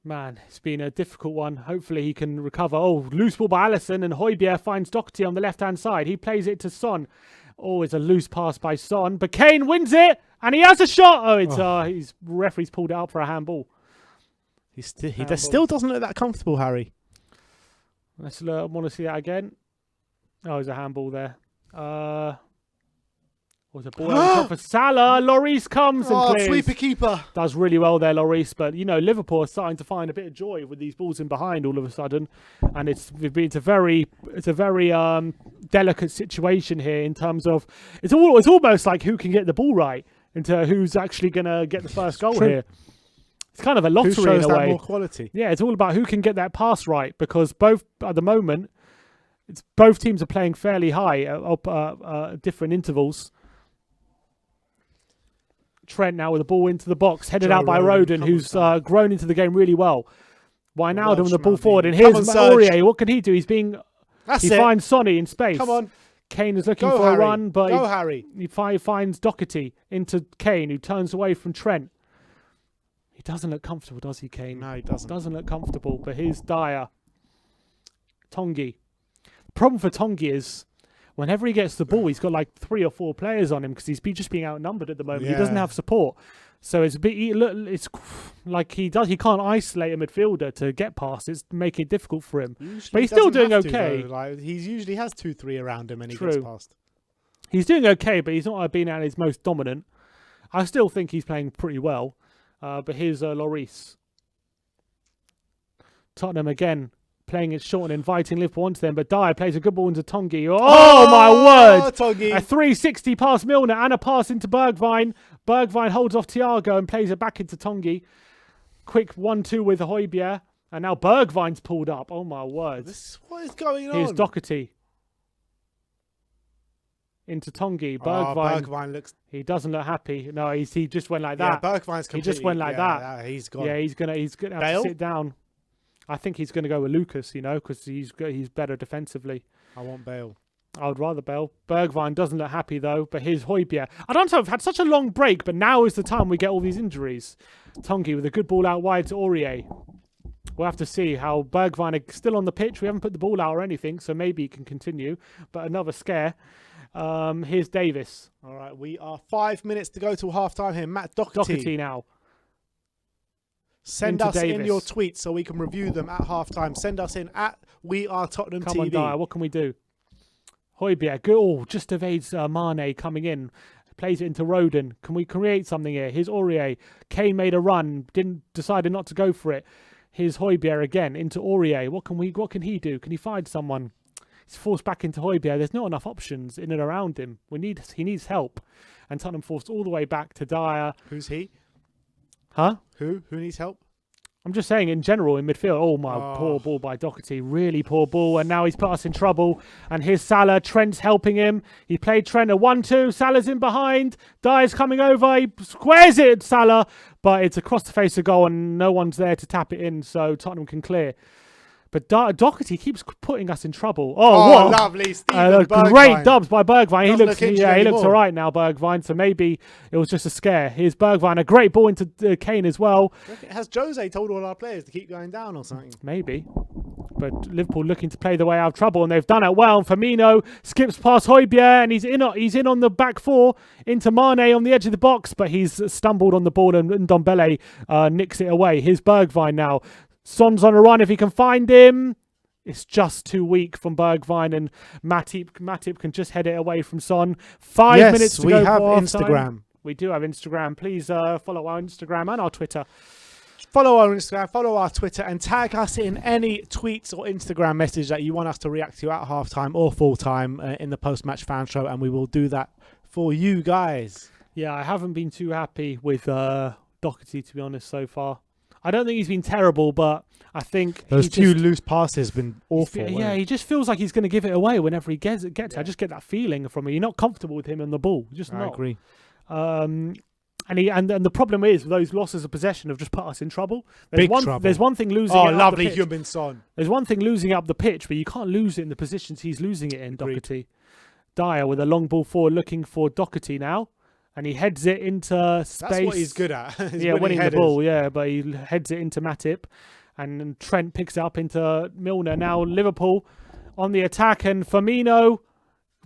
Man, it's been a difficult one. Hopefully he can recover. Oh, loose ball by Alisson, and Højbjerg finds Doherty on the left-hand side. He plays it to Son. Oh, it's a loose pass by Son, but Kane wins it, and he has a shot. Oh, it's referee's pulled it up for a handball. He still doesn't look that comfortable, Harry. Let's look. I want to see that again. Oh, there's a handball there. Was a ball on top for Salah. Lloris comes and clears. Sweeper keeper. Does really well there, Lloris. But, you know, Liverpool are starting to find a bit of joy with these balls in behind all of a sudden. And it's a very delicate situation here in terms of... It's almost like who can get the ball right into who's actually going to get the first goal here. It's kind of a lottery who shows in a way. More quality. Yeah, it's all about who can get that pass right, because both, at the moment, both teams are playing fairly high at different intervals. Trent now with the ball into the box, headed out by Rodon, who's grown into the game really well. Wijnaldum with the ball forward, and here's Aurier. What can he do? He finds Sonny in space. Come on. Kane is looking for a run, but Harry. He finds Doherty into Kane, who turns away from Trent. He doesn't look comfortable, does he, Kane? No, he doesn't. Doesn't look comfortable, but here's Dyer. Tongi. The problem for Tongi is whenever he gets the ball, he's got like 3 or 4 players on him because he's just being outnumbered at the moment. Yeah. He doesn't have support. So it's a bit. It's like he can't isolate a midfielder to get past. It's making it difficult for him. But he's still doing okay. He usually has 2-3 around him and he gets past. He's doing okay, but he's not been at his most dominant. I still think he's playing pretty well. But here's Lloris. Tottenham again playing it short and inviting Liverpool onto them, but Dyer plays a good ball into Tongi. Oh my word! Tongi. A 360 past Milner and a pass into Bergwijn. Bergwijn holds off Thiago and plays it back into Tongi. Quick 1-2 with Højbjerg, and now Bergwijn's pulled up. Oh my word! What is going on? Here's Doherty into Tongi. Bergwijn looks. He doesn't look happy. No, he just went like that. Yeah, Bergwijn's completely. He just went like that. He's gone. Yeah, he's gonna have to sit down. I think he's going to go with Lucas, because he's better defensively. I want Bale. I would rather Bale. Bergwijn doesn't look happy, though, but here's Højbjerg. I don't know, I've had such a long break, but now is the time we get all these injuries. Tongi with a good ball out wide to Aurier. We'll have to see how Bergwijn is still on the pitch. We haven't put the ball out or anything, so maybe he can continue. But another scare. Here's Davis. All right, we are 5 minutes to go till half-time here. Matt Doherty now. Send us in your tweets so we can review them at halftime. Send us in at WeAreTottenhamTV. Come on, Dyer, what can we do? Højbjerg, good. Just evades Mane coming in. Plays it into Rodon. Can we create something here? Here's Aurier. Kane made a run. Decided not to go for it. Here's Højbjerg again into Aurier. What can he do? Can he find someone? He's forced back into Højbjerg. There's not enough options in and around him. He needs help. And Tottenham forced all the way back to Dyer. Who's he? Huh? Who needs help? I'm just saying in general in midfield. Oh, my poor ball by Doherty. Really poor ball. And now he's put us in trouble. And here's Salah. Trent's helping him. He played Trent a 1-2. Salah's in behind. Dyer's coming over. He squares it, Salah. But it's across the face of goal and no one's there to tap it in. So Tottenham can clear. But Doherty keeps putting us in trouble. Oh, what? Lovely. Great dubs by Bergwijn. He looks all right now, Bergwijn. So maybe it was just a scare. Here's Bergwijn. A great ball into Kane as well. Has Jose told all our players to keep going down or something? Maybe. But Liverpool looking to play the way out of trouble, and they've done it well. And Firmino skips past Højbjerg, and he's in on the back 4 into Mane on the edge of the box, but he's stumbled on the ball, and Ndombele nicks it away. Here's Bergwijn now. Son's on a run if he can find him. It's just too weak from Bergwijn, and Matip can just head it away from Son. 5 minutes to go. We have for Instagram. half-time. We do have Instagram. Please follow our Instagram and our Twitter. Follow our Instagram, follow our Twitter, and tag us in any tweets or Instagram message that you want us to react to at halftime or full time in the post-match fan show, and we will do that for you guys. Yeah, I haven't been too happy with Doherty, to be honest, so far. I don't think he's been terrible, but I think those few loose passes have been awful. Yeah, he just feels like he's going to give it away whenever he gets it. I just get that feeling from him. You're not comfortable with him on the ball. Just not. I agree. And the problem is those losses of possession have just put us in trouble. Trouble. There's one thing losing. Oh, it lovely up the pitch. human Son. There's one thing losing up the pitch, but you can't lose it in the positions he's losing it in. Agreed. Doherty, Dyer with a long ball forward, looking for Doherty now, and he heads it into space. That's what he's good at. Winning the ball. Yeah, but he heads it into Matip, and Trent picks it up into Milner. Now Liverpool on the attack, and Firmino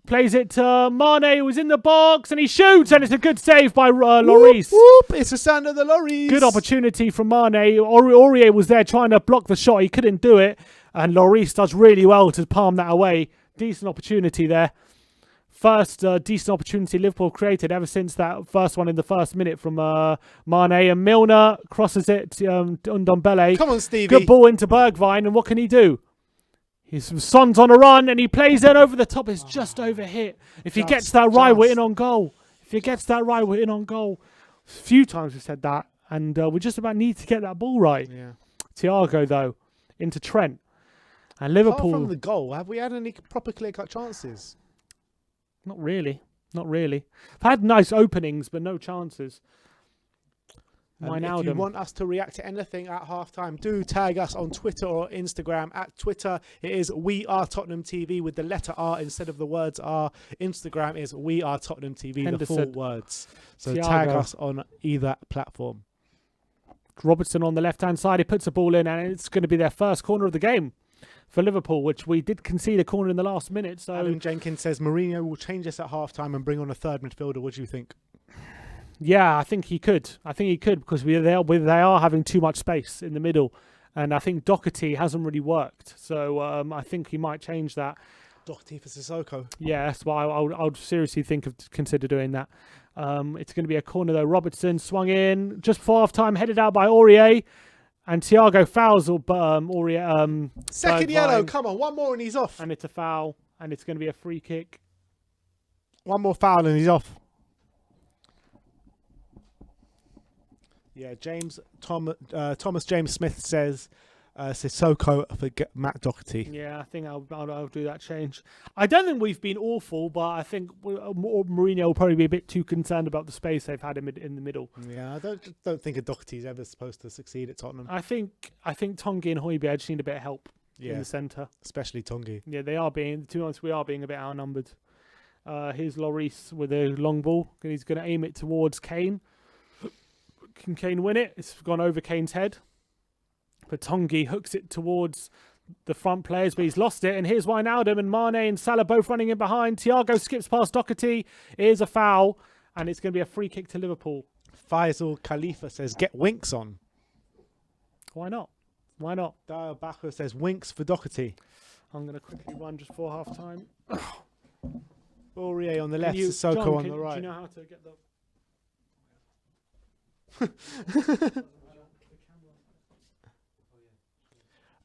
plays it to Mane, who's in the box, and he shoots, and it's a good save by Lloris. Whoop, it's the sound of the Lloris. Good opportunity from Mane. Aurier was there trying to block the shot. He couldn't do it, and Lloris does really well to palm that away. Decent opportunity there. First decent opportunity Liverpool created ever since that first one in the first minute from Mane, and Milner crosses it to Ndombele. Come on, Stevie. Good ball into Bergwijn, and what can he do? His Son's on a run, and he plays it over the top. It's just overhit. If he gets that right, we're in on goal. If he gets that right, we're in on goal. A few times we've said that, and we just about need to get that ball right. Yeah. Thiago, though, into Trent. And Liverpool... Apart from the goal, have we had any proper clear-cut chances? Not really. Not really. I've had nice openings, but no chances. If you want us to react to anything at halftime, do tag us on Twitter or Instagram. At Twitter, it is WeAreTottenhamTV with the letter R instead of the words R. Instagram is WeAreTottenhamTV, Henderson. the full words. So Thiago. tag us on either platform. Robertson on the left-hand side. He puts a ball in, and it's going to be their first corner of the game for Liverpool, which we did concede a corner in the last minute. So Adam Jenkins says Mourinho will change this at halftime and bring on a third midfielder. What do you think? yeah, I think he could. Because they are having too much space in the middle, and I think Doherty hasn't really worked. So I think he might change that. Doherty for Sissoko. Yeah, that's why I would seriously consider doing that. It's going to be a corner though. Robertson swung in just before half time, headed out by Aurier, and Thiago fouls Aurier. Second yellow, come on, one more and he's off. And it's a foul, and it's going to be a free kick. One more foul and he's off. Yeah, Thomas James Smith says Sissoko for Matt Doherty. Yeah, I think I'll do that change. I don't think we've been awful, but I think Mourinho will probably be a bit too concerned about the space they've had in the middle. Yeah, I don't think a Doherty's ever supposed to succeed at Tottenham. I think Tongi and Højbjerg just need a bit of help in the centre. Especially Tongi. Yeah, they are being, to be honest, we are being a bit outnumbered. Here's Lloris with a long ball, and he's going to aim it towards Kane. Can Kane win it? It's gone over Kane's head. But Tongi hooks it towards the front players, but he's lost it. And here's Wijnaldum and Mane and Salah both running in behind. Thiago skips past Doherty. Here's a foul, and it's going to be a free kick to Liverpool. Faisal Khalifa says, get Winks on. Why not? Why not? Dyer Bacher says, Winks for Doherty. I'm going to quickly run just for half time. Aurier on the left, Sissoko on the right. Do you know how to get the...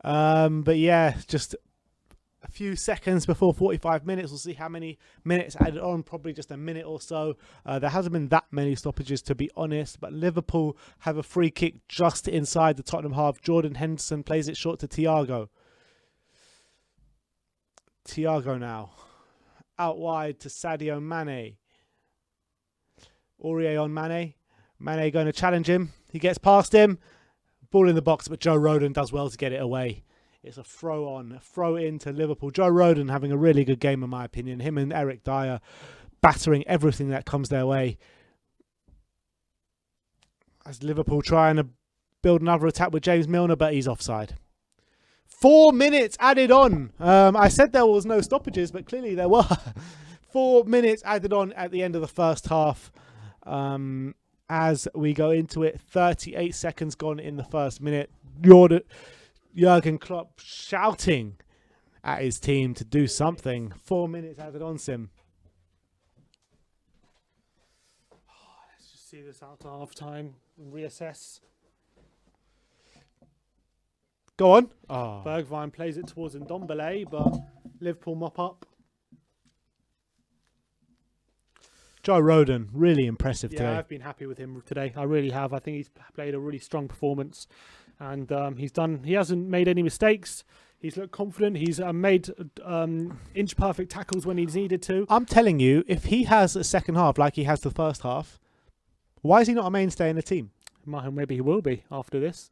But yeah, just a few seconds before 45 minutes. We'll see how many minutes added on, probably just a minute or so. There hasn't been that many stoppages, to be honest, but Liverpool have a free kick just inside the Tottenham half. Jordan Henderson plays it short to Thiago. Thiago now. Out wide to Sadio Mane. Aurier on Mane. Mane going to challenge him. He gets past him. Ball in the box, but Joe Rodon does well to get it away. It's a throw in to Liverpool. Joe Rodon having a really good game, in my opinion. Him and Eric Dyer battering everything that comes their way. As Liverpool trying to build another attack with James Milner, but he's offside. 4 minutes added on. I said there was no stoppages, but clearly there were. 4 minutes added on at the end of the first half. As we go into it, 38 seconds gone in the first minute. Jurgen Klopp shouting at his team to do something. 4 minutes added on, Sim. Let's just see this out to half time and reassess. Go on. Oh. Bergwijn plays it towards Ndombele, but Liverpool mop up. Joe Rodon, really impressive Yeah, today. I've been happy with him today. I really have. I think he's played a really strong performance, and he hasn't made any mistakes. He's looked confident. He's made inch perfect tackles when he's needed to. I'm telling you, if he has a second half like he has the first half, why is he not a mainstay in the team? Maybe he will be after this.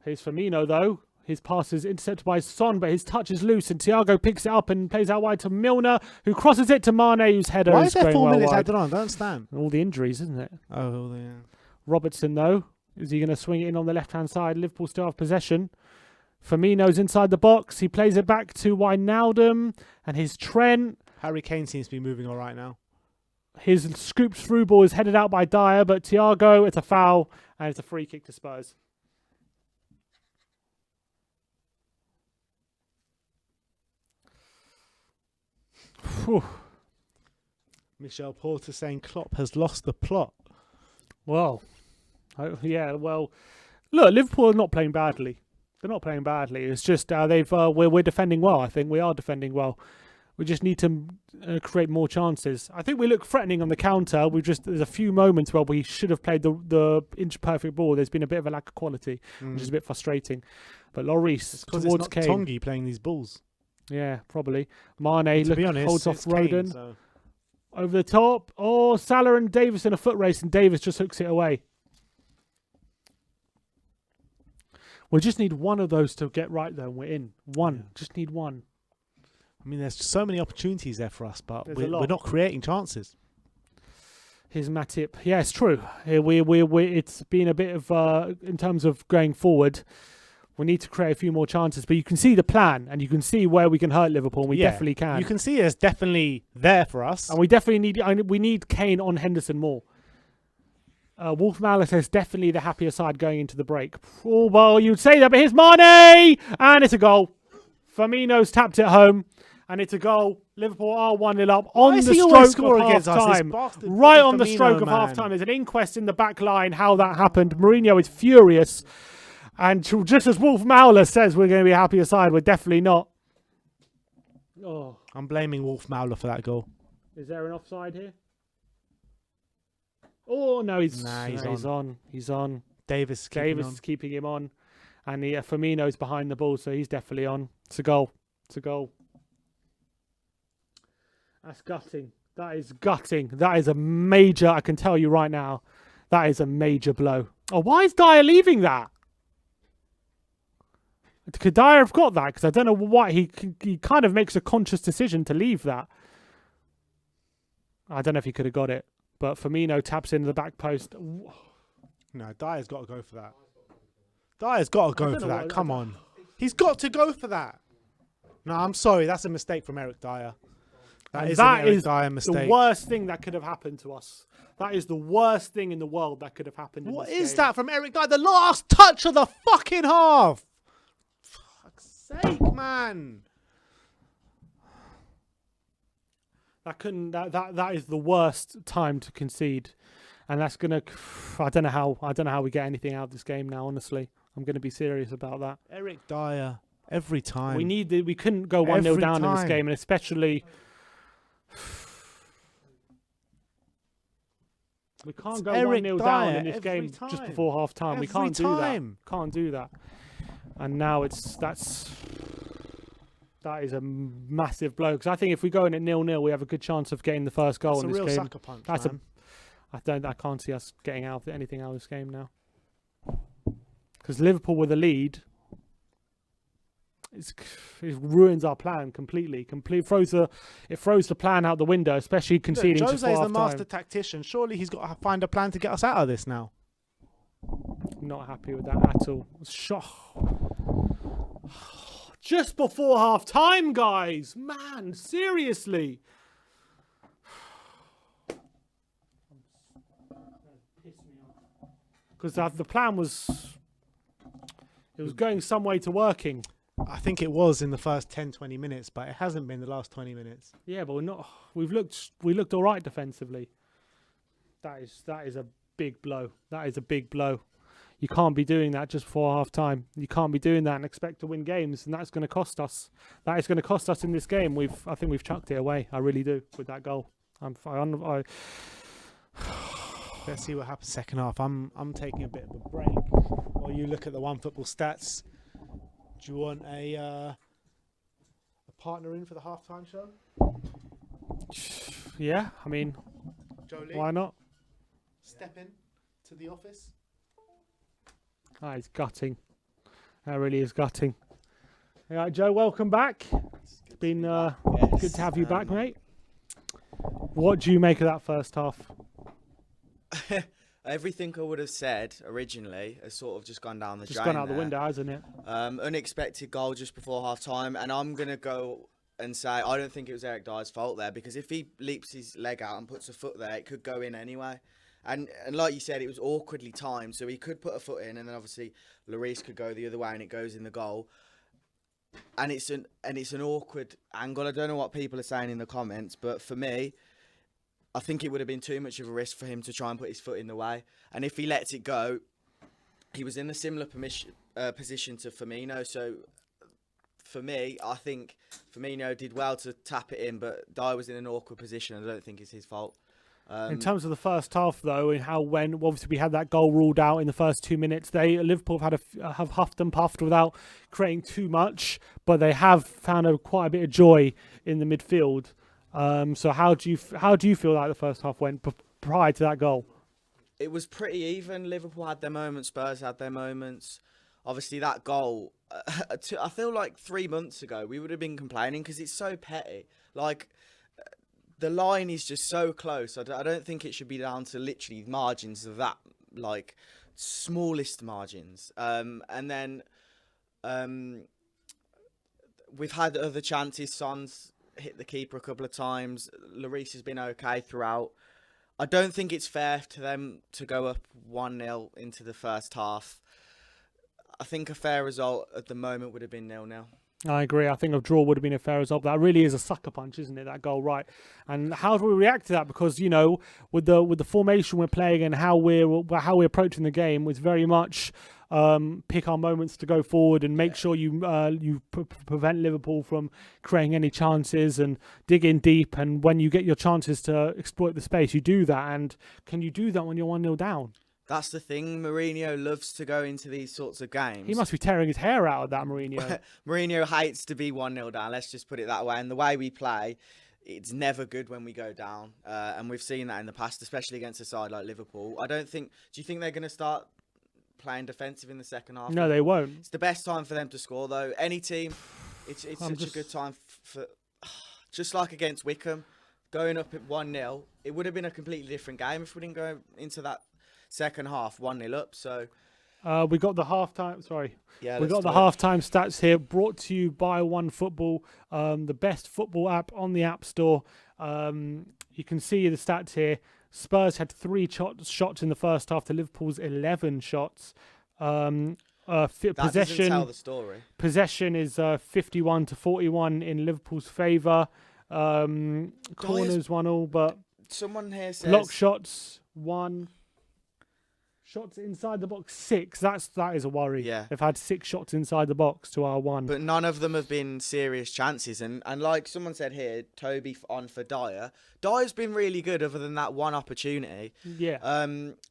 Here's Firmino though. His pass is intercepted by Son, but his touch is loose, and Thiago picks it up and plays out wide to Milner, who crosses it to Mane, whose header Why is is there going 4 well minutes wide. added on? I don't understand. All the injuries, isn't it? Oh, yeah. Robertson, though, is he going to swing it in on the left-hand side? Liverpool still have possession. Firmino's inside the box. He plays it back to Wijnaldum, and his Trent. Harry Kane seems to be moving all right now. His scooped through ball is headed out by Dyer, but Thiago, it's a foul, and it's a free kick to Spurs. Whew. Michel Porter saying Klopp has lost the plot. Well, well, look, Liverpool are not playing badly. They're not playing badly. It's just we're defending well. I think we are defending well. We just need to create more chances. I think we look threatening on the counter. There's a few moments where we should have played the inch perfect ball. There's been a bit of a lack of quality, which is a bit frustrating. But Lloris Because towards it's not Kane. Tongi playing these balls. Yeah, probably. Mane To be honest, holds off it's Kane, Rodon. so- Over the top. Oh, Salah and Davis in a foot race, and Davis just hooks it away. We just need one of those to get right, though, and we're in. One. Yeah. Just need one. I mean, there's so many opportunities there for us, but There's a lot. we're not creating chances. Here's Matip. Yeah, it's true. It's been a bit of, in terms of going forward, we need to create a few more chances. But you can see the plan, and you can see where we can hurt Liverpool, and we definitely can. You can see it's definitely there for us. And we definitely need Kane on Henderson more. Wolf Malice says definitely the happier side going into the break. Oh, well, you'd say that, but here's Mane! And it's a goal. Firmino's tapped it home, and it's a goal. Liverpool are 1-0 up on the stroke of half-time. Right on the stroke of half-time. There's an inquest in the back line how that happened. Mourinho is furious. And just as Wolf Mauler says we're going to be a happier side, we're definitely not. Oh, I'm blaming Wolf Mauler for that goal. is there an offside here? Oh, no, he's on. He's on. Davis Davis is keeping him on. And Firmino's behind the ball, so he's definitely on. It's a goal. It's a goal. That's gutting. That is gutting. That is a major, I can tell you right now, that is a major blow. Oh, why is Dyer leaving that? Could Dyer have got that? Because I don't know why. He kind of makes a conscious decision to leave that. I don't know if he could have got it. But Firmino taps into the back post. No, Dyer's got to go for that. Dyer's got to go for that. Come on. He's got to go for that. No, I'm sorry. That's a mistake from Eric Dyer. That is an Eric Dyer mistake. The worst thing that could have happened to us. That is the worst thing in the world that could have happened. What in this is game. that from Eric Dyer? The last touch of the fucking half. Fuck's sake, man. That is the worst time to concede, and that's gonna. I don't know how we get anything out of this game now. Honestly, I'm gonna be serious about that. Eric Dyer, every time. We couldn't go 1-0 down in this game, and especially we can't go 1-0 down in this game just before half time. We can't do that. Can't do that. And now that is a massive blow, because I think if we go in at 0-0, we have a good chance of getting the first goal in this game. That's a real sucker punch, man. I can't see us getting anything out of this game now, because Liverpool with a lead, it ruins our plan completely. It throws the plan out the window, especially conceding Look, just for half Jose's the time. master tactician. Surely he's got to find a plan to get us out of this now. Not happy with that at all. Just before half time, guys. Man, seriously. Because the plan was going some way to working. I think it was in the first 10, 20 minutes, but it hasn't been the last 20 minutes. Yeah, but we're not. We looked all right defensively. That is a big blow. That is a big blow. You can't be doing that just before half time. You can't be doing that and expect to win games, and that's going to cost us. That is going to cost us in this game. I think we've chucked it away. I really do with that goal. Let's see what happens second half. I'm taking a bit of a break while you look at the One Football stats. Do you want a partner in for the halftime show? Yeah, I mean, Jolie, why not? step in to the office. That is gutting. That really is gutting. All right, Joe, welcome back. It's been good to have you back, mate. What do you make of that first half? Everything I would have said originally has sort of just gone down the drain. Just gone out the window, hasn't it? Unexpected goal just before half time, and I'm going to go and say I don't think it was Eric Dyer's fault there, because if he leaps his leg out and puts a foot there, it could go in anyway. And like you said, it was awkwardly timed, so he could put a foot in, and then obviously Lloris could go the other way and it goes in the goal. And it's an awkward angle. I don't know what people are saying in the comments, but for me, I think it would have been too much of a risk for him to try and put his foot in the way. And if he lets it go, he was in a similar position to Firmino. So for me, I think Firmino did well to tap it in, but Dyer was in an awkward position. I don't think it's his fault. In terms of the first half, though, and obviously we had that goal ruled out in the first 2 minutes. Liverpool have huffed and puffed without creating too much, but they have found quite a bit of joy in the midfield. So how do you feel like the first half went prior to that goal? It was pretty even. Liverpool had their moments, Spurs had their moments. Obviously, that goal, I feel like 3 months ago we would have been complaining because it's so petty. Like, the line is just so close. I don't think it should be down to literally margins of that, like, smallest margins. And then we've had other chances. Son's hit the keeper a couple of times. Lloris has been okay throughout. I don't think it's fair to them to go up 1-0 into the first half. I think a fair result at the moment would have been 0-0. I agree. I think a draw would have been a fair result. That really is a sucker punch, isn't it? That goal, right? And how do we react to that? Because with the formation we're playing and how we're approaching the game, was very much pick our moments to go forward and make sure you prevent Liverpool from creating any chances and dig in deep. And when you get your chances to exploit the space, you do that. And can you do that when you're 1-0 down? That's the thing. Mourinho loves to go into these sorts of games. He must be tearing his hair out of that, Mourinho. Mourinho hates to be 1-0 down. Let's just put it that way. And the way we play, it's never good when we go down. And we've seen that in the past, especially against a side like Liverpool. Do you think they're going to start playing defensive in the second half? No, they won't. It's the best time for them to score, though. Any team, it's such a good time for... Just like against Wickham, going up at 1-0, it would have been a completely different game if we didn't go into that second half 1-0 up. So we got the halftime. Sorry, yeah, we got the halftime stats here, brought to you by One Football, the best football app on the App Store. You can see the stats here. Spurs had 3 shots in the first half to Liverpool's 11 shots. that Possession doesn't tell the story. Possession is 51-41 in Liverpool's favour. Corners 1-1, but Someone here says block shots 1. Shots inside the box 6. That is a worry. Yeah. They've had 6 shots inside the box to our 1. But none of them have been serious chances. And like someone said here, Toby on for Dyer. Dyer's been really good other than that one opportunity. Yeah.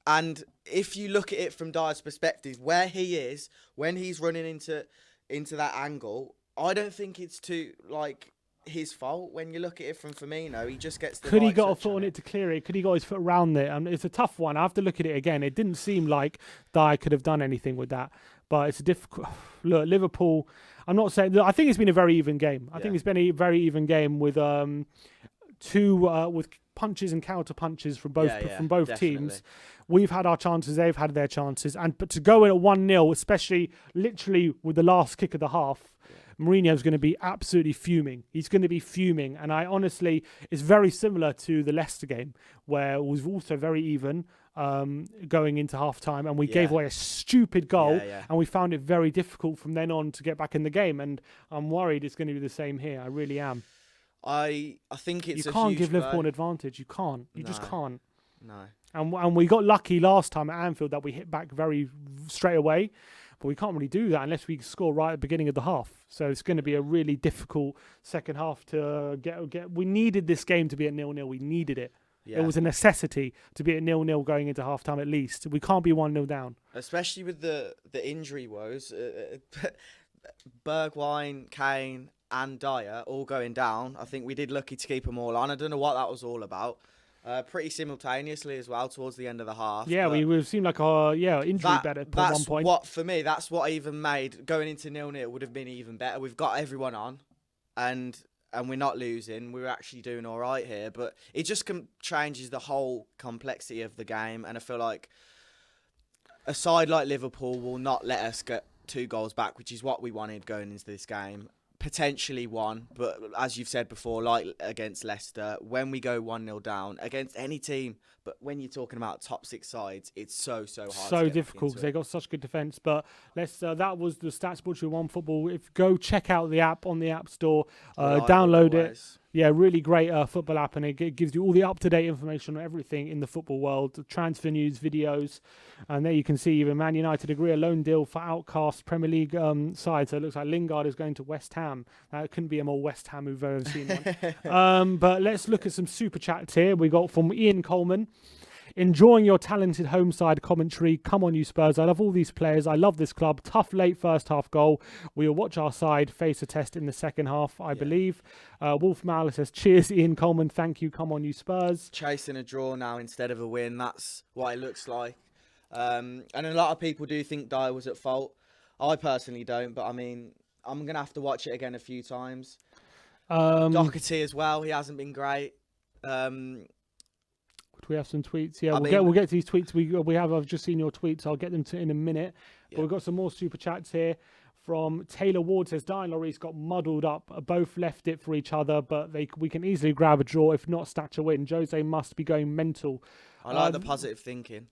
And if you look at it from Dyer's perspective, where he is, when he's running into that angle, I don't think it's too, his fault. When you look at it from Firmino, he just gets the Could he right got a touch foot on it to clear it? Could he got his foot around it? It's a tough one. I have to look at it again. It didn't seem like Dyer could have done anything with that. But it's a difficult... Look, Liverpool... I'm not saying... I think it's been a very even game. I think it's been a very even game with with punches and counter punches from both definitely. teams. We've had our chances. They've had their chances. But to go in at 1-0, especially literally with the last kick of the half... Mourinho's going to be absolutely fuming. He's going to be fuming. And I honestly, it's very similar to the Leicester game where it was also very even. going into half time, and we Yeah. gave away a stupid goal, Yeah. and we found it very difficult from then on to get back in the game. And I'm worried it's going to be the same here. I really am. I think it's You a can't huge give Liverpool an blow. advantage. You can't. You just No. can't. No. And we got lucky last time at Anfield that we hit back very straight away, but we can't really do that unless we score right at the beginning of the half. So it's going to be a really difficult second half to get. We needed this game to be at 0-0. We needed it. Yeah. It was a necessity to be at 0-0 going into half time at least. We can't be 1-0 down. Especially with the injury woes. Bergwijn, Kane, and Dyer all going down. I think we did lucky to keep them all on. I don't know what that was all about. Pretty simultaneously as well towards the end of the half. Yeah, but we seemed like our injury better at one that's point. what for me. That's what even made going into 0-0 would have been even better. We've got everyone on, and we're not losing. We're actually doing all right here. But it just changes the whole complexity of the game, and I feel like a side like Liverpool will not let us get 2 goals back, which is what we wanted going into this game. Potentially 1, but as you've said before, like against Leicester, when we go 1-0 down against any team, but when you're talking about top 6 sides, it's so hard. So difficult because they got such good defense. But that was the Stats Butcher One Football. If go check out the app on the App Store, download it. Yeah, really great football app, and it gives you all the up-to-date information on everything in the football world, the transfer news, videos, and there you can see even Man United agree a loan deal for outcast Premier League side. So it looks like Lingard is going to West Ham. It couldn't be a more West Ham we've ever seen one. But let's look at some super chats here. We got from Ian Coleman. Enjoying your talented home side commentary. Come on, you Spurs. I love all these players. I love this club. Tough late first half goal. We will watch our side face a test in the second half, I believe. Wolf Mauler says, cheers, Ian Coleman. Thank you. Come on, you Spurs. Chasing a draw now instead of a win. That's what it looks like. And a lot of people do think Dyer was at fault. I personally don't, but I mean, I'm going to have to watch it again a few times. Doherty as well. He hasn't been great. We have some tweets. Yeah, I we'll get to these tweets. We have. I've just seen your tweets. I'll get them in a minute. But we've got some more super chats here. From Taylor Ward says, Dyer and Lloris got muddled up. Both left it for each other, but we can easily grab a draw. If not, snatch a win. Jose must be going mental. I like the positive thinking.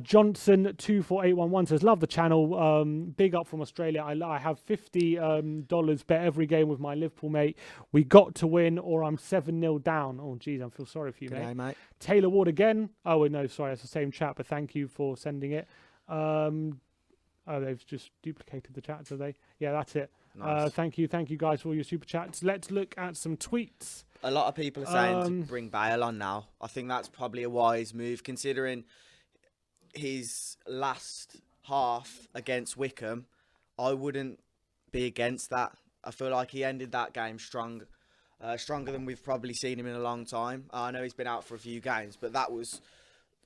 Johnson 24811 says, love the channel. Big up from Australia. I have $50 bet every game with my Liverpool mate. We got to win, or I'm 7-0 down. Oh, geez, I feel sorry for you, G'day, mate. Taylor Ward again. Oh, wait, no, sorry, it's the same chat, but thank you for sending it. Oh, they've just duplicated the chats, have they? Yeah, that's it. Nice. Thank you guys for all your super chats. Let's look at some tweets. A lot of people are saying to bring Bale on now. I think that's probably a wise move, considering his last half against Wickham. I wouldn't be against that. I feel like he ended that game stronger than we've probably seen him in a long time. I know he's been out for a few games, but that was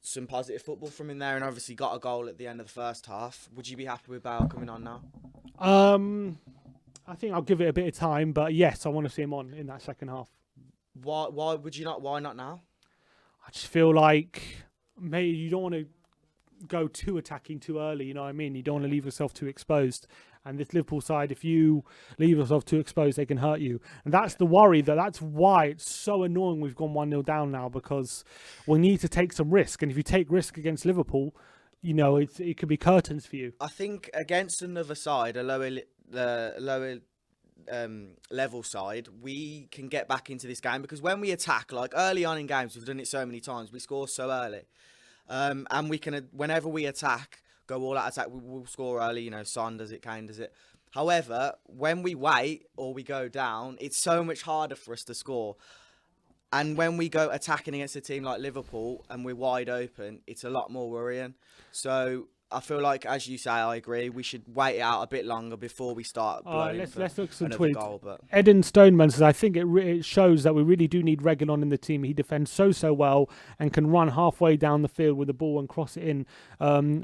some positive football from him there, and obviously got a goal at the end of the first half. Would you be happy with Bale coming on now? I think I'll give it a bit of time, but yes, I want to see him on in that second half. Why would you not? Why not now? I just feel like maybe you don't want to go too attacking too early, you know what I mean? You don't want to leave yourself too exposed. And this Liverpool side, if you leave yourself too exposed, they can hurt you. And that's the worry. That's why it's so annoying we've gone 1-0 down now, because we need to take some risk. And if you take risk against Liverpool, you know, it could be curtains for you. I think against another side, a lower level side, we can get back into this game, because when we attack, like early on in games, we've done it so many times, we score so early. And we can, whenever we attack, go all out attack, we'll score early, you know, Son does it, Kane does it. However, when we wait or we go down, it's so much harder for us to score. And when we go attacking against a team like Liverpool and we're wide open, it's a lot more worrying. So I feel like, as you say, I agree, we should wait it out a bit longer before we start blowing let's look at some another tweets. goal. But Eden Stoneman says, I think it shows that we really do need Reguilon in the team. He defends so well and can run halfway down the field with the ball and cross it in.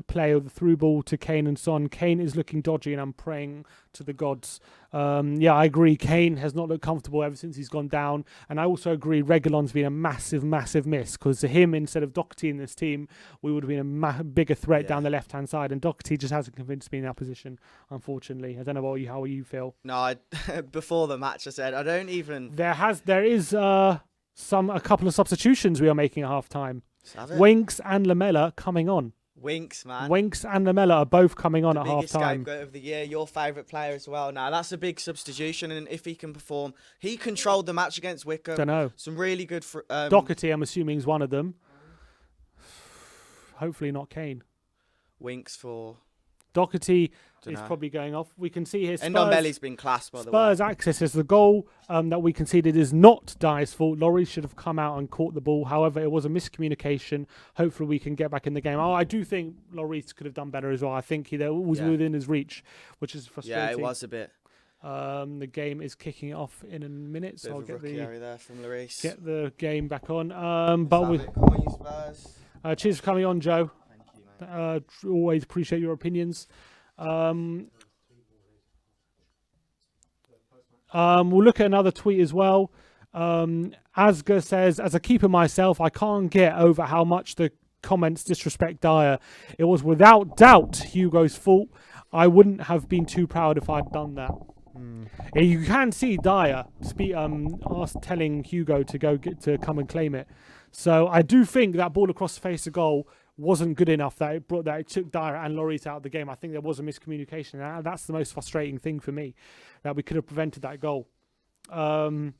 Play of the through ball to Kane and Son. Kane is looking dodgy, and I'm praying to the gods. Yeah, I agree. Kane has not looked comfortable ever since he's gone down. And I also agree Reguilon's been a massive miss, because to him, instead of Doherty in this team, we would have been a bigger threat down the left-hand side. And Doherty just hasn't convinced me in that position, unfortunately. I don't know how you feel. no, before the match I said, I don't even... There is a couple of substitutions we are making at half-time. Have it. Winks and Lamella coming on. Winks, man. Winks and Lamella are both coming on The at half biggest time. scapegoat of the year, your favourite player as well. Now, that's a big substitution, and if he can perform, he controlled the match against Wickham. Don't know. Some really good... Doherty, I'm assuming, is one of them. Hopefully not Kane. Winks for... Doherty is Dunno. probably going off. We can see his And Ndombele's been class, by the way. Spurs accesses the goal that we conceded is not Dyer's fault. Lloris should have come out and caught the ball. However, it was a miscommunication. Hopefully, we can get back in the game. Oh, I do think Lloris could have done better as well. I think he was within his reach, which is frustrating. Yeah, it was a bit. The game is kicking off in a minute, so I'll get there from Lloris. get the game back on. Come But we on, you Spurs. cheers for coming on, Joe. Thank you, mate. Always appreciate your opinions. We'll look at another tweet as well. Asger says, as a keeper myself, I can't get over how much the comments disrespect Dyer. It was without doubt Hugo's fault. I wouldn't have been too proud if I'd done that. Yeah, you can see Dyer telling Hugo to come and claim it. So I do think that ball across the face of goal wasn't good enough that it took Dyer and Lloris out of the game. I think there was a miscommunication, and that's the most frustrating thing for me, that we could have prevented that goal. Searhat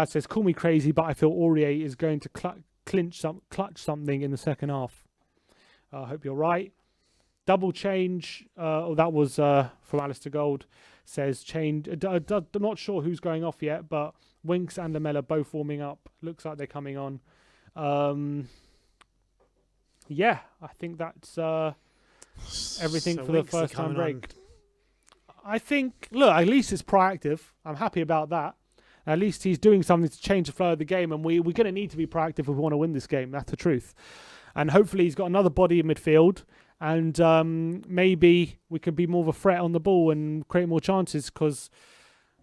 says, call me crazy, but I feel Aurier is going to clutch something in the second half. I hope you're right. Double change. That was from Alistair Gold. Says change. I'm not sure who's going off yet, but Winks and Lamella both warming up. Looks like they're coming on. Yeah, I think that's everything for the first time break. I think, look, at least it's proactive. I'm happy about that. At least he's doing something to change the flow of the game, and we're going to need to be proactive if we want to win this game. That's the truth. And hopefully he's got another body in midfield, and maybe we can be more of a threat on the ball and create more chances, because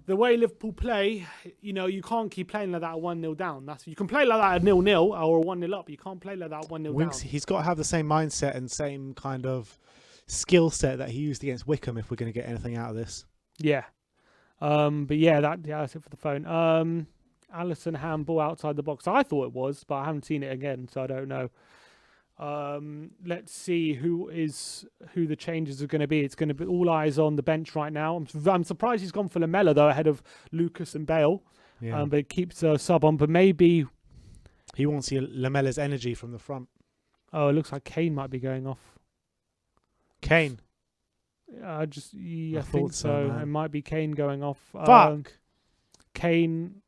the way Liverpool play, you can't keep playing like that at 1-0 down. You can play like that at 0-0 or 1-0 up. You can't play like that at 1-0 down. He's got to have the same mindset and same kind of skill set that he used against Wickham if we're going to get anything out of this. Yeah. But yeah, that's it for the phone. Allison handball outside the box. I thought it was, but I haven't seen it again, so I don't know. Let's see who the changes are going to be. It's going to be all eyes on the bench right now. I'm surprised he's gone for Lamella though, ahead of Lucas and Bale. Yeah. But it keeps a sub on. But maybe he wants Lamella's energy from the front. Oh, it looks like Kane might be going off. Kane. I think thought so, man. It might be Kane going off. Fuck. Kane.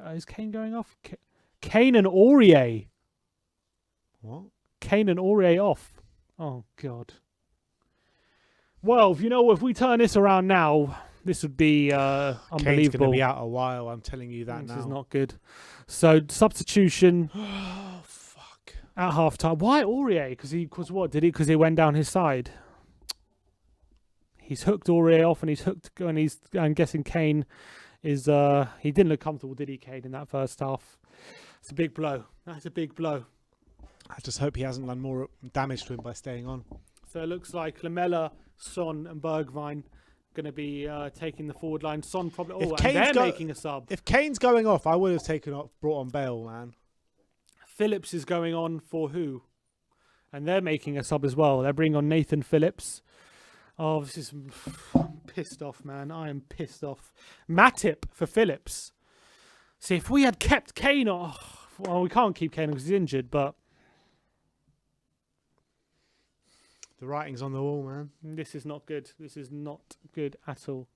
Is Kane going off? Kane and Aurier. What? Kane and Aurier off. Oh, God. Well, if we turn this around now, this would be unbelievable. Kane's going to be out a while, I'm telling you that now. This is not good. So, substitution. Oh, fuck. At half-time. Why Aurier? Because what? Did he? Because he went down his side. He's hooked Aurier off, and I'm guessing Kane is. He didn't look comfortable, did he, Kane, in that first half? It's a big blow. That's a big blow. I just hope he hasn't done more damage to him by staying on. So it looks like Lamella, Son, and Bergwijn going to be taking the forward line. Son probably. And they're making a sub. If Kane's going off, I would have brought on Bale, man. Phillips is going on for who? And they're making a sub as well. They're bringing on Nathan Phillips. Oh, I'm pissed off, man. I am pissed off. Matip for Phillips. See, if we had kept Kane off, well, we can't keep Kane because he's injured, but the writing's on the wall, man. This is not good. This is not good at all.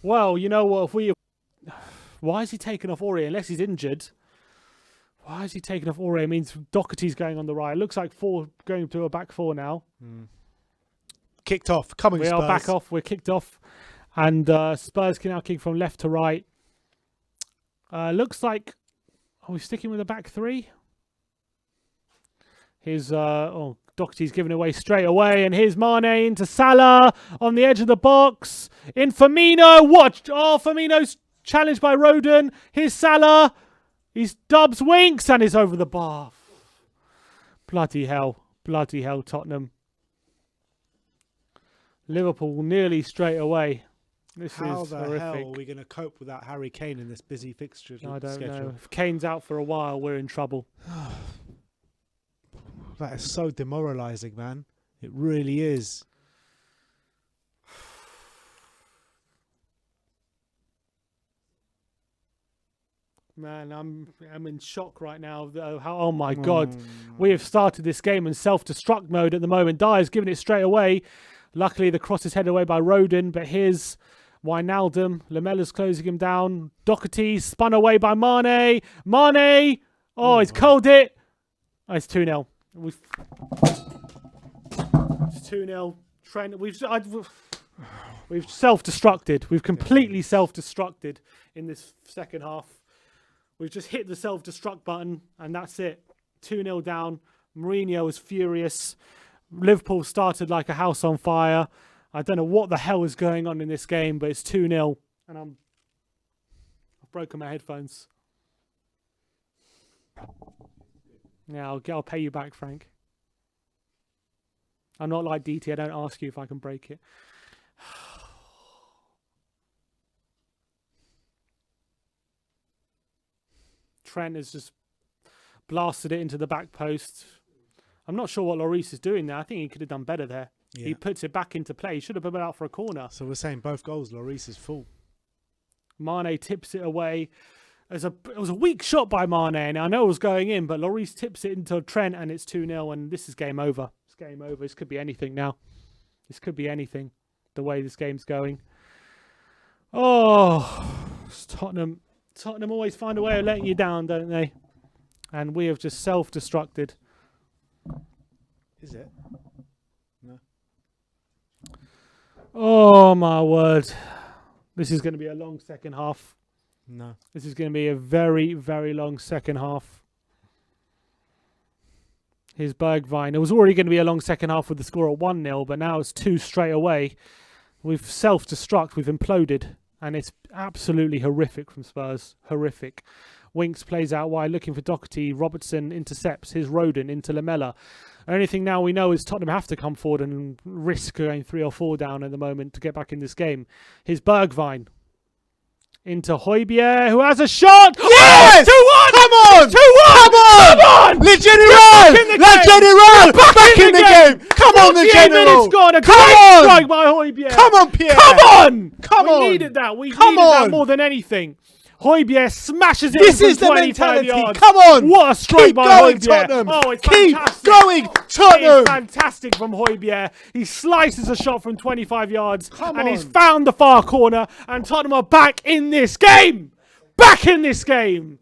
Well, you know what? Why is he taking off Aurier? Unless he's injured. Why is he taking off Aurier? It means Doherty's going on the right. It looks like going to a back four now. Kicked off. Coming, Spurs. We are back off. We're kicked off. And Spurs can now kick from left to right. Looks like... Are we sticking with the back three? Here's... Doherty's giving away straight away. And here's Mane into Salah on the edge of the box. In Firmino. Watch. Oh, Firmino's challenged by Rodon. Here's Salah. He's dubs Winks and is over the bar. Bloody hell. Bloody hell, Tottenham. Liverpool nearly straight away. This How is the horrific. hell are we going to cope without Harry Kane in this busy fixture I don't schedule? know. If Kane's out for a while, we're in trouble. That is so demoralising, man. It really is. Man, I'm in shock right now. Oh my God, we have started this game in self-destruct mode at the moment. Dyer's giving it straight away. Luckily, the cross is headed away by Rodin, but here's Wijnaldum. Lamella's closing him down. Doherty spun away by Mane. Mane! Oh, he's curled it. Oh, it's 2-0. It's 2-0. Trent, we've self-destructed. We've completely self-destructed in this second half. We've just hit the self-destruct button, and that's it. 2-0 down. Mourinho was furious. Liverpool started like a house on fire. I don't know what the hell is going on in this game, but it's 2-0, and I've broken my headphones. Yeah, I'll pay you back, Frank. I'm not like DT. I don't ask you if I can break it. Trent has just blasted it into the back post. I'm not sure what Lloris is doing there. I think he could have done better there. Yeah. He puts it back into play. He should have put it out for a corner. So we're saying both goals, Lloris is full. Mane tips it away. It was a weak shot by Mane, and I know it was going in, but Lloris tips it into Trent, and it's 2-0, and this is game over. It's game over. This could be anything now. This could be anything, the way this game's going. Oh, it's Tottenham. Tottenham always find a way of letting you down, don't they? And we have just self-destructed. Is it? No. Oh, my word. This is going to be a long second half. No. This is going to be a very, very long second half. Here's Bergwijn. It was already going to be a long second half with the score at 1-0, but now it's 2 straight away. We've self-destruct. We've imploded. And it's absolutely horrific from Spurs. Horrific. Winks plays out wide, looking for Doherty. Robertson intercepts his Rodin into Lamella. Only thing now we know is Tottenham have to come forward and risk going 3 or 4 down at the moment to get back in this game. Here's Bergwijn. Into Højbjerg, who has a shot! Yes! 2-1! Come on! 2-1! Come on! Le General! Le General! Back in the game! Come on, the 48 General! minutes gone. A Come great on! strike by Højbjerg. Come on, Pierre! Come on! Come on! We needed that. We Come needed that on! more than anything. Højbjerg smashes it This in is from the 25 mentality. yards. Come on! What a strike Keep by going, Højbjerg. Tottenham! Oh, it's Keep fantastic. going, It is Tottenham! fantastic from Højbjerg. He slices a shot from 25 yards Come and he's on. found the far corner, and Tottenham are back in this game. Back in this game.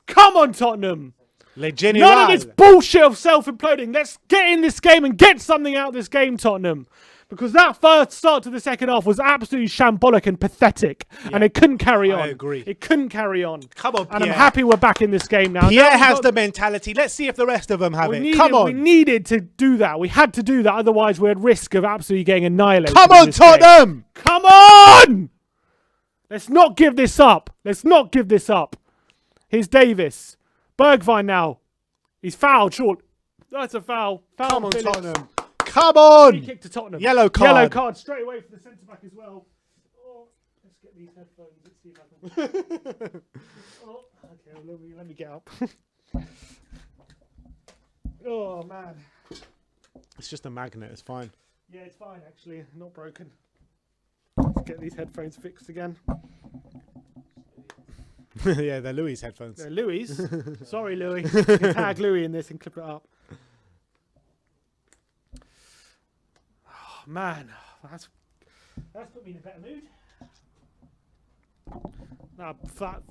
Come on, Tottenham. Le General! None of this bullshit of self-imploding. Let's get in this game and get something out of this game, Tottenham. Because that first start to the second half was absolutely shambolic and pathetic. And it couldn't carry on. I agree. It couldn't carry on. Come on, And I'm Pierre. happy we're back in this game now. Pierre Now we've has got- the mentality. Let's see if the rest of them have it. we Come We on! needed to do that. We had to do that. Otherwise, we're at risk of absolutely getting annihilated. Come in on, this game. Tottenham! Come on! Let's not give this up. Let's not give this up. Here's Davis. Bergwijn now. He's fouled, short. That's a foul. Foul Come on, Phillips. Tottenham! Come Free on! kick to Tottenham. Yellow card. Yellow card straight away for the centre back as well. Oh, let's get these headphones. Let's see if I can. Oh, okay, well, let me get up. Oh man. It's just a magnet. It's fine. Yeah, it's fine actually. Not broken. Let's get these headphones fixed again. Yeah, they're Louis' headphones. They're Louis. Sorry, Louis. You can tag Louis in this and clip it up. Oh, man, that's put me in a better mood. That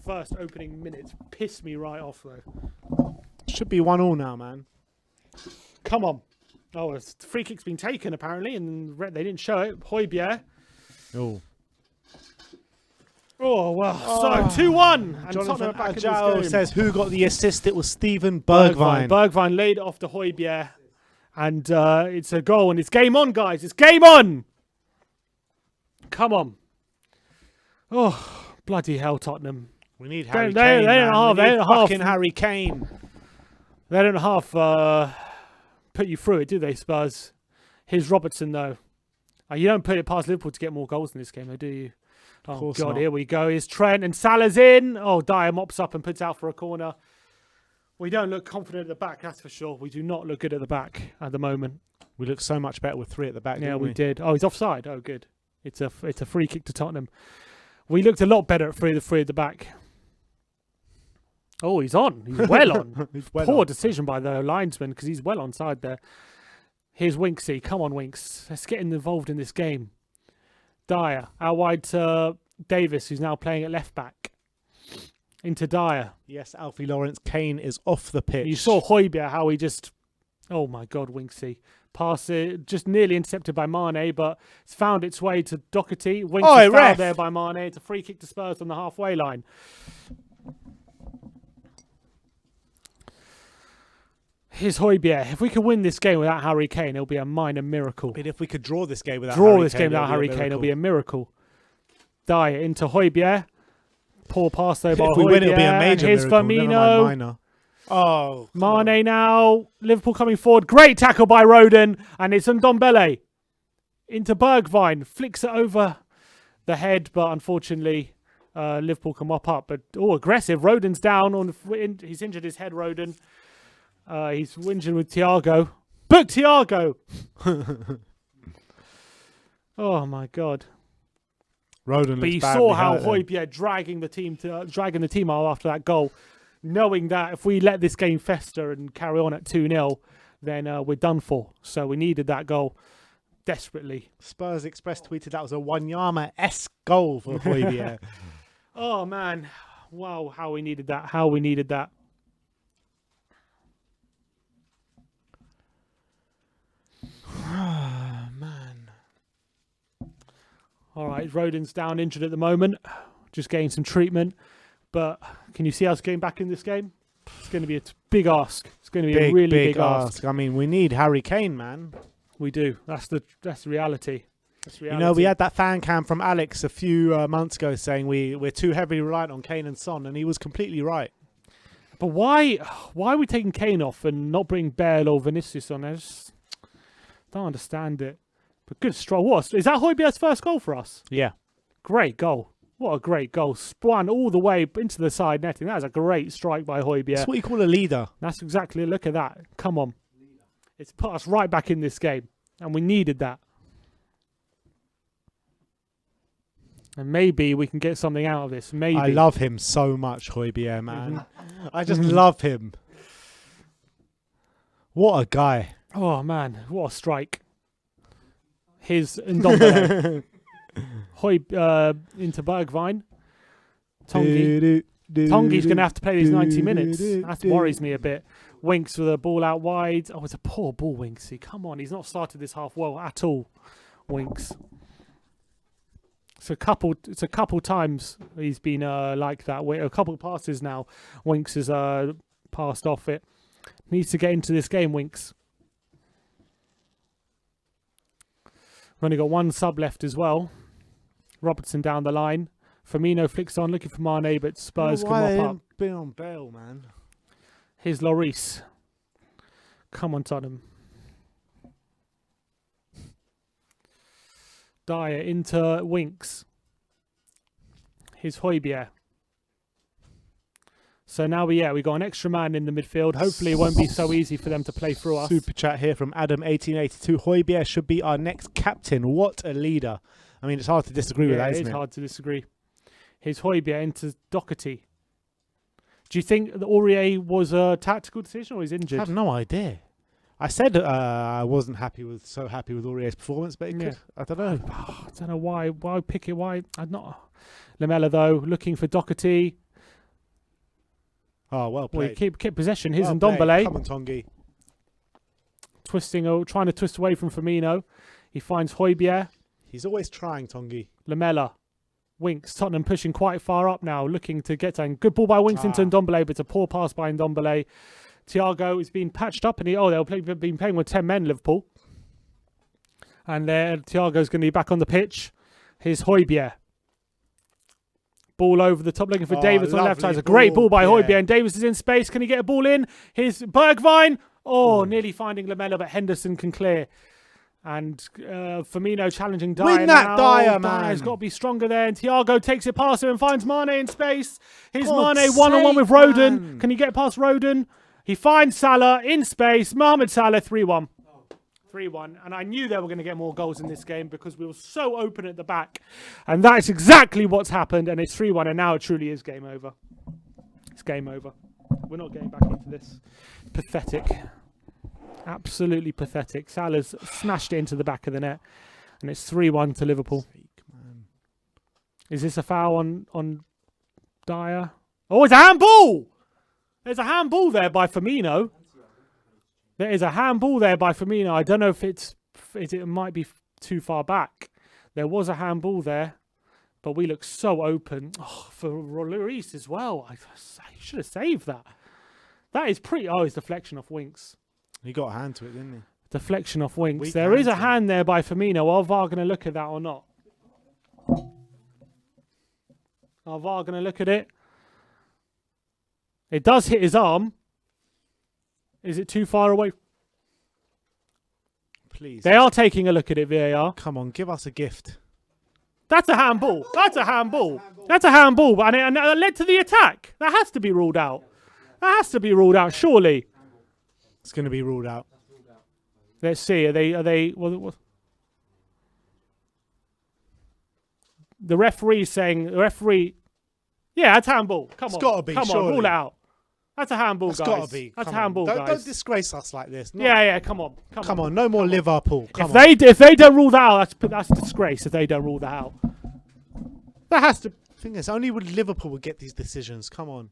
first opening minutes pissed me right off, though. Should be 1-1 now, man. Come on. Oh, the free kick's been taken, apparently, and they didn't show it. Højbjerg. Oh. Oh, well. So, 2-1. And Tottenham Jonathan are back in this Ajao game. says who got the assist? It was Steven Bergwijn. Bergwijn laid it off to Højbjerg. And it's a goal, and it's game on, guys. It's game on. Come on. Oh, bloody hell, Tottenham. We need Harry They Kane, don't man. half- We they need don't half- fucking Harry Kane. They don't half put you through it, do they, Spurs? Here's Robertson, though. You don't put it past Liverpool to get more goals in this game, though, do you? Oh, course God, not. here we go. Here's Trent and Salah's in. Oh, Dyer mops up and puts out for a corner. We don't look confident at the back, that's for sure. We do not look good at the back at the moment. We look so much better with 3 at the back, Yeah, didn't we did. Oh, he's offside. Oh, good. It's a free kick to Tottenham. We looked a lot better at three at the back. Oh, he's on. He's well on. He's well Poor on. decision by the linesman because he's well onside there. Here's Winksy. Come on, Winks. Let's get involved in this game. Dyer. Out wide to Davis, who's now playing at left back. Into Dyer. Yes, Alfie Lawrence Kane is off the pitch. You saw Højbjerg, how he just... Oh, my God, Winksy. Pass it, just nearly intercepted by Mane, but it's found its way to Doherty. Winks is fouled there by Mane. It's a free kick to Spurs on the halfway line. Here's Højbjerg. If we can win this game without Harry Kane, it'll be a minor miracle. I mean, if we could draw this game without Harry Kane, it'll be a miracle. Dyer into Højbjerg. Poor pass though by Højbjerg. If we win, it'll be a major here's miracle. Never Firmino. mind minor. Oh, Mane now. Liverpool coming forward. Great tackle by Roden. And it's Ndombele. Into Bergwijn. Flicks it over the head, but unfortunately, Liverpool can mop up. But, aggressive. Roden's down. He's injured his head, Roden. He's whinging with Thiago. Book Thiago! Oh, my God. Roden But you looks saw badly how hurt then. Højbjerg dragging the team out after that goal, knowing that if we let this game fester and carry on at 2-0, then we're done for. So we needed that goal desperately. Spurs Express tweeted that was a Wanyama-esque goal for Højbjerg. Oh, man. Wow, how we needed that. How we needed that. Man. All right, Roden's down injured at the moment. Just getting some treatment. But can you see us getting back in this game? It's going to be a big ask. It's going to be a really big ask. I mean, we need Harry Kane, man. We do. That's the reality. That's reality. You know, we had that fan cam from Alex a few months ago saying we're too heavily reliant on Kane and Son, and he was completely right. But why are we taking Kane off and not bringing Bale or Vinicius on? I just don't understand it. But good strike. What? Is that Højbjerg's first goal for us? Yeah. Great goal. What a great goal. Spun all the way into the side netting. That is a great strike by Højbjerg. That's what you call a leader. That's exactly it. Look at that. Come on. It's put us right back in this game. And we needed that. And maybe we can get something out of this. Maybe. I love him so much, Højbjerg, man. I just love him. What a guy. Oh, man. What a strike. His Ndombele. Into Bergwijn. Tongi. Tongi's going to have to play these 90 minutes. That worries me a bit. Winks with a ball out wide. Oh, it's a poor ball, Winksy. Come on, he's not started this half well at all, Winks. It's a couple times he's been like that. A couple of passes now. Winks has passed off it. Needs to get into this game, Winks. We've only got one sub left as well. Robertson down the line. Firmino flicks on, looking for Mane, but Spurs can mop up. Been on Bale, man. Here's Lloris. Come on, Tottenham. Dyer into Winks. Here's Højbjerg. So now we got an extra man in the midfield. Hopefully it won't be so easy for them to play through us. Super chat here from Adam1882. Højbjerg should be our next captain. What a leader. I mean, it's hard to disagree with that, isn't it? It's hard to disagree. Here's Højbjerg into Doherty. Do you think the Aurier was a tactical decision or he's injured? I have no idea. I said I wasn't so happy with Aurier's performance, but it could, I don't know. I don't know why pick it. Why I'm not. Lamella though looking for Doherty. Oh, well played. Well, keep possession. Here's Well Ndombele. Come on, Tongi. Trying to twist away from Firmino. He finds Højbjerg. He's always trying, Tongi. Lamella. Winks. Tottenham pushing quite far up now, looking to get down. Good ball by Winks into Ndombele, but it's a poor pass by Ndombele. Thiago is being patched up, and they've been playing with 10 men, Liverpool. And Thiago's going to be back on the pitch. Here's Højbjerg. Ball over the top, looking for Davis on the left side. It's a great ball by Højbjerg, and Davis is in space. Can he get a ball in? Here's Bergwijn. Oh, nearly finding Lamella, but Henderson can clear. And Firmino challenging Dyer. Win that, now. Dyer, Dyer's man. got to be stronger there. And Thiago takes it past him and finds Mane in space. Here's God's Mane one-on-one with sake, Rodon. man. Can he get past Rodon? He finds Salah in space. Mohamed Salah 3-1. 3-1. And I knew they were going to get more goals in this game because we were so open at the back. And that's exactly what's happened. And it's 3-1. And now it truly is game over. It's game over. We're not getting back into this. Pathetic. Absolutely pathetic. Salah's smashed it into the back of the net. And it's 3-1 to Liverpool. Is this a foul on Dyer? Oh, it's a handball! There's a handball there by Firmino. There is a handball there by Firmino. I don't know if it might be too far back. There was a handball there. But we look so open. Oh, for Lloris as well. I should have saved that. That is pretty... Oh, it's deflection off Winks. He got a hand to it, didn't he? Deflection off Winks. Weak There is a hand, hand there by Firmino. Are VAR going to look at that or not? Are VAR going to look at it? It does hit his arm. Is it too far away? Please. They are taking a look at it, VAR. Come on, give us a gift. That's a handball. That's a handball. That's a handball. And it led to the attack. That has to be ruled out. That has to be ruled out, surely. It's going to be ruled out. Let's see. Are they? Well, the referee's saying. The referee. Yeah, that's handball. Come on. It's gotta be, Come on, surely. rule it out. That's a handball, It's guys. got to be. That's a Come on. handball, Don't guys. disgrace us like this. No. Yeah, come on. Come on, no more Liverpool. Come If on. they don't rule that out, that's a disgrace. If they don't rule that out, that has to. The thing is, only would Liverpool would get these decisions. Come on.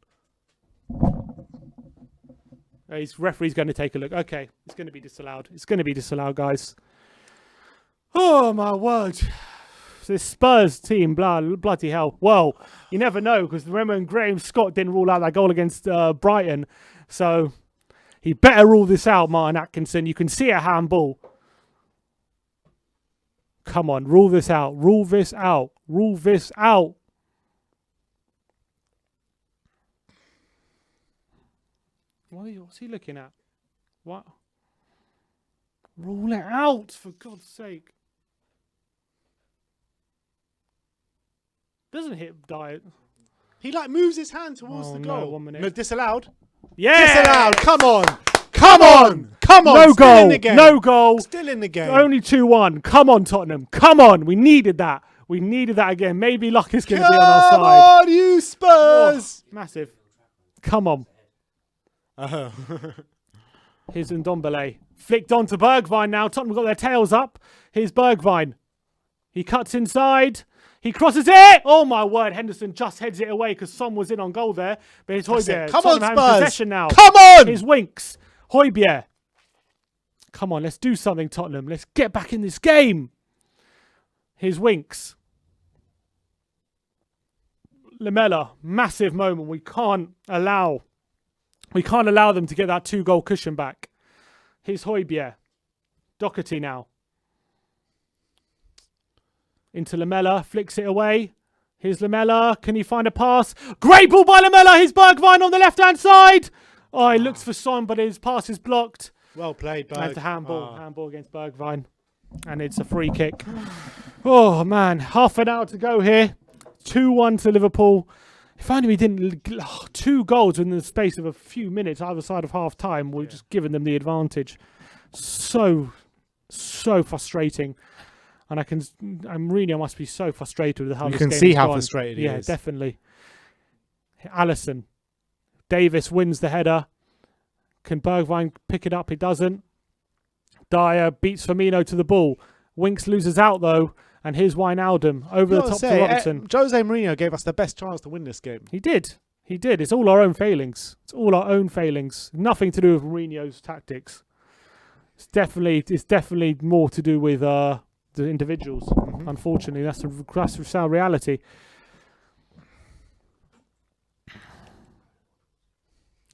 His referee's going to take a look. Okay, it's going to be disallowed. It's going to be disallowed, guys. Oh my word! This Spurs team, bloody hell. Well, you never know because remember when Graham Scott didn't rule out that goal against Brighton, so he better rule this out, Martin Atkinson. You can see a handball. Come on, rule this out. Rule this out. Rule this out. What's he looking at? What? Rule it out, for God's sake. Doesn't hit Diet. He moves his hand towards the no, goal. 1 minute. No, disallowed. Yeah! Disallowed. Come on. Come on. Come on. No Still in goal. the game. No goal. Still in the game. Only 2-1. Come on, Tottenham. Come on. We needed that. We needed that again. Maybe luck is going to be on our Come side. on, you Spurs. Massive. Come on. Oh. Here's Ndombele. Flicked on to Bergwijn now. Tottenham got their tails up. Here's Bergwijn. He cuts inside. He crosses it. Oh, my word. Henderson just heads it away because Son was in on goal there. But it's Højbjerg. Come on, Tottenham having Spurs. possession now. Come on. Here's Winks. Højbjerg. Come on, let's do something, Tottenham. Let's get back in this game. Here's Winks. Lamella. Massive moment. We can't allow them to get that 2-goal cushion back. Here's Højbjerg. Doherty now. Into Lamella. Flicks it away. Here's Lamella. Can he find a pass? Great ball by Lamella. Here's Bergwijn on the left-hand side. Oh, he looks for Son, but his pass is blocked. Well played, Berg. That's a handball. Handball against Bergwijn. And it's a free kick. Oh, man. Half an hour to go here. 2-1 to Liverpool. If only we didn't... 2 goals in the space of a few minutes either side of half-time. We've just given them the advantage. So frustrating. And Mourinho must be so frustrated with how You this can game see has how gone. frustrated he Yeah, is. definitely. Alisson. Davis wins the header. Can Bergwijn pick it up? He doesn't. Dyer beats Firmino to the ball. Winks loses out though. And here's Wijnaldum over the top to Robinson. Jose Mourinho gave us the best chance to win this game. He did. It's all our own failings. Nothing to do with Mourinho's tactics. It's definitely more to do with the individuals. Mm-hmm. Unfortunately, that's our reality.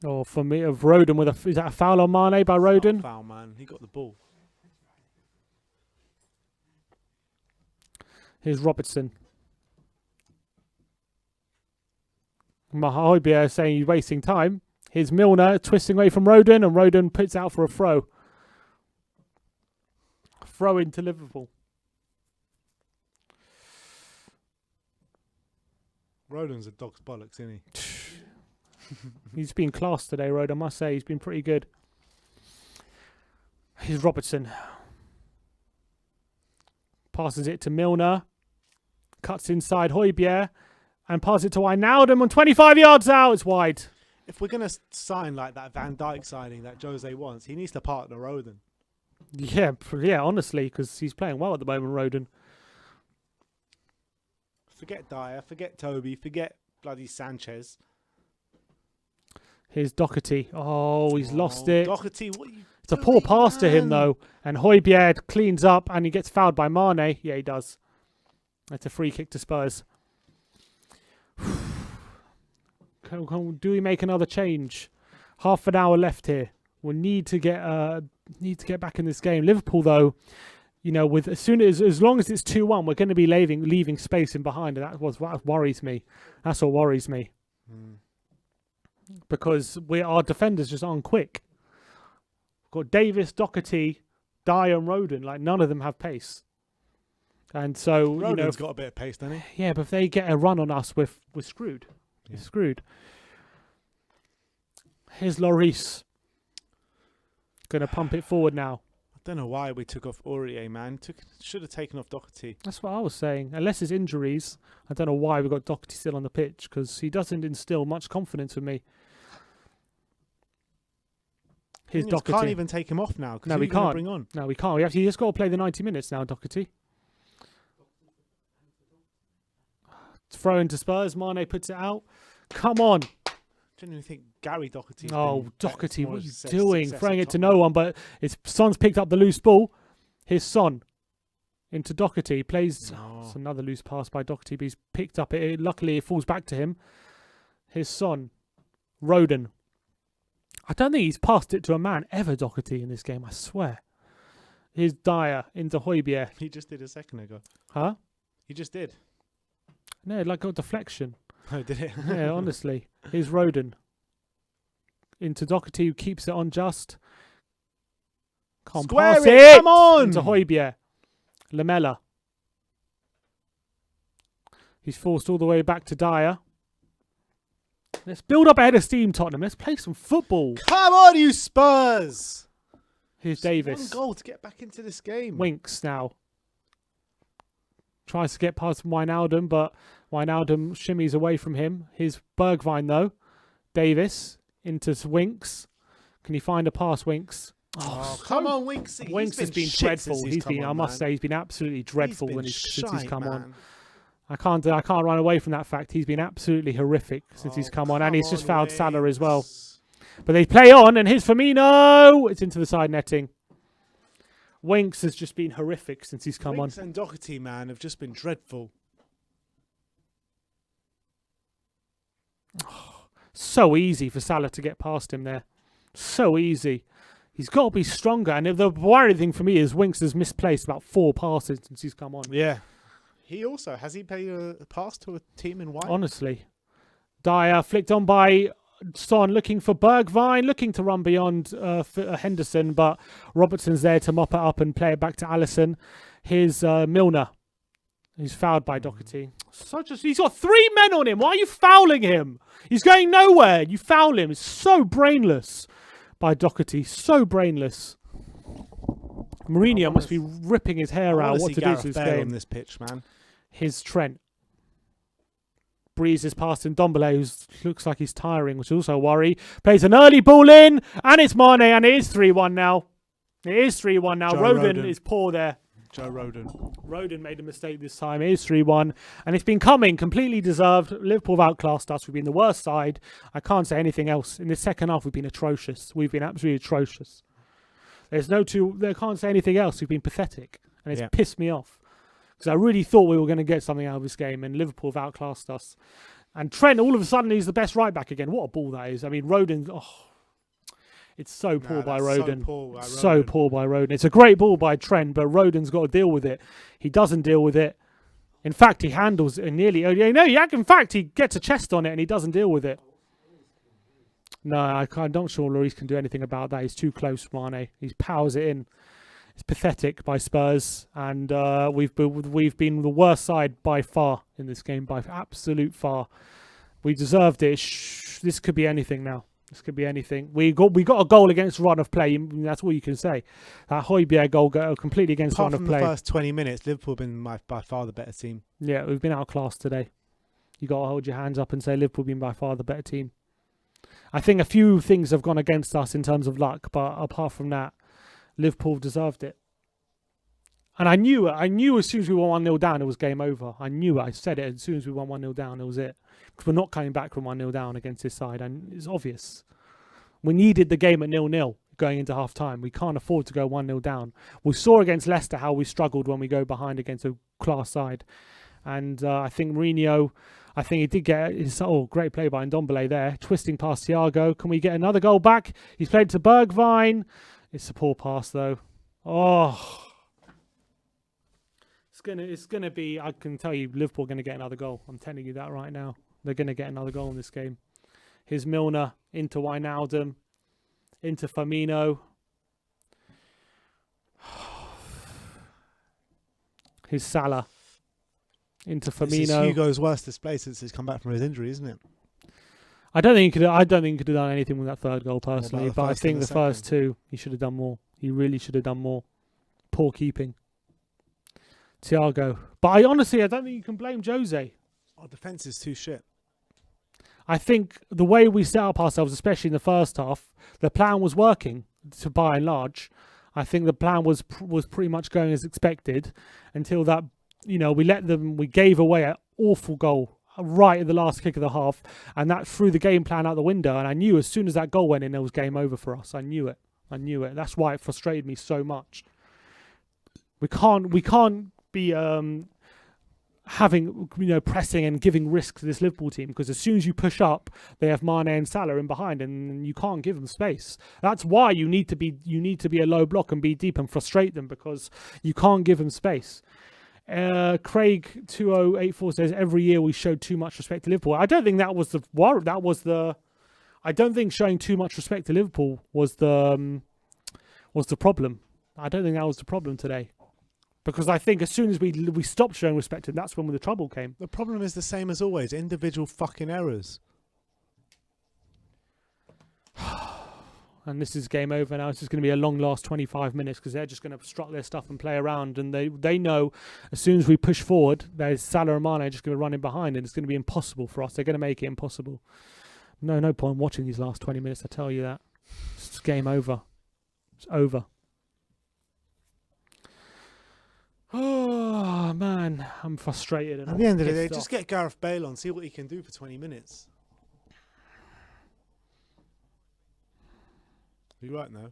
Or for me, of Rodon is that a foul on Mane by Rodon? Foul, man. He got the ball. Here's Robertson. Højbjerg saying he's wasting time. Here's Milner twisting away from Rodon, and Rodon puts out for a throw. throw into Liverpool. Rodon's a dog's bollocks, isn't he? He's been class today, Rode. I must say, he's been pretty good. Here's Robertson. Passes it to Milner. Cuts inside Højbjerg. And passes it to Wijnaldum on 25 yards out. It's wide. If we're going to sign like that Van Dijk signing that Jose wants, he needs to partner Rodon. Yeah, honestly, because he's playing well at the moment, Rodon. Forget Dyer, forget Toby, forget bloody Sanchez. Here's Doherty. Oh, he's lost it. Doherty, what are you It's a poor pass to him, though. And Højbjerg cleans up and he gets fouled by Mane. Yeah, he does. That's a free kick to Spurs. Do we make another change? Half an hour left here. We need to get back in this game. Liverpool, though, you know, with as long as it's 2-1, we're going to be leaving space in behind, and that worries me. That's what worries me. Because our defenders just aren't quick. We've got Davis, Doherty, Dyer, and Rodon. Like, none of them have pace. And so, Rodon's got a bit of pace, doesn't he? Yeah, but if they get a run on us, we're screwed. Yeah. We're screwed. Here's Lloris. Going to pump it forward now. I don't know why we took off Aurier, man. Should have taken off Doherty. That's what I was saying. Unless it's injuries, I don't know why we got Doherty still on the pitch, because he doesn't instill much confidence with me. Here's Doherty. Can't even take him off now. No, we can't. Bring on? No, we can't. We actually just got to play the 90 minutes now, Doherty. Throw into Spurs. Mane puts it out. Come on. I genuinely think Gary Doherty. Oh, Doherty, what are you doing? Throwing it to no one, but Son's picked up the loose ball. Here's Son into Doherty. He plays. Oh, it's another loose pass by Doherty, but he's picked up it. Luckily, it falls back to him. Here's Son. Rodon. I don't think he's passed it to a man ever, Doherty, in this game, I swear. Here's Dyer into Højbjerg. He just did a second ago. Huh? He just did. No, like a deflection. Oh, did it? Yeah, honestly. Here's Rodon. Into Doherty, who keeps it on just. Can't Square pass it! it! Come on! Into Højbjerg. Lamella. He's forced all the way back to Dyer. Let's build up a head of steam, Tottenham. Let's play some football. Come on, you Spurs! Here's Just Davis. one goal to get back into this game. Winks now. Tries to get past Wijnaldum, but Wijnaldum shimmies away from him. Here's Bergwijn, though. Davis into Winks. Can you find a pass, Winks? Oh, come on, Winksy. Winks has been dreadful. I must say, he's been absolutely dreadful since he's come on. I can't run away from that fact. He's been absolutely horrific since he's come on, and he's just fouled Salah as well. But they play on, and here's Firmino. It's into the side netting. Winks has just been horrific since he's come Winks on. and Doherty, man, have just been dreadful. So easy for Salah to get past him there. So easy. He's got to be stronger. And the worrying thing for me is Winks has misplaced about 4 passes since he's come on. Yeah. Has he played a pass to a team in white? Honestly. Dyer flicked on by Son, looking for Bergwijn, looking to run beyond Henderson, but Robertson's there to mop it up and play it back to Alisson. Here's Milner. He's fouled by Doherty. He's got 3 men on him. Why are you fouling him? He's going nowhere. You foul him. It's so brainless by Doherty. So brainless. Mourinho must be ripping his hair out what to do to this game. On this pitch, man. Here's Trent. Breezes past him. Ndombele, who looks like he's tiring, which is also a worry. Plays an early ball in, and it's Mane, and it is 3-1 now. It is 3-1 now. Rodon is poor there. Joe Rodon. Rodon made a mistake this time. It is 3-1, and it's been coming, completely deserved. Liverpool have outclassed us. We've been the worst side. I can't say anything else. In the second half, we've been atrocious. We've been absolutely atrocious. They can't say anything else. We've been pathetic, and it's pissed me off. Because I really thought we were going to get something out of this game, and Liverpool have outclassed us. And Trent, all of a sudden, he's the best right back again. What a ball that is. I mean, Rodon, it's so poor by Rodon. So poor by Rodon. It's a great ball by Trent, but Rodon's got to deal with it. He doesn't deal with it. In fact, he handles it nearly. In fact, he gets a chest on it, and he doesn't deal with it. No, I'm not sure Lloris can do anything about that. He's too close, Mane. He powers it in. It's pathetic by Spurs, and we've been the worst side by far in this game, by absolute far. We deserved it. This could be anything now. This could be anything. We got a goal against run of play. That's all you can say. That Højbjerg goal completely against Apart run of from play. the first 20 minutes, Liverpool have been by far the better team. Yeah, we've been outclassed today. You got to hold your hands up and say Liverpool been by far the better team. I think a few things have gone against us in terms of luck, but apart from that, Liverpool deserved it. And I knew it. I knew as soon as we won 1-0 down, it was game over. I knew it. I said it as soon as we won 1-0 down, it was it. Because we're not coming back from 1-0 down against this side, and it's obvious. We needed the game at 0-0 going into half-time. We can't afford to go 1-0 down. We saw against Leicester how we struggled when we go behind against a class side. And I think Mourinho, he did get his great play by Ndombele there, twisting past Thiago. Can we get another goal back? He's played to Bergwijn. It's a poor pass though. Oh, it's gonna be. I can tell you, Liverpool are gonna get another goal. I'm telling you that right now. They're gonna get another goal in this game. Here's Milner into Wijnaldum, into Firmino. Here's Salah. Into Firmino. This is Hugo's worst display since he's come back from his injury, isn't it? I don't think he could have done anything with that third goal personally, the but I first think and the the first second? two he should have done more. He really should have done more. Poor keeping. Thiago. But I don't think you can blame Jose. Our defence is too shit. I think the way we set up ourselves, especially in the first half, the plan was working by and large. I think the plan was pretty much going as expected until that, we gave away an awful goal right at the last kick of the half, and that threw the game plan out the window. And I knew as soon as that goal went in, it was game over for us. I knew it. That's why it frustrated me so much. We can't be having pressing and giving risk to this Liverpool team, because as soon as you push up, they have Mane and Salah in behind, and you can't give them space. That's why you need to be a low block and be deep and frustrate them, because you can't give them space. Craig 2084 says every year we showed too much respect to Liverpool. I don't think that was the I don't think showing too much respect to Liverpool was the problem. I don't think that was the problem today. Because I think as soon as we stopped showing respect to them, that's when the trouble came. The problem is the same as always. Individual fucking errors. And this is game over now. It's just going to be a long last 25 minutes because they're just going to strut their stuff and play around. And they know as soon as we push forward, there's Salah and Mane just going to run in behind, and it's going to be impossible for us. They're going to make it impossible. No point watching these last 20 minutes, I tell you that. It's game over. It's over. Oh, man. I'm frustrated. And At the end of the day, pissed just off. get Gareth Bale on, see what he can do for 20 minutes. You're right now.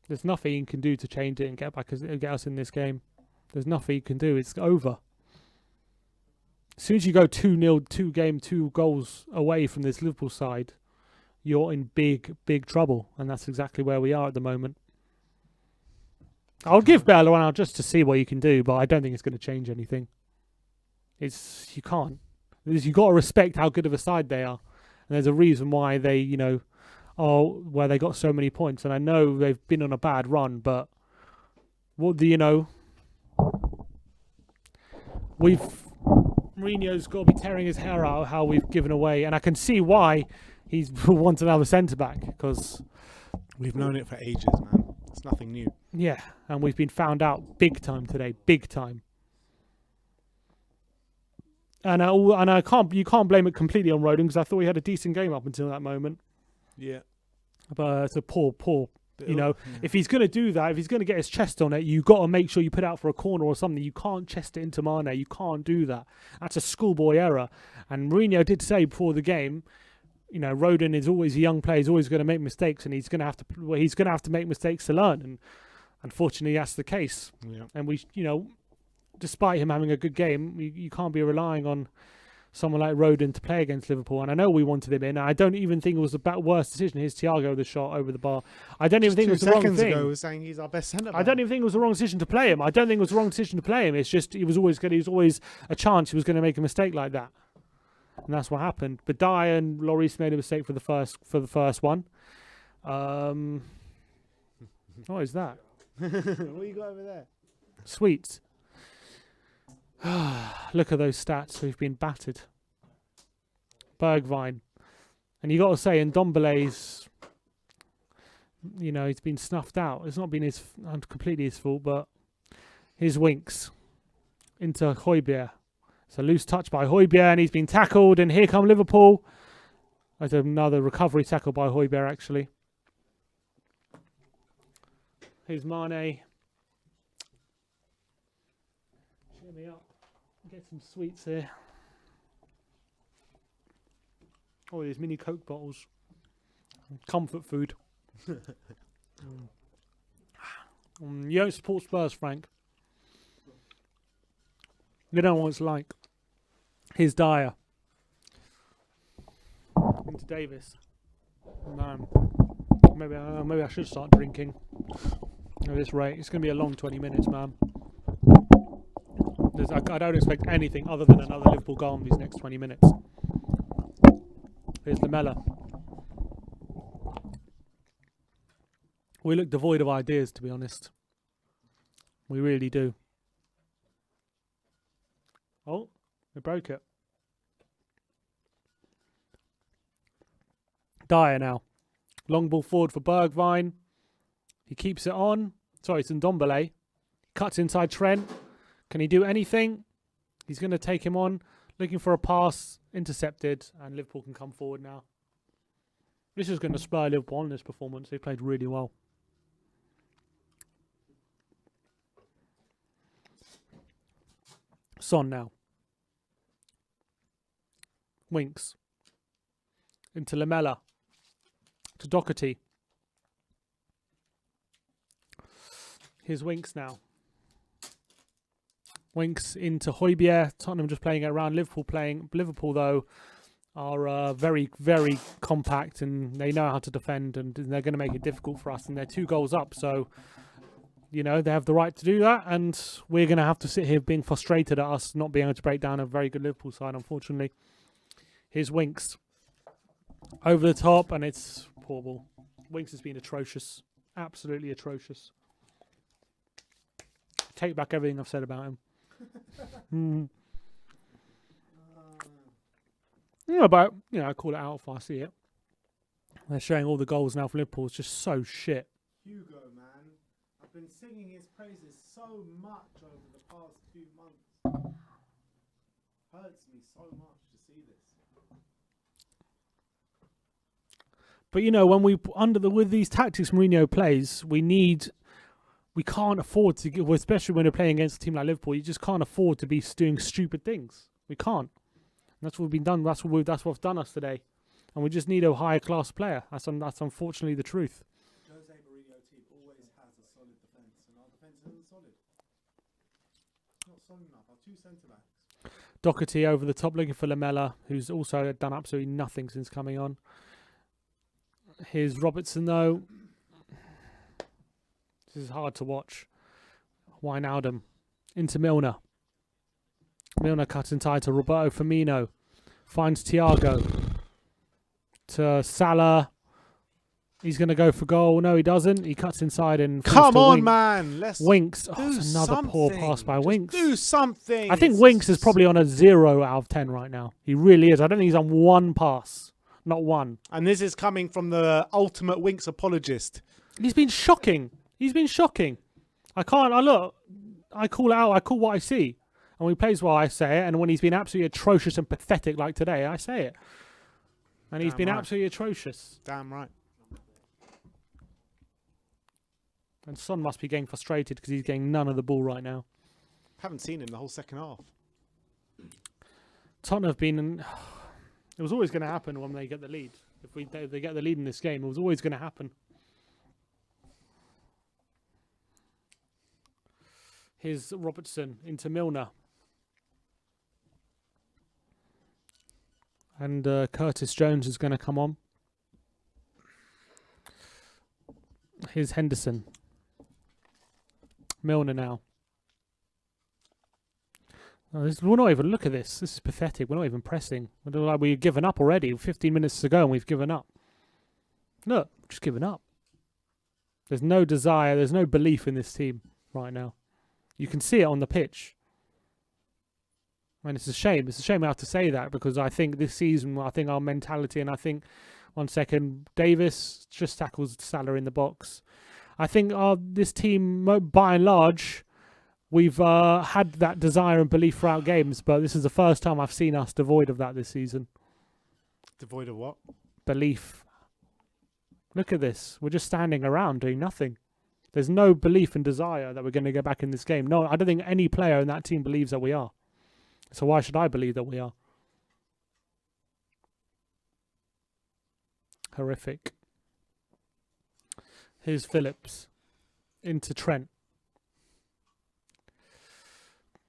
There's nothing he can do to change it and get us in this game. There's nothing he can do. It's over. As soon as you go 2-0, 2 goals away from this Liverpool side, you're in big, big trouble. And that's exactly where we are at the moment. I'll give Bale a run out just to see what you can do, but I don't think it's going to change anything. You can't. You've got to respect how good of a side they are. And there's a reason why they, where they got so many points. And I know they've been on a bad run, but Mourinho's got to be tearing his hair out how we've given away. And I can see why he's wants another centre-back, because we've known it for ages, man. It's nothing new. Yeah, and we've been found out big time today, big time. And you can't blame it completely on Rodon, because I thought he had a decent game up until that moment. Yeah. But it's a poor. If he's going to do that, if he's going to get his chest on it, you got to make sure you put it out for a corner or something. You can't chest it into Mane. You can't do that. That's a schoolboy error. And Mourinho did say before the game, Rodon is always a young player. He's always going to make mistakes, and he's going to have to make mistakes to learn. And unfortunately, that's the case. Yeah. And we, despite him having a good game, you can't be relying on someone like Rodon to play against Liverpool. And I know we wanted him in. I don't even think it was the worst decision. Here's Thiago, the shot over the bar. I don't even think it was the wrong thing. 2 seconds ago, was saying he's our best centre back. I don't even think it was the wrong decision to play him. It's just he was always a chance he was going to make a mistake like that. And that's what happened. But Dyer and Lloris made a mistake for the first one. What is that? What you got over there? Sweets. Look at those stats. We've been battered. Bergwijn. And you got to say, Ndombele's, you know, he's been snuffed out. It's not been completely his fault, but his Winks into Højbjerg. It's a loose touch by Højbjerg, and he's been tackled, and here come Liverpool. There's another recovery tackle by Højbjerg, actually. Here's Mane. Cheer me up. Get some sweets here. Oh, these mini Coke bottles. Comfort food. You don't support Spurs, Frank. You don't know what it's like. Here's Dyer. Into Davis. Man. Maybe I should start drinking. At this rate, it's going to be a long 20 minutes, man. I don't expect anything other than another Liverpool goal in these next 20 minutes. Here's Lamella. We look devoid of ideas, to be honest. We really do. Oh, we broke it. Dyer now. Long ball forward for Bergwijn. He keeps it on. Sorry, it's Ndombele. Cuts inside Trent. Can he do anything? He's going to take him on. Looking for a pass. Intercepted. And Liverpool can come forward now. This is going to spur Liverpool on this performance. They played really well. Son now. Winks. Into Lamella. To Doherty. Here's Winks now. Winks into Højbjerg. Tottenham just playing it around. Liverpool though are very, very compact, and they know how to defend, and they're going to make it difficult for us. And they're 2 goals up, so you know they have the right to do that. And we're going to have to sit here being frustrated at us not being able to break down a very good Liverpool side, unfortunately. Here's Winks over the top, and it's poor ball. Winks has been atrocious, absolutely atrocious. Take back everything I've said about him. Yeah, but I call it out if I see it. They're showing all the goals now for Liverpool. It's just so shit. Hugo, man. I've been singing his praises so much over the past few months. Hurts me so much to see this. But when we with these tactics Mourinho plays, we can't afford to give, especially when we're playing against a team like Liverpool. You just can't afford to be doing stupid things. We can't. And that's what we've been done. That's what's done us today. And we just need a higher class player. That's unfortunately the truth. Jose Mourinho team always has a solid defence, and our defence isn't solid. It's not solid enough. Our 2 centre backs. Doherty over the top looking for Lamella, who's also done absolutely nothing since coming on. Here's Robertson though. This is hard to watch. Wijnaldum into Milner. Milner cuts inside to Roberto Firmino. Finds Thiago. To Salah. He's going to go for goal. No, he doesn't. He cuts inside and... Come on, man. Let's Winks. do It's another poor pass by Just Winks. do something. I think Winks is probably on a 0 out of 10 right now. He really is. I don't think he's on one pass. Not one. And this is coming from the ultimate Winks apologist. He's been shocking. He's been shocking. I call it out. I call what I see. And when he plays well, I say it. And when he's been absolutely atrocious and pathetic like today, I say it. And he's been absolutely atrocious. Damn right. And Son must be getting frustrated because he's getting none of the ball right now. Haven't seen him the whole second half. Tottenham have been... It was always going to happen when they get the lead. If they get the lead in this game, it was always going to happen. Here's Robertson into Milner. And Curtis Jones is going to come on. Here's Henderson. Milner now. We're not even, look at this. This is pathetic. We're not even pressing. We're like we've given up already. 15 minutes to go and we've given up. Look, just given up. There's no desire, there's no belief in this team right now. You can see it on the pitch. And it's a shame. It's a shame I have to say that, because I think this season, I think our mentality, and I think, one second, Davis just tackles Salah in the box. I think this team, by and large, we've had that desire and belief throughout games, but this is the first time I've seen us devoid of that this season. Devoid of what? Belief. Look at this. We're just standing around doing nothing. There's no belief and desire that we're going to get back in this game. No, I don't think any player in that team believes that we are. So why should I believe that we are? Horrific. Here's Phillips. Into Trent.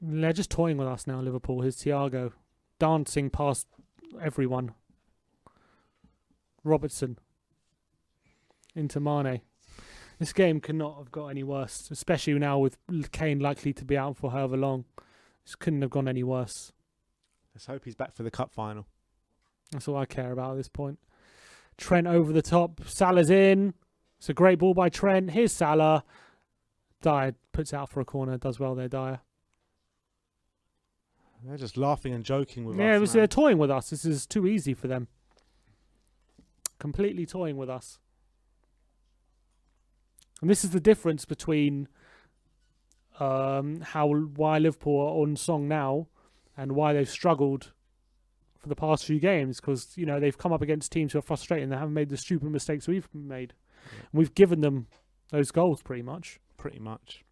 They're just toying with us now, Liverpool. Here's Thiago. Dancing past everyone. Robertson. Into Mane. This game cannot have got any worse, especially now with Kane likely to be out for however long. This couldn't have gone any worse. Let's hope he's back for the cup final. That's all I care about at this point. Trent over the top. Salah's in. It's a great ball by Trent. Here's Salah. Dyer puts out for a corner. Does well there, Dyer. They're just laughing and joking with Yeah, us. they're toying with us. This is too easy for them. Completely toying with us. And this is the difference between why Liverpool are on song now and why they've struggled for the past few games, because they've come up against teams who are frustrating. They haven't made the stupid mistakes we've made. Yeah. And we've given them those goals pretty much. Pretty much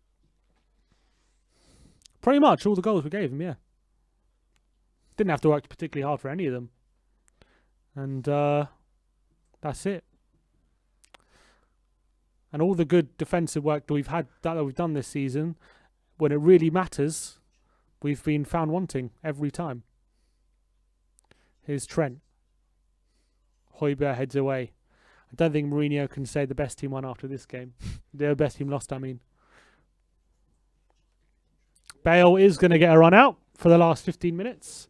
all the goals we gave them. Yeah, didn't have to work particularly hard for any of them, and that's it. And all the good defensive work that we've done this season, when it really matters, we've been found wanting every time. Here's Trent. Højbjerg heads away. I don't think Mourinho can say the best team won after this game. The best team lost, I mean. Bale is going to get a run out for the last 15 minutes.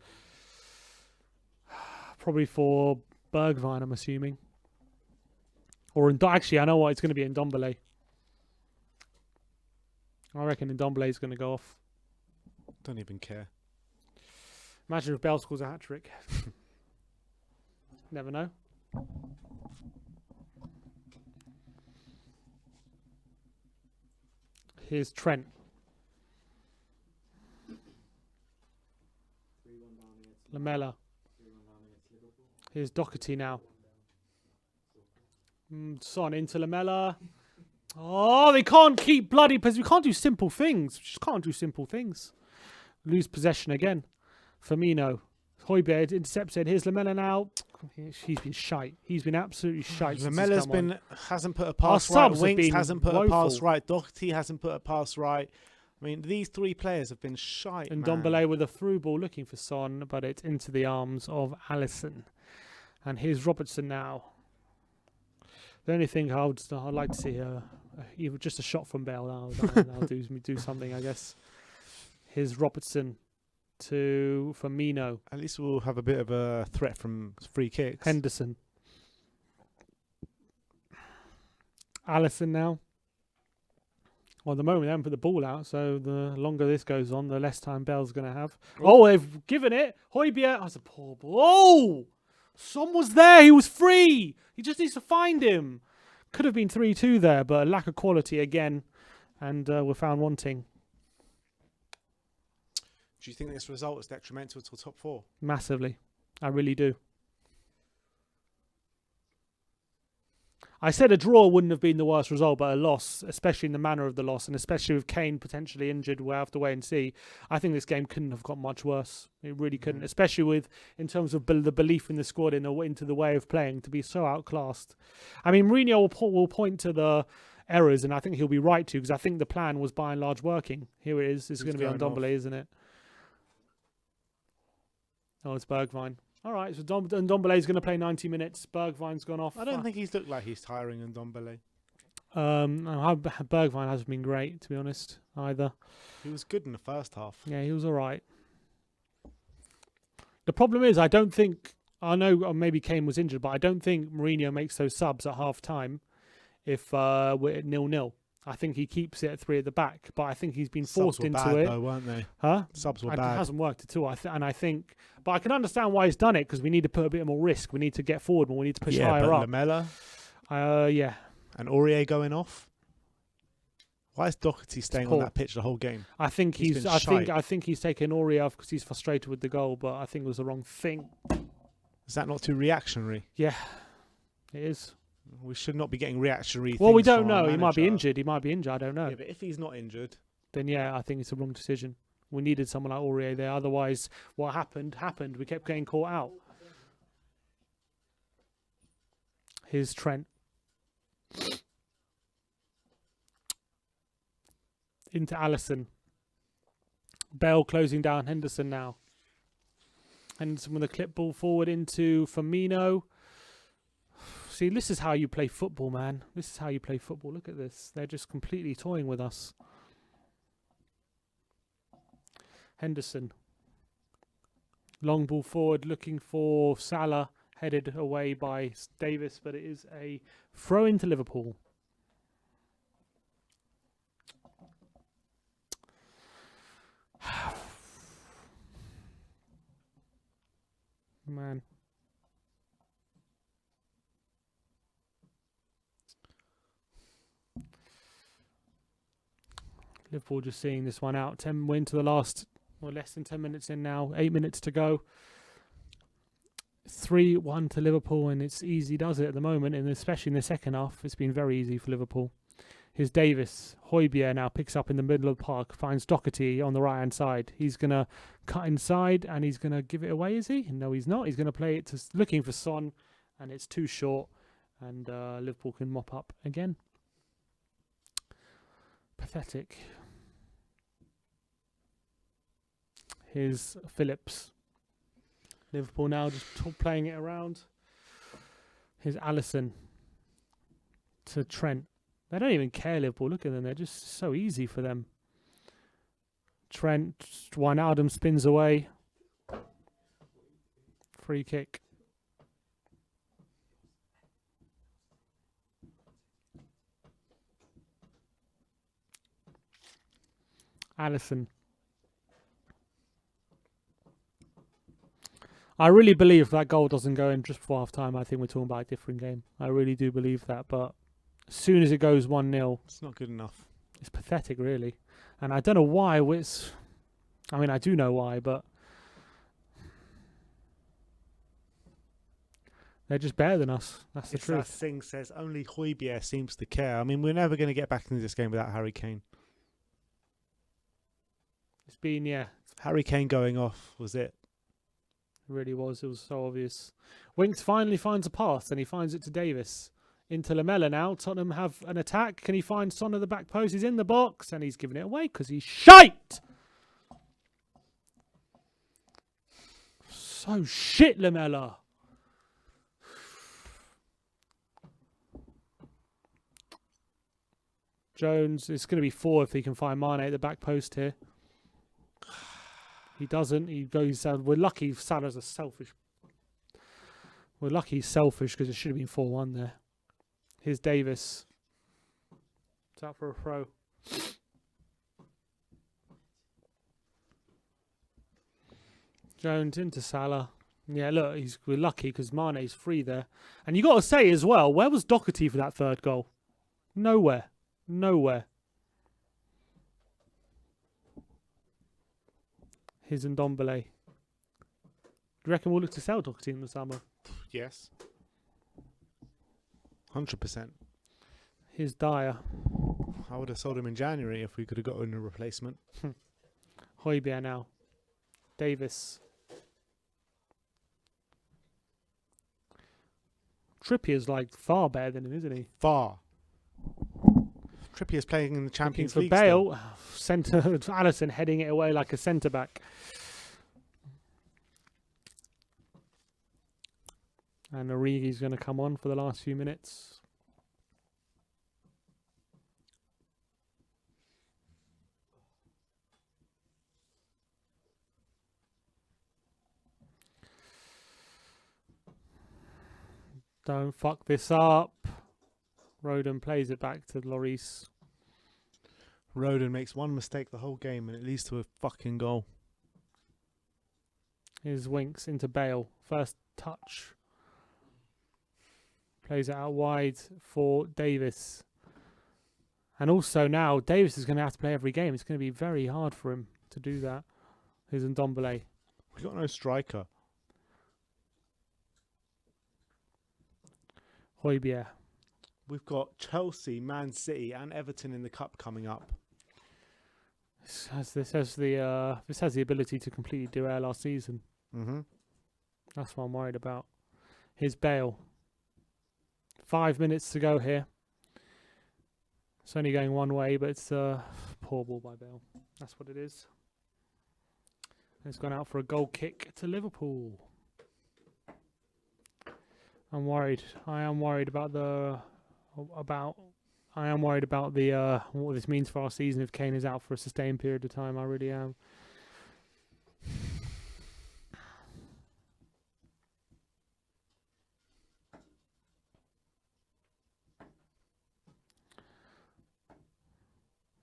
Probably for Bergwijn, I'm assuming. Or actually, I know what, it's going to be Ndombele. I reckon Ndombele is going to go off. Don't even care. Imagine if Bale scores a hat-trick. Never know. Here's Trent. Lamella. Here's Doherty now. Son into Lamella. Oh, they can't keep bloody... We can't do simple things. We just can't do simple things. Lose possession again. Firmino. Højbjerg intercepts it. Here's Lamella now. He's been shite. He's been absolutely shite. Lamella's hasn't put a pass right. Winks hasn't put a pass right. Doherty hasn't put a pass right. I mean, these three players have been shite. And Ndombele with a through ball looking for Son, but it's into the arms of Alisson. And here's Robertson now. The only thing I'd like to see even just a shot from Bale. That'll do something, I guess. Here's Robertson to Firmino. At least we'll have a bit of a threat from free kicks. Henderson. Alisson now. Well, at the moment they haven't put the ball out, so the longer this goes on, the less time Bell's going to have. Oh, they've given it. Højbjerg. Oh, that's a poor ball. Oh! Son was there. He was free. He just needs to find him. Could have been 3-2 there, but a lack of quality again, and we're found wanting. Do you think this result is detrimental to top four? Massively. I really do. I said a draw wouldn't have been the worst result, but a loss, especially in the manner of the loss, and especially with Kane potentially injured, we'll have to wait and see. I think this game couldn't have got much worse. It really couldn't, especially in terms of the belief in the squad into the way of playing, to be so outclassed. I mean, Mourinho will point to the errors, and I think he'll be right to, because I think the plan was by and large working. Here it is. It's going to be on Ndombele, isn't it? Oh, it's Bergwijn. All right, so Ndombele is going to play 90 minutes. Bergwijn's gone off. I don't think he's looked like he's tiring Ndombele. Bergwijn hasn't been great, to be honest, either. He was good in the first half. Yeah, he was all right. The problem is, I know maybe Kane was injured, but I don't think Mourinho makes those subs at half time if we're at 0-0. I think he keeps it at 3 at the back, but I think he's been forced Subs were into bad, it. though, weren't they? Huh? Subs were It bad. hasn't worked at all. I think, but I can understand why he's done it because we need to put a bit more risk. We need to get forward more. We need to push higher but up. Lamella Yeah. and Aurier going off. Why is Doherty staying on poor. that pitch the whole game? I think He's he's. been I think he's taken Aurier off because he's frustrated with the goal, but I think it was the wrong thing. Is that not too reactionary? Yeah, it is. We should not be getting reactionary. Well, we things don't from our know. He might be manager. injured. He might be injured. I don't know. Yeah, but if he's not injured, Then yeah, I think it's the wrong decision. We needed someone like Aurier there. Otherwise, what happened. We kept getting caught out. Here's Trent. Into Allison. Bell closing down Henderson now. Henderson with a clip ball forward into Firmino. See, this is how you play football, man. This is how you play football. Look at this. They're just completely toying with us. Henderson. Long ball forward looking for Salah. Headed away by Davis, but it is a throw into Liverpool. Man. Liverpool just seeing this one out. 10 win to the last, or less than 10 minutes in now. 8 minutes to go. 3-1 to Liverpool, and it's easy, does it, at the moment, and especially in the second half. It's been very easy for Liverpool. Here's Davis. Højbjerg now picks up in the middle of the park, finds Doherty on the right-hand side. He's going to cut inside, and he's going to give it away, is he? No, he's not. He's going to play it to looking for Son, and it's too short, and Liverpool can mop up again. Pathetic. Here's Phillips. Liverpool now just playing it around. Here's Allison to Trent. They don't even care, Liverpool. Look at them. They're just so easy for them. Trent, Wijnaldum spins away. Free kick. Allison. I really believe if that goal doesn't go in just before half time, I think we're talking about a different game. I really do believe that. But as soon as it goes 1-0, it's not good enough. It's pathetic, really. And I don't know why. I mean, I do know why, but they're just better than us. That's the It's truth. that thing says only Højbjerg seems to care. I mean, we're never going to get back into this game without Harry Kane. It's been, yeah, Harry Kane going off was it. it really was. It was so obvious. Winks finally finds a pass, and he finds it to Davis. Into Lamella now. Tottenham have an attack. Can he find Son at the back post? He's in the box, and he's giving it away because he's shite! So shit, Lamella. Jones, it's going to be 4 if he can find Mane at the back post here. He doesn't. He goes. We're lucky Salah's a selfish. We're lucky he's selfish because it should have been 4-1 there. Here's Davis. It's out for a throw. Jones into Salah. Yeah, look, we're lucky because Mane's free there. And you got to say as well, where was Doherty for that third goal? Nowhere. Nowhere. Here's Ndombele. Do you reckon we'll look to sell Doherty in the summer? Yes. 100%. Here's Dyer. I would have sold him in January if we could have gotten a replacement. Højbjerg now. Davis. Trippier's like far better than him, isn't he? Far. Trippier's playing in the Champions For League. Bale, centre Allison heading it away like a centre back. And Origi's going to come on for the last few minutes. Don't fuck this up. Roden plays it back to Lloris. Roden makes one mistake the whole game and it leads to a fucking goal. Here's Winks into Bale. First touch. Plays it out wide for Davis. And also now, Davis is going to have to play every game. It's going to be very hard for him to do that. Here's Ndombele. We got no striker. Højbjerg. We've got Chelsea, Man City, and Everton in the cup coming up. This has the ability to completely derail our season. Mm-hmm. That's what I'm worried about. Here's Bale. 5 minutes to go here. It's only going one way, but it's a poor ball by Bale. That's what it is. It's gone out for a goal kick to Liverpool. I'm worried. I am worried about what this means for our season if Kane is out for a sustained period of time. I really am.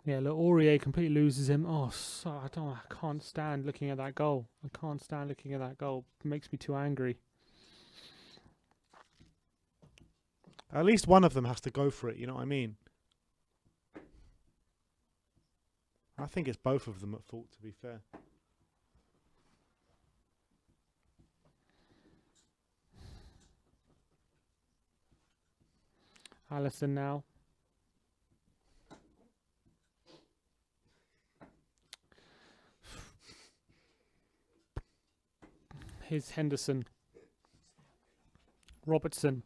Yeah, look, Aurier completely loses him. Oh, I can't stand looking at that goal. I can't stand looking at that goal. It makes me too angry. At least one of them has to go for it, you know what I mean? I think it's both of them at fault, to be fair. Alisson now. Here's Henderson. Robertson.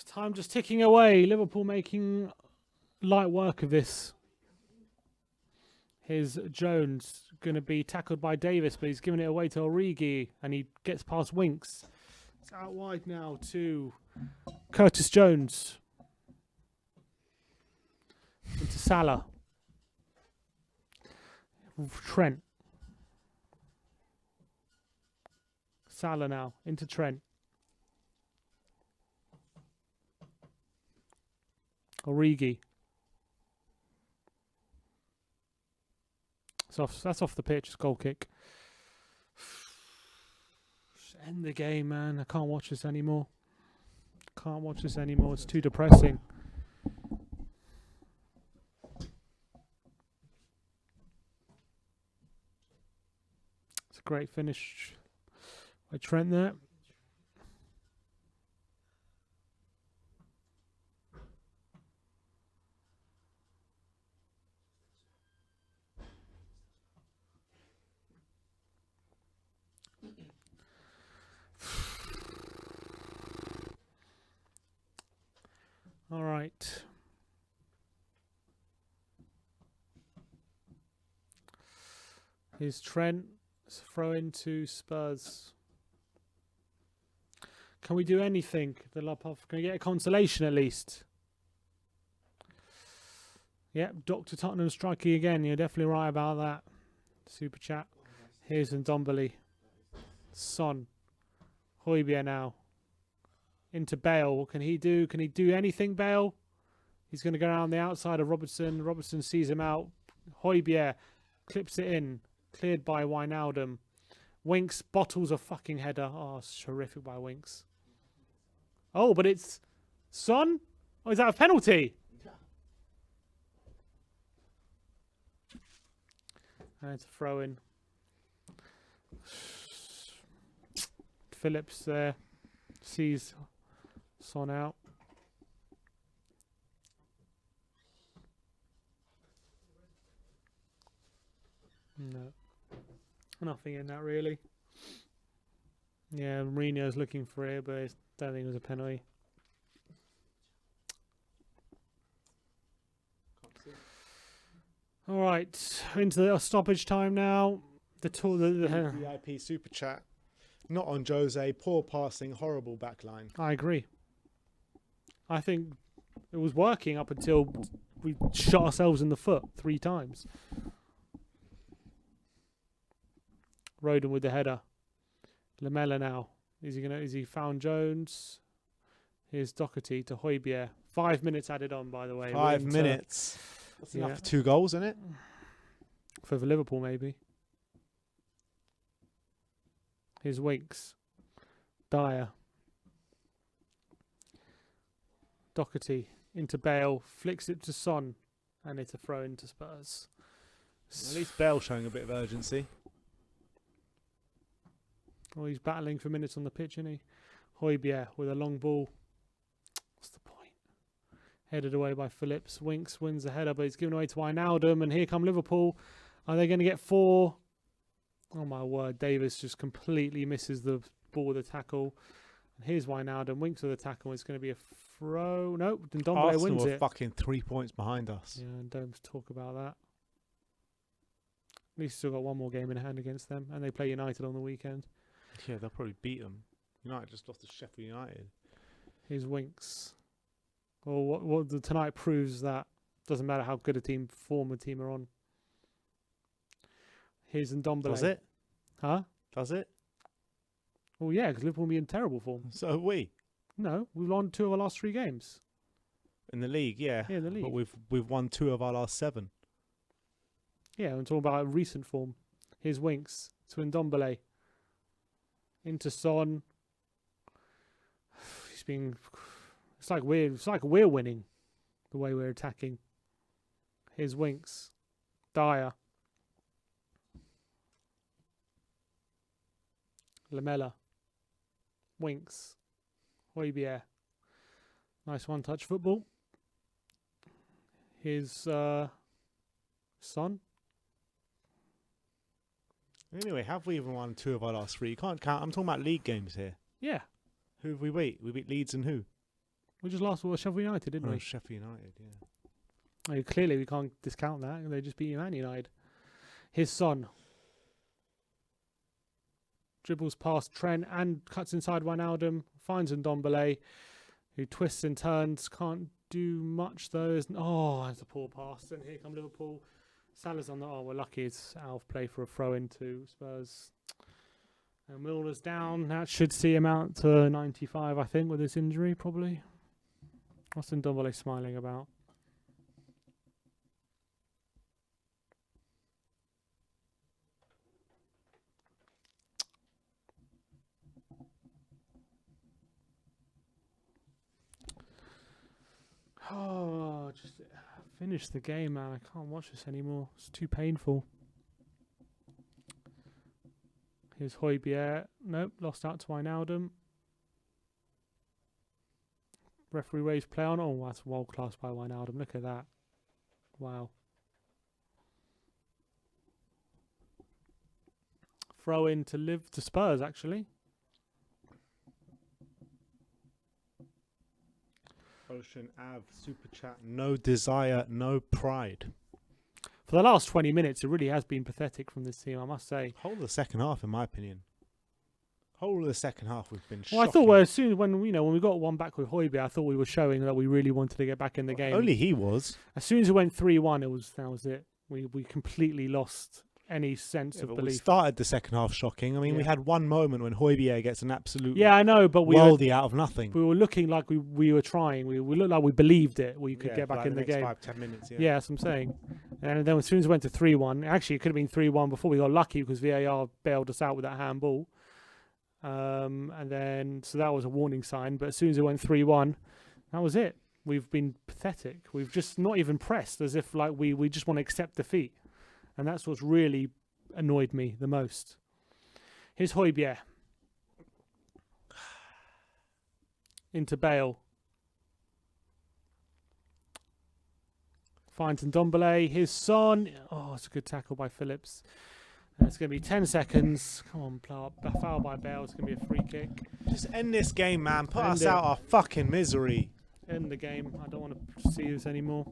Time just ticking away. Liverpool making light work of this. Here's Jones. Going to be tackled by Davis, but he's giving it away to Origi. And he gets past Winks. It's out wide now to Curtis Jones. Into Salah. Trent. Salah now into Trent. Origi. That's off the pitch. It's goal kick. Just end the game, man. I can't watch this anymore. Can't watch this anymore. It's too depressing. It's a great finish by Trent there. All right. Here's Trent. Throw into Spurs. Can we do anything? The Lopov. Can we get a consolation at least? Yep, Dr. Tottenham striking again. You're definitely right about that. Super chat. Here's Ndombele. Son. Højbjerg now. Into Bale. What can he do? Can he do anything, Bale? He's going to go around the outside of Robertson. Robertson sees him out. Højbjerg clips it in. Cleared by Wijnaldum. Winks bottles a fucking header. Oh, it's terrific by Winks. Oh, but it's Son? Oh, is that a penalty? And it's a throw in. Phillips there sees Son out. No. Nothing in that really. Yeah, Mourinho's looking for it, but I don't think it was a penalty. All right, into the stoppage time now. The VIP super chat. Not on Jose. Poor passing. Horrible backline. I agree. I think it was working up until we shot ourselves in the foot 3 times. Roden with the header. Lamella now. Is he found Jones? Here's Doherty to Højbjerg. 5 minutes added on, by the way. 5 We're into- minutes. That's yeah. enough for 2 goals, isn't it? For the Liverpool, maybe. Here's Winks. Dyer. Doherty into Bale. Flicks it to Son. And it's a throw into Spurs. At least Bale showing a bit of urgency. Oh, he's battling for minutes on the pitch, isn't he? Højbjerg with a long ball. What's the point? Headed away by Phillips. Winks wins the header, but he's given away to Wijnaldum. And here come Liverpool. Are they going to get 4? Oh, my word. Davis just completely misses the ball with a tackle. And here's Wijnaldum. Winks with a tackle. It's going to be a throw. Nope. Ndombele Arsenal wins were it. fucking 3 points behind us. Yeah, and don't talk about that. At least still got one more game in hand against them. And they play United on the weekend. Yeah, they'll probably beat them. United just lost to Sheffield United. Here's Winks. Well, what the tonight proves that doesn't matter how good a team form a team are on. Here's Ndombele. Does it? Huh? Does it? Well, yeah, because Liverpool will be in terrible form. So are we. No, we've won 2 of our last 3 games. In the league, yeah. Yeah, in the league. But we've won 2 of our last 7. Yeah, I'm talking about recent form. Here's Winks to Ndombele. Into Son. He's being. It's like we're winning, the way we're attacking. Here's Winks. Dyer. Lamela. Winks. Højbjerg. Nice one-touch football. Here's Son. Anyway, have we even won 2 of our last 3? You can't count. I'm talking about league games here. Yeah. Who have we beat? We beat Leeds and who? We just lost with Sheffield United, didn't Oh, we? Sheffield United, yeah. Oh, clearly, we can't discount that. They just beat Man United. His Son. Dribbles past Trent and cuts inside Wijnaldum. Finds Ndombele, who twists and turns. Can't do much, though. There's a poor pass. And here come Liverpool. Salah's on the... Oh, we're lucky it's out of play for a throw into Spurs. And Milner's down. That should see him out to 95, I think, with his injury, probably. What's Ndombele smiling about? Oh, just finish the game, man. I can't watch this anymore. It's too painful. Here's Højbjerg. Nope, lost out to Wijnaldum. Referee raised play on. Oh, that's world class by Wijnaldum. Look at that. Wow. Throw in to Spurs, actually. Ocean Ave, Super Chat, no desire, no pride. For the last 20 minutes, it really has been pathetic from this team, I must say. Whole of the second half, in my opinion. Whole of the second half, we've been Well, I shocking. thought as soon when we got one back with Højbjerg, I thought we were showing that we really wanted to get back in the game. Only he was. As soon as it went 3-1, that was it. We completely lost any sense Yeah, of but we belief. started the second half shocking. I mean, we Yeah. had one moment when Højbjerg gets an absolute Yeah, I know, but we worldie out of nothing. were looking like we were trying. We looked like we believed it. We could Yeah, get for back like in the next game. 5-10 minutes, Yeah, that's what I'm saying. And then as soon as it went to 3-1, actually it could have been 3-1 before we got lucky because VAR bailed us out with that handball. And then so that was a warning sign. But as soon as it went 3-1, that was it. We've been pathetic. We've just not even pressed, as if like we just want to accept defeat. And that's what's really annoyed me the most. Here's Højbjerg. Into Bale. Finds Ndombele. His Son. Oh, it's a good tackle by Phillips. It's going to be 10 seconds. Come on, foul by Bale. It's going to be a free kick. Just end this game, man. Put End us it. out our fucking misery. End the game. I don't want to see this anymore.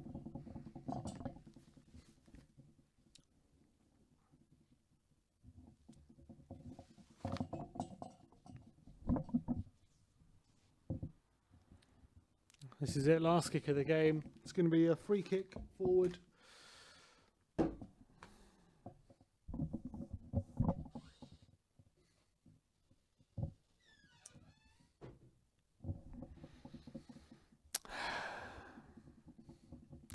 This is it, last kick of the game. It's going to be a free kick forward.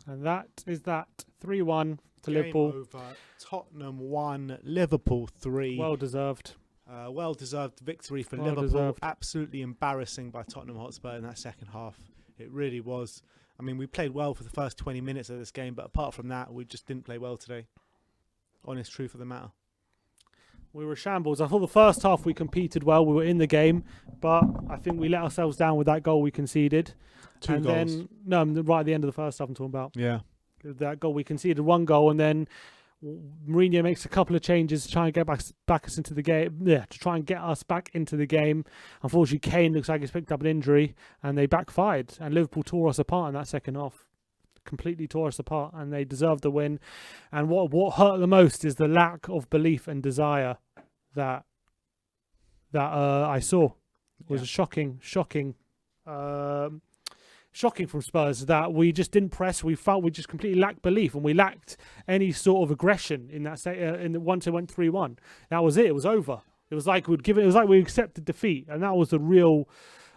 And that is that 3-1 to Game Liverpool. over. Tottenham 1, Liverpool 3. Well deserved. Well-deserved victory for Well Liverpool. deserved. Absolutely embarrassing by Tottenham Hotspur in that second half. It really was. I mean, we played well for the first 20 minutes of this game, but apart from that, we just didn't play well today. Honest truth of the matter. We were shambles. I thought the first half we competed well. We were in the game, but I think we let ourselves down with that goal we conceded. Two and goals. Then, no, right at the end of the first half I'm talking about. Yeah. That goal, we conceded one goal, and then Mourinho makes a couple of changes to try and get back us into the game. Yeah, to try and get us back into the game. Unfortunately, Kane looks like he's picked up an injury, and they backfired. And Liverpool tore us apart in that second half. Completely tore us apart, and they deserved the win. And what hurt the most is the lack of belief and desire that I saw. It was a shocking from Spurs that we just didn't press. We felt we just completely lacked belief, and we lacked any sort of aggression in that once it went 3-1. That was it. It was over. It was like we accepted defeat, and that was the real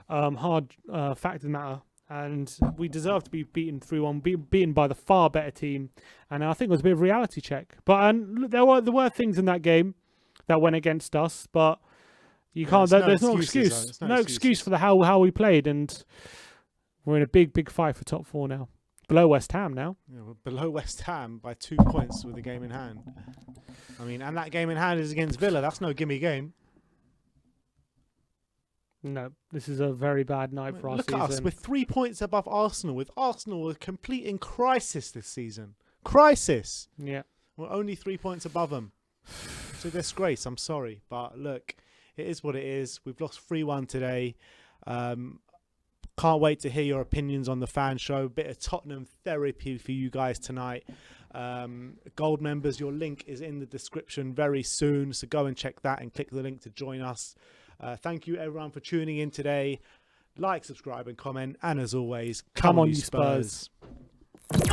hard fact of the matter. And we deserved to be beaten 3-1, beaten by the far better team. And I think it was a bit of a reality check. But there were things in that game that went against us, but you can't. There's no excuse. No excuse for how we played, and we're in a big fight for top 4 now. Below West Ham now. Yeah, we're below West Ham by 2 points with the game in hand. I mean, and that game in hand is against Villa. That's no gimme game. No, this is a very bad night for our Look season. at us. We're 3 points above Arsenal, with Arsenal complete in crisis this season. Crisis. Yeah. We're only 3 points above them. It's a disgrace. I'm sorry. But look, it is what it is. We've lost 3-1 today. Can't wait to hear your opinions on the fan show. Bit of Tottenham therapy for you guys tonight. Gold members, your link is in the description very soon. So go and check that and click the link to join us. Thank you everyone for tuning in today. Like, subscribe and comment. And as always, Come on, you Spurs. Spurs.